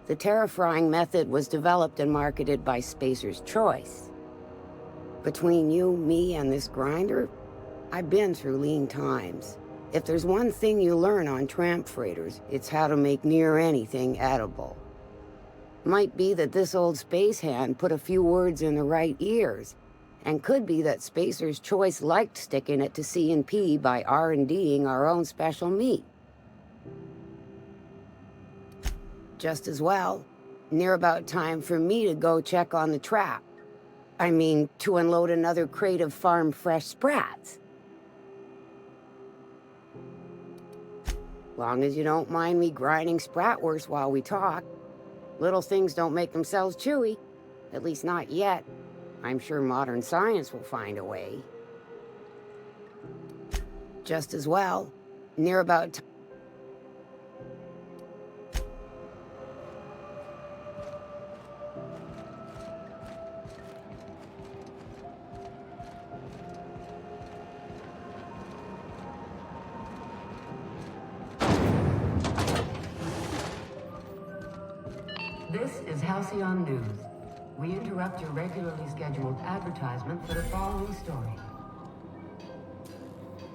Speaker 19: The terra-frying method was developed and marketed by Spacer's Choice. Between you, me, and this grinder, I've been through lean times. If there's one thing you learn on tramp freighters, it's how to make near anything edible. Might be that this old space hand put a few words in the right ears, and could be that Spacer's Choice liked sticking it to C&P by R&Ding our own special meat. Just as well, near about time for me to go check on the trap. I mean, to unload another crate of farm-fresh sprats. Long as you don't mind me grinding spratwurst while we talk. Little things don't make themselves chewy. At least not yet. I'm sure modern science will find a way. Just as well, near about time.
Speaker 4: This is Halcyon News. We interrupt your regularly scheduled advertisement for the following story.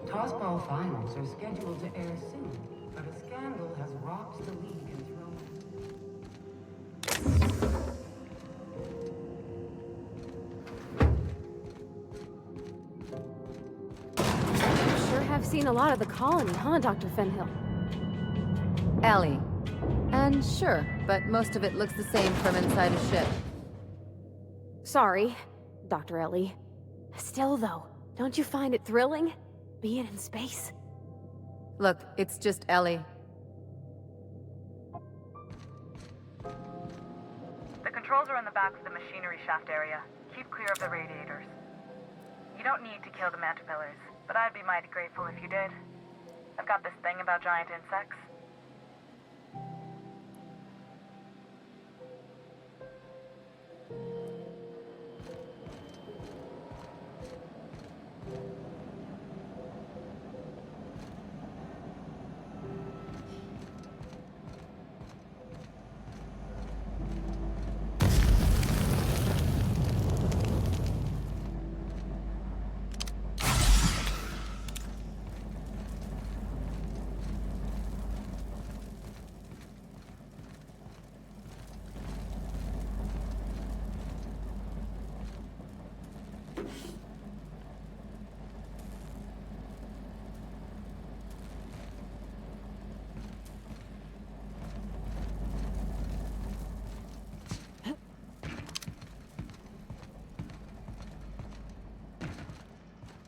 Speaker 4: Tossball finals are scheduled to air soon, but a scandal has rocked the league and thrown...
Speaker 2: seen a lot of the colony, huh, Dr. Fenhill?
Speaker 13: Ellie. And sure, but most of it looks the same from inside a ship.
Speaker 2: Sorry, Dr. Ellie. Still, though, don't you find it thrilling? Being in space?
Speaker 13: Look, it's just Ellie.
Speaker 5: The controls are in the back of the machinery shaft area. Keep clear of the radiators. You don't need to kill the manterpillars, but I'd be mighty grateful if you did. I've got this thing about giant insects.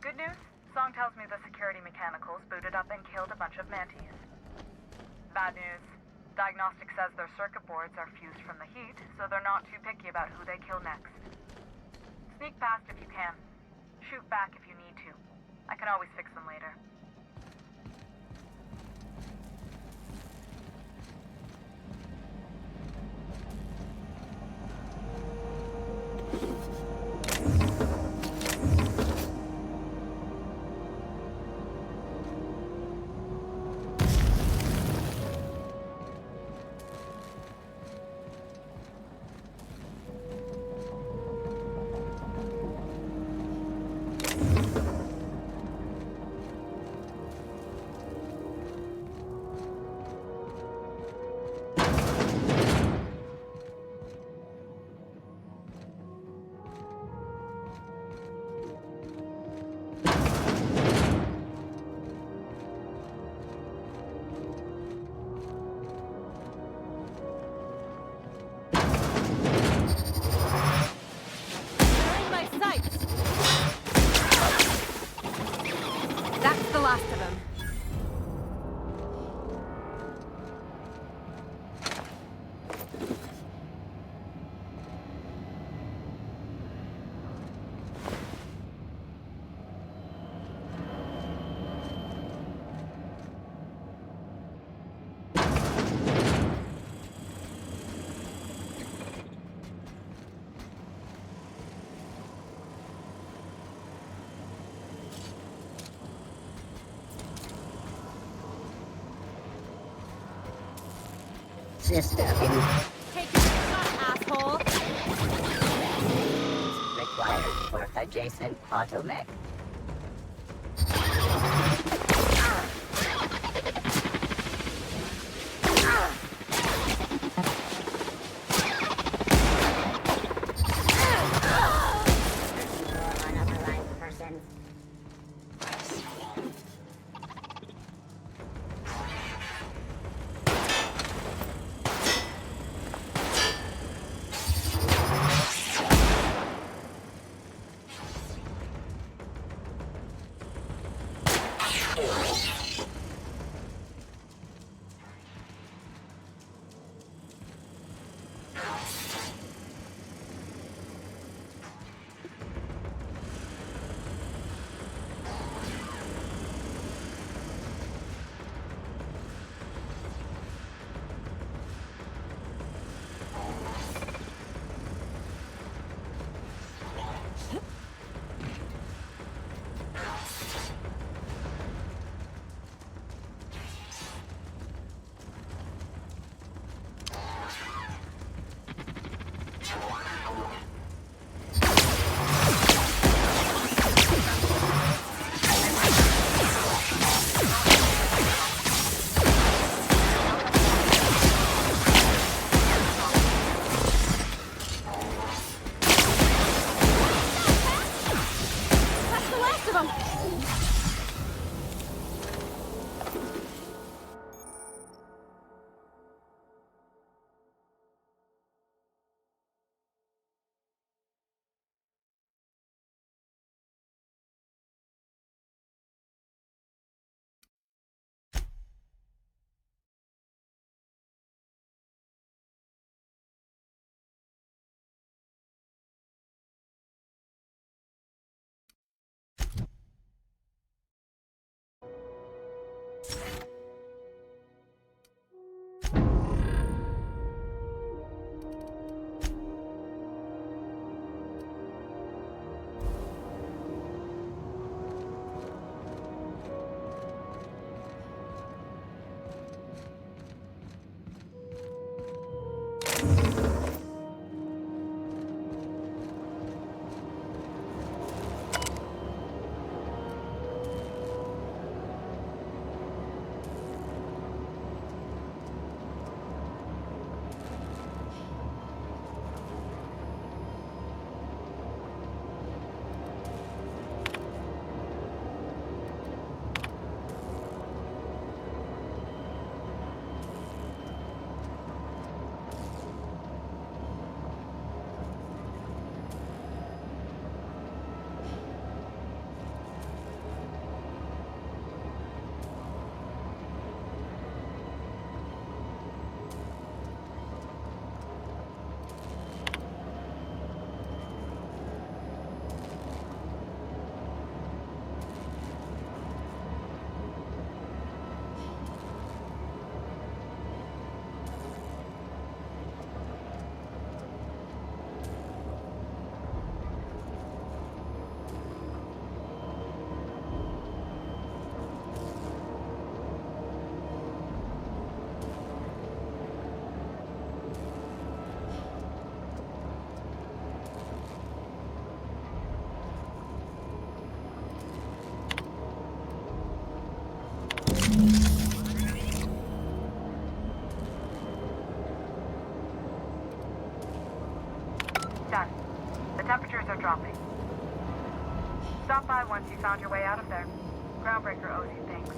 Speaker 5: Good news? Song tells me the security mechanicals booted up and killed a bunch of manties. Bad news. Diagnostic says their circuit boards are fused from the heat, so they're not too picky about who they kill next. Sneak past if you can. Shoot back if you need to. I can always fix them later.
Speaker 2: That's the last of them.
Speaker 16: Sister.
Speaker 9: Take your shot, asshole!
Speaker 16: Required for adjacent automech.
Speaker 10: done. The temperatures are dropping. Stop by once you found your way out of there. Groundbreaker owes you thanks.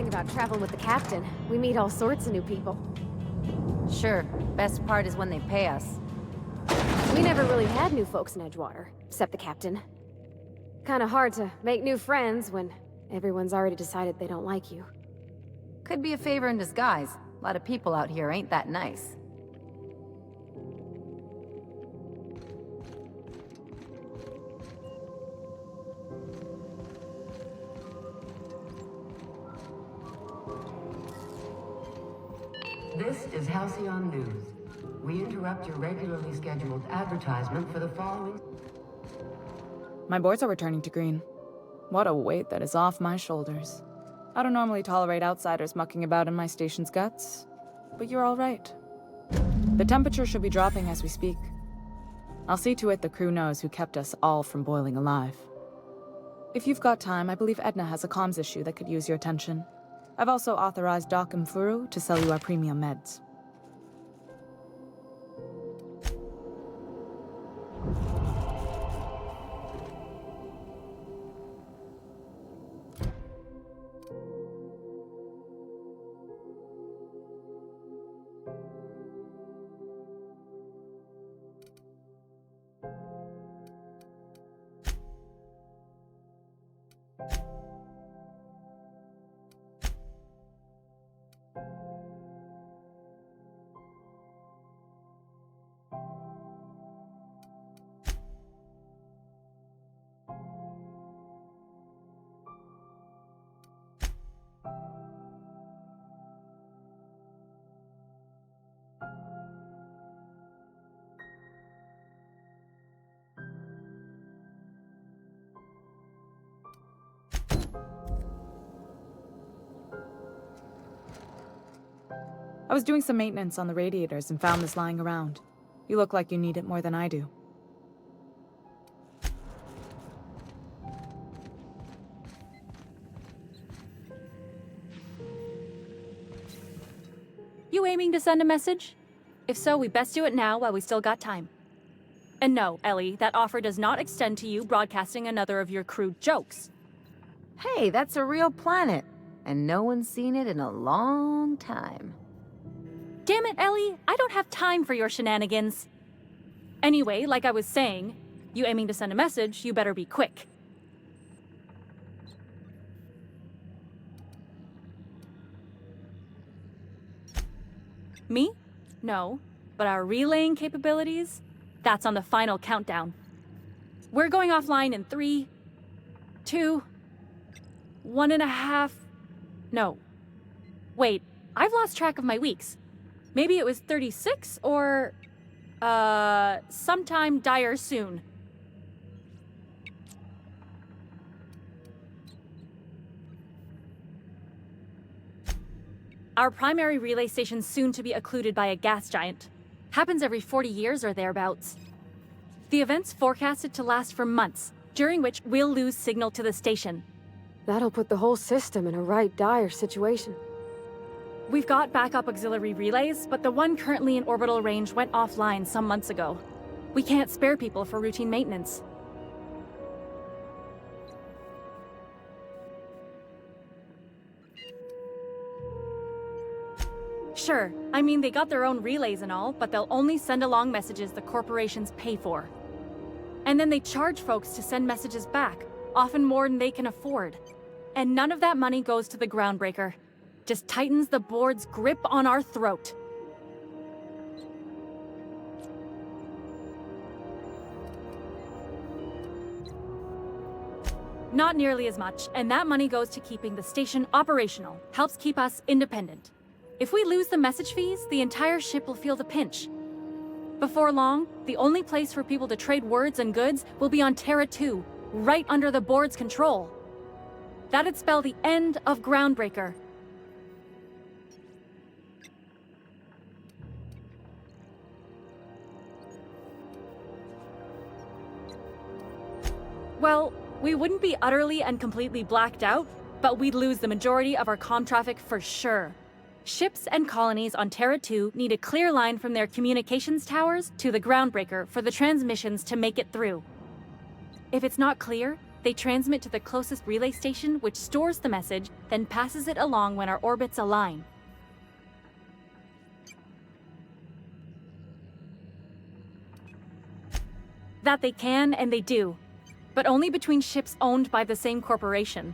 Speaker 2: About traveling with the captain. We meet all sorts of new people.
Speaker 13: Sure. Best part is when they pay us.
Speaker 2: We never really had new folks in Edgewater, except the captain. Kinda hard to make new friends when everyone's already decided they don't like you.
Speaker 13: Could be a favor in disguise. A lot of people out here ain't that nice.
Speaker 4: This is Halcyon News. We interrupt your regularly scheduled advertisement for the following...
Speaker 5: My boards are returning to green. What a weight that is off my shoulders. I don't normally tolerate outsiders mucking about in my station's guts, but you're all right. The temperature should be dropping as we speak. I'll see to it the crew knows who kept us all from boiling alive. If you've got time, I believe Edna has a comms issue that could use your attention. I've also authorized Doc and Furu to sell you our premium meds. I was doing some maintenance on the radiators and found this lying around. You look like you need it more than I do.
Speaker 25: You aiming to send a message? If so, we best do it now while we still got time. And no, Ellie, that offer does not extend to you broadcasting another of your crude jokes.
Speaker 13: Hey, that's a real planet, and no one's seen it in a long time.
Speaker 25: Damn it, Ellie, I don't have time for your shenanigans. Anyway, like I was saying, you aiming to send a message, you better be quick. Me? No, but our relaying capabilities? That's on the final countdown. We're going offline in 3, 2, 1.5... No. Wait, I've lost track of my weeks. Maybe it was 36 or... sometime dire soon. Our primary relay station's soon to be occluded by a gas giant. Happens every 40 years or thereabouts. The event's forecasted to last for months, during which we'll lose signal to the station.
Speaker 2: That'll put the whole system in a right dire situation.
Speaker 25: We've got backup auxiliary relays, but the one currently in orbital range went offline some months ago. We can't spare people for routine maintenance. Sure, I mean they got their own relays and all, but they'll only send along messages the corporations pay for. And then they charge folks to send messages back, often more than they can afford. And none of that money goes to the Groundbreaker. Just tightens the board's grip on our throat. Not nearly as much, and that money goes to keeping the station operational, helps keep us independent. If we lose the message fees, the entire ship will feel the pinch. Before long, the only place for people to trade words and goods will be on Terra 2, right under the board's control. That'd spell the end of Groundbreaker. Well, we wouldn't be utterly and completely blacked out, but we'd lose the majority of our comm traffic for sure. Ships and colonies on Terra 2 need a clear line from their communications towers to the Groundbreaker for the transmissions to make it through. If it's not clear, they transmit to the closest relay station, which stores the message, then passes it along when our orbits align. That they can, and they do. But only between ships owned by the same corporation.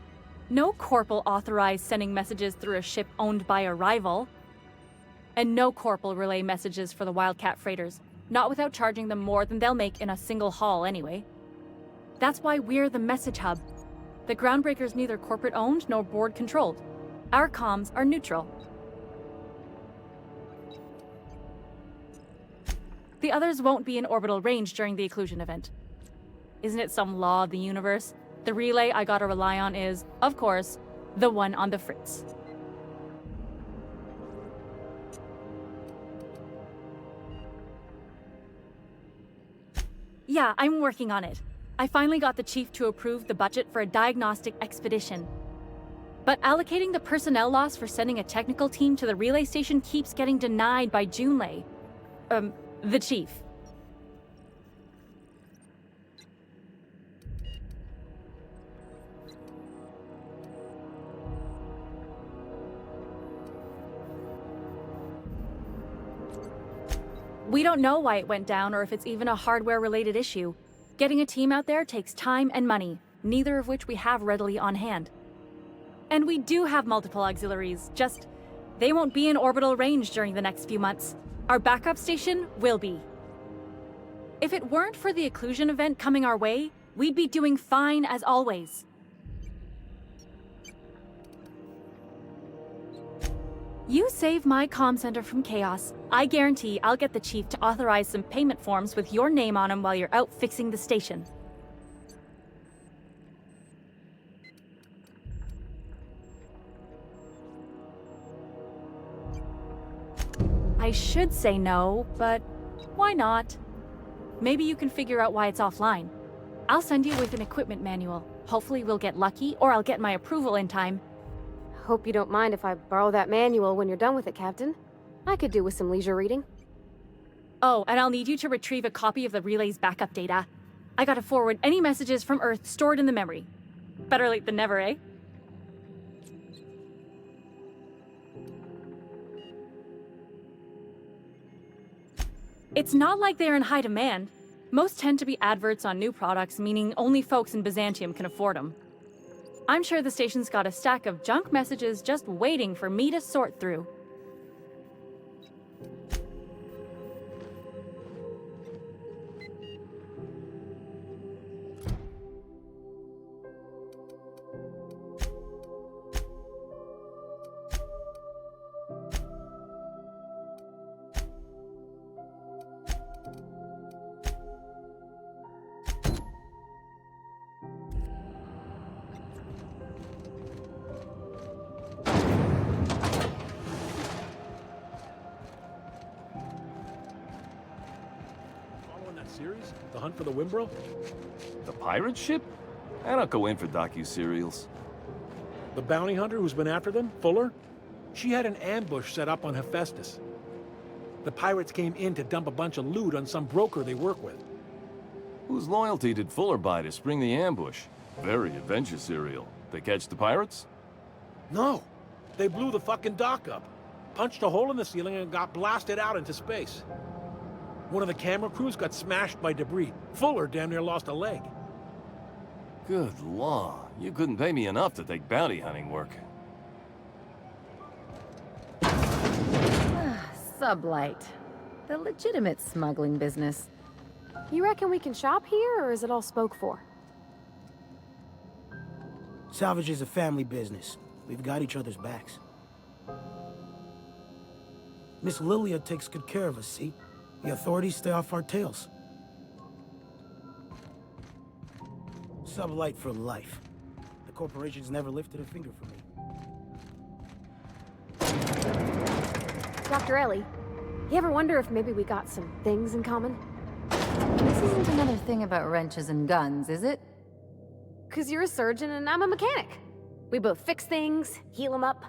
Speaker 25: No corp will authorize sending messages through a ship owned by a rival. And no corp will relay messages for the Wildcat freighters, not without charging them more than they'll make in a single haul anyway. That's why we're the message hub. The Groundbreaker's neither corporate owned nor board controlled. Our comms are neutral. The others won't be in orbital range during the occlusion event. Isn't it some law of the universe? The relay I gotta rely on is, of course, the one on the Fritz. Yeah, I'm working on it. I finally got the chief to approve the budget for a diagnostic expedition. But allocating the personnel loss for sending a technical team to the relay station keeps getting denied by Junlei. The chief. We don't know why it went down or if it's even a hardware-related issue. Getting a team out there takes time and money, neither of which we have readily on hand. And we do have multiple auxiliaries, just they won't be in orbital range during the next few months. Our backup station will be. If it weren't for the occlusion event coming our way, we'd be doing fine as always. You save my comm center from chaos. I guarantee I'll get the chief to authorize some payment forms with your name on them while you're out fixing the station. I should say no, but why not? Maybe you can figure out why it's offline. I'll send you with an equipment manual. Hopefully we'll get lucky, or I'll get my approval in time.
Speaker 2: Hope you don't mind if I borrow that manual when you're done with it, Captain. I could do with some leisure reading.
Speaker 25: Oh, and I'll need you to retrieve a copy of the relay's backup data. I gotta forward any messages from Earth stored in the memory. Better late than never, eh? It's not like they're in high demand. Most tend to be adverts on new products, meaning only folks in Byzantium can afford them. I'm sure the station's got a stack of junk messages just waiting for me to sort through.
Speaker 7: Series? The Hunt for the Wimbro?
Speaker 17: The pirate ship? I don't go in for docu-serials.
Speaker 7: The bounty hunter who's been after them, Fuller? She had an ambush set up on Hephaestus. The pirates came in to dump a bunch of loot on some broker they work with.
Speaker 17: Whose loyalty did Fuller buy to spring the ambush? Very adventure serial. They catch the pirates?
Speaker 7: No. They blew the fucking dock up, punched a hole in the ceiling and got blasted out into space. One of the camera crews got smashed by debris. Fuller damn near lost a leg.
Speaker 17: Good law. You couldn't pay me enough to take bounty hunting work.
Speaker 13: Sublight. The legitimate smuggling business.
Speaker 2: You reckon we can shop here, or is it all spoke for?
Speaker 6: Salvage is a family business. We've got each other's backs. Miss Lilia takes good care of us, see? The authorities stay off our tails. Sublight for life. The corporations never lifted a finger for me.
Speaker 2: Dr. Ellie, you ever wonder if maybe we got some things in common?
Speaker 13: This isn't another thing about wrenches and guns, is it?
Speaker 2: 'Cause you're a surgeon and I'm a mechanic. We both fix things, heal them up.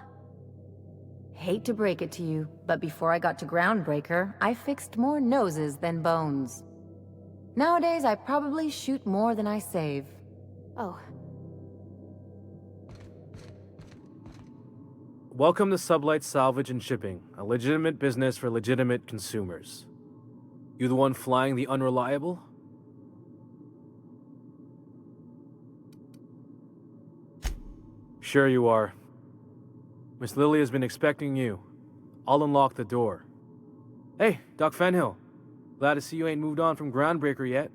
Speaker 13: Hate to break it to you, but before I got to Groundbreaker, I fixed more noses than bones. Nowadays, I probably shoot more than I save.
Speaker 2: Oh.
Speaker 24: Welcome to Sublight Salvage and Shipping, a legitimate business for legitimate consumers. You the one flying the Unreliable? Sure you are. Miss Lily has been expecting you. I'll unlock the door. Hey, Doc Fenhill. Glad to see you ain't moved on from Groundbreaker yet.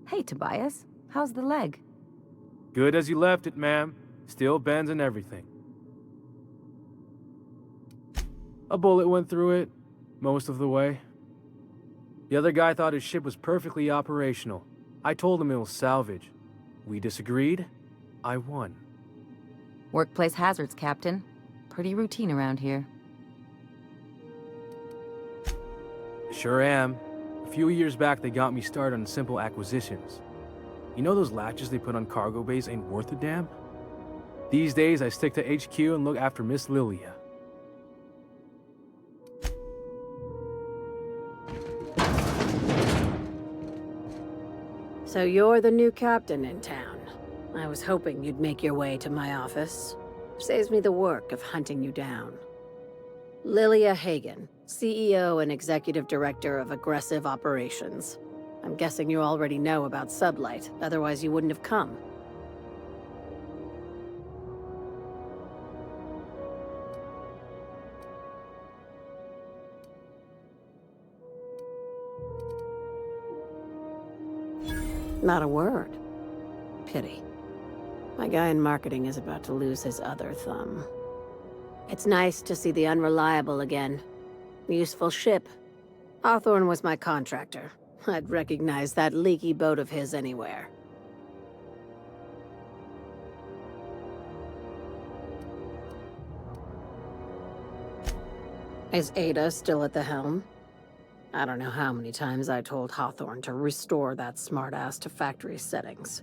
Speaker 13: Hey, Tobias. How's the leg?
Speaker 24: Good as you left it, ma'am. Still bends and everything. A bullet went through it, most of the way. The other guy thought his ship was perfectly operational. I told him it was salvage. We disagreed. I won.
Speaker 13: Workplace hazards, Captain. Pretty routine around here.
Speaker 24: Sure am. A few years back, they got me started on simple acquisitions. You know those latches they put on cargo bays ain't worth a damn? These days, I stick to HQ and look after Miss Lilia.
Speaker 3: So you're the new captain in town. I was hoping you'd make your way to my office. Saves me the work of hunting you down. Lilia Hagen, CEO and Executive Director of Aggressive Operations. I'm guessing you already know about Sublight, otherwise you wouldn't have come. Not a word. Pity. My guy in marketing is about to lose his other thumb. It's nice to see the Unreliable again. Useful ship. Hawthorne was my contractor. I'd recognize that leaky boat of his anywhere. Is Ada still at the helm? I don't know how many times I told Hawthorne to restore that smartass to factory settings.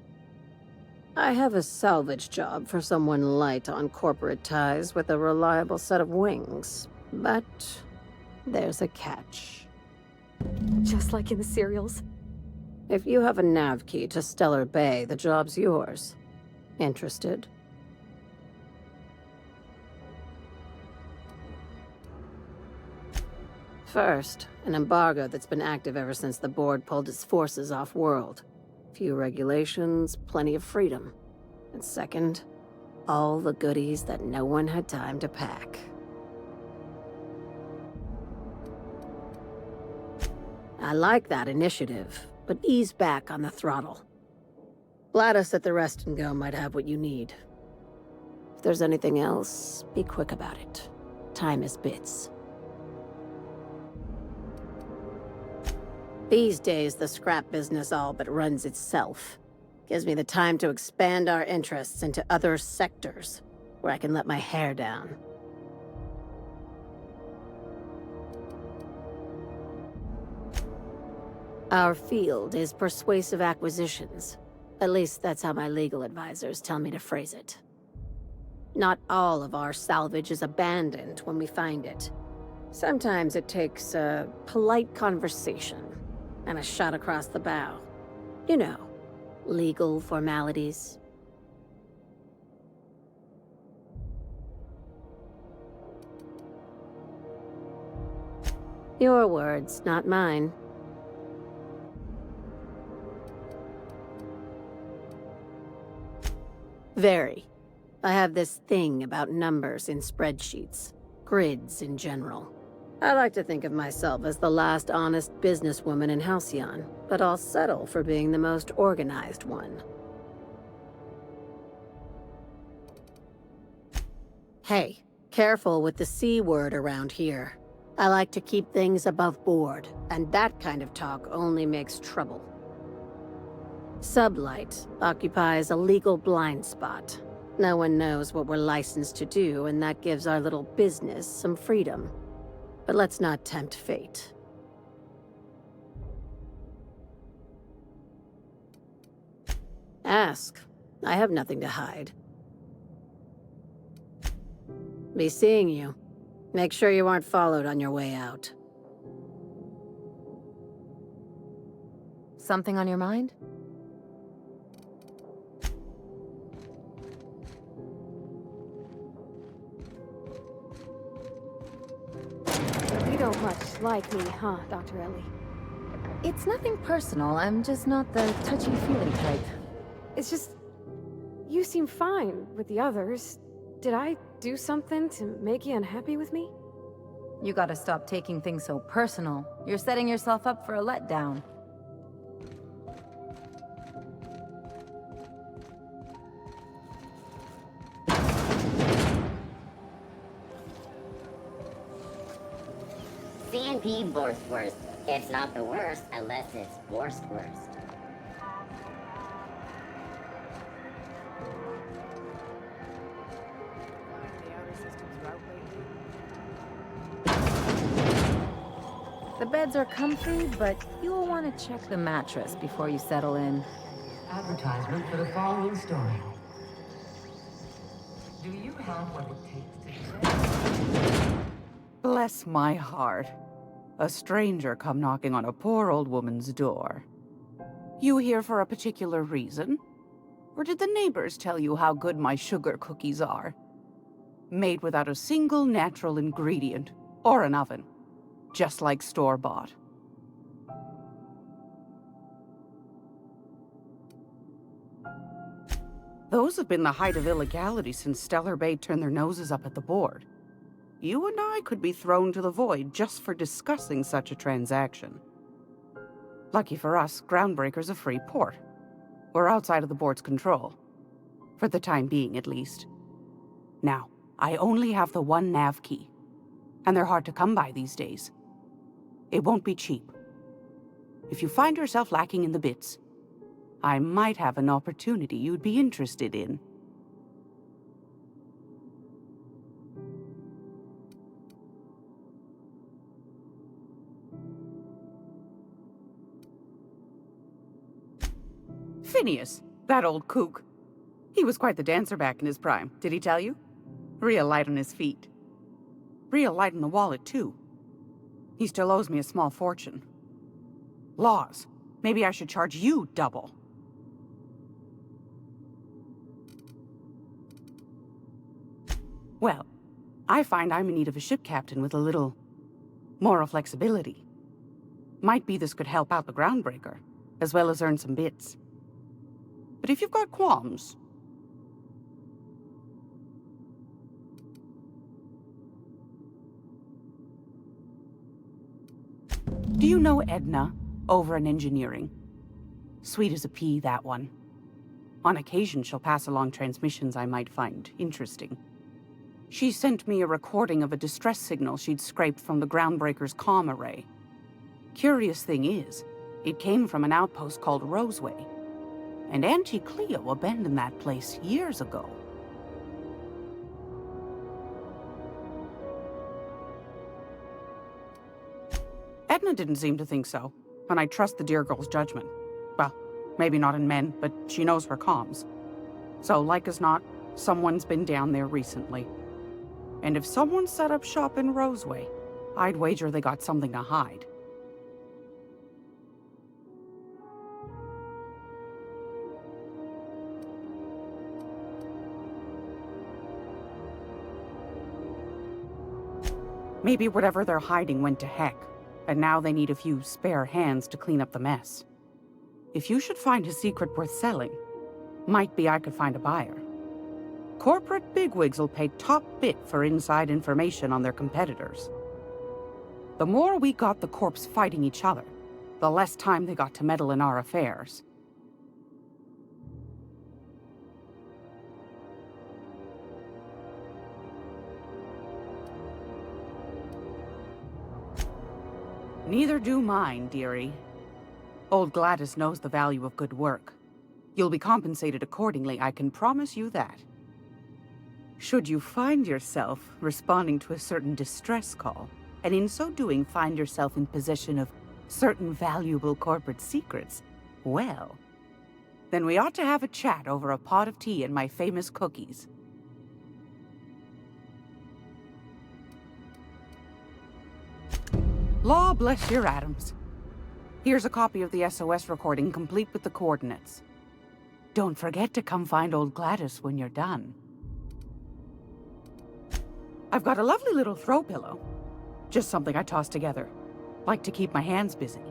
Speaker 3: I have a salvage job for someone light on corporate ties with a reliable set of wings. But there's a catch.
Speaker 2: Just like in the serials?
Speaker 3: If you have a nav key to Stellar Bay, the job's yours. Interested? First, an embargo that's been active ever since the board pulled its forces off-world. Few regulations, plenty of freedom. And second, all the goodies that no one had time to pack. I like that initiative, but ease back on the throttle. Gladys at the Rest and Go might have what you need. If there's anything else, be quick about it. Time is bits. These days, the scrap business all but runs itself. Gives me the time to expand our interests into other sectors, where I can let my hair down. Our field is persuasive acquisitions. At least that's how my legal advisors tell me to phrase it. Not all of our salvage is abandoned when we find it. Sometimes it takes a polite conversation and a shot across the bow. You know, legal formalities. Your words, not mine. Very. I have this thing about numbers in spreadsheets. Grids in general. I like to think of myself as the last honest businesswoman in Halcyon, but I'll settle for being the most organized one. Hey, careful with the C word around here. I like to keep things above board, and that kind of talk only makes trouble. Sublight occupies a legal blind spot. No one knows what we're licensed to do, and that gives our little business some freedom. But let's not tempt fate. Ask. I have nothing to hide. Be seeing you. Make sure you aren't followed on your way out.
Speaker 13: Something on your mind?
Speaker 2: You don't much like me, huh, Dr. Ellie?
Speaker 13: It's nothing personal. I'm just not the touchy-feely type.
Speaker 2: It's just... you seem fine with the others. Did I do something to make you unhappy with me?
Speaker 13: You gotta stop taking things so personal. You're setting yourself up for a letdown.
Speaker 16: C&P Borstwurst. It's not the worst unless it's Borstwurst.
Speaker 13: The beds are comfy, but you'll want to check the mattress before you settle in.
Speaker 4: Advertisement for the following story. Do you have what it takes to...
Speaker 11: Bless my heart. A stranger come knocking on a poor old woman's door. You here for a particular reason? Or did the neighbors tell you how good my sugar cookies are? Made without a single natural ingredient, or an oven. Just like store-bought. Those have been the height of illegality since Stellar Bay turned their noses up at the board. You and I could be thrown to the void just for discussing such a transaction. Lucky for us, Groundbreaker's a free port. We're outside of the board's control. For the time being, at least. Now, I only have the one nav key. And they're hard to come by these days. It won't be cheap. If you find yourself lacking in the bits, I might have an opportunity you'd be interested in. Phineas, that old kook. He was quite the dancer back in his prime, did he tell you? Real light on his feet. Real light in the wallet, too. He still owes me a small fortune. Laws. Maybe I should charge you double. Well, I find I'm in need of a ship captain with a little moral flexibility. Might be this could help out the Groundbreaker, as well as earn some bits. But if you've got qualms... Do you know Edna, over in engineering? Sweet as a pea, that one. On occasion, she'll pass along transmissions I might find interesting. She sent me a recording of a distress signal she'd scraped from the Groundbreaker's comm array. Curious thing is, it came from an outpost called Roseway. And Auntie Cleo abandoned that place years ago. Edna didn't seem to think so, and I trust the dear girl's judgment. Well, maybe not in men, but she knows her comms. So, like as not, someone's been down there recently. And if someone set up shop in Roseway, I'd wager they got something to hide. Maybe whatever they're hiding went to heck, and now they need a few spare hands to clean up the mess. If you should find a secret worth selling, might be I could find a buyer. Corporate bigwigs will pay top bit for inside information on their competitors. The more we got the corps fighting each other, the less time they got to meddle in our affairs. Neither do mine, dearie. Old Gladys knows the value of good work. You'll be compensated accordingly, I can promise you that. Should you find yourself responding to a certain distress call, and in so doing find yourself in possession of certain valuable corporate secrets, well, then we ought to have a chat over a pot of tea and my famous cookies. Law bless your atoms. Here's a copy of the SOS recording, complete with the coordinates. Don't forget to come find old Gladys when you're done. I've got a lovely little throw pillow. Just something I toss together. Like to keep my hands busy.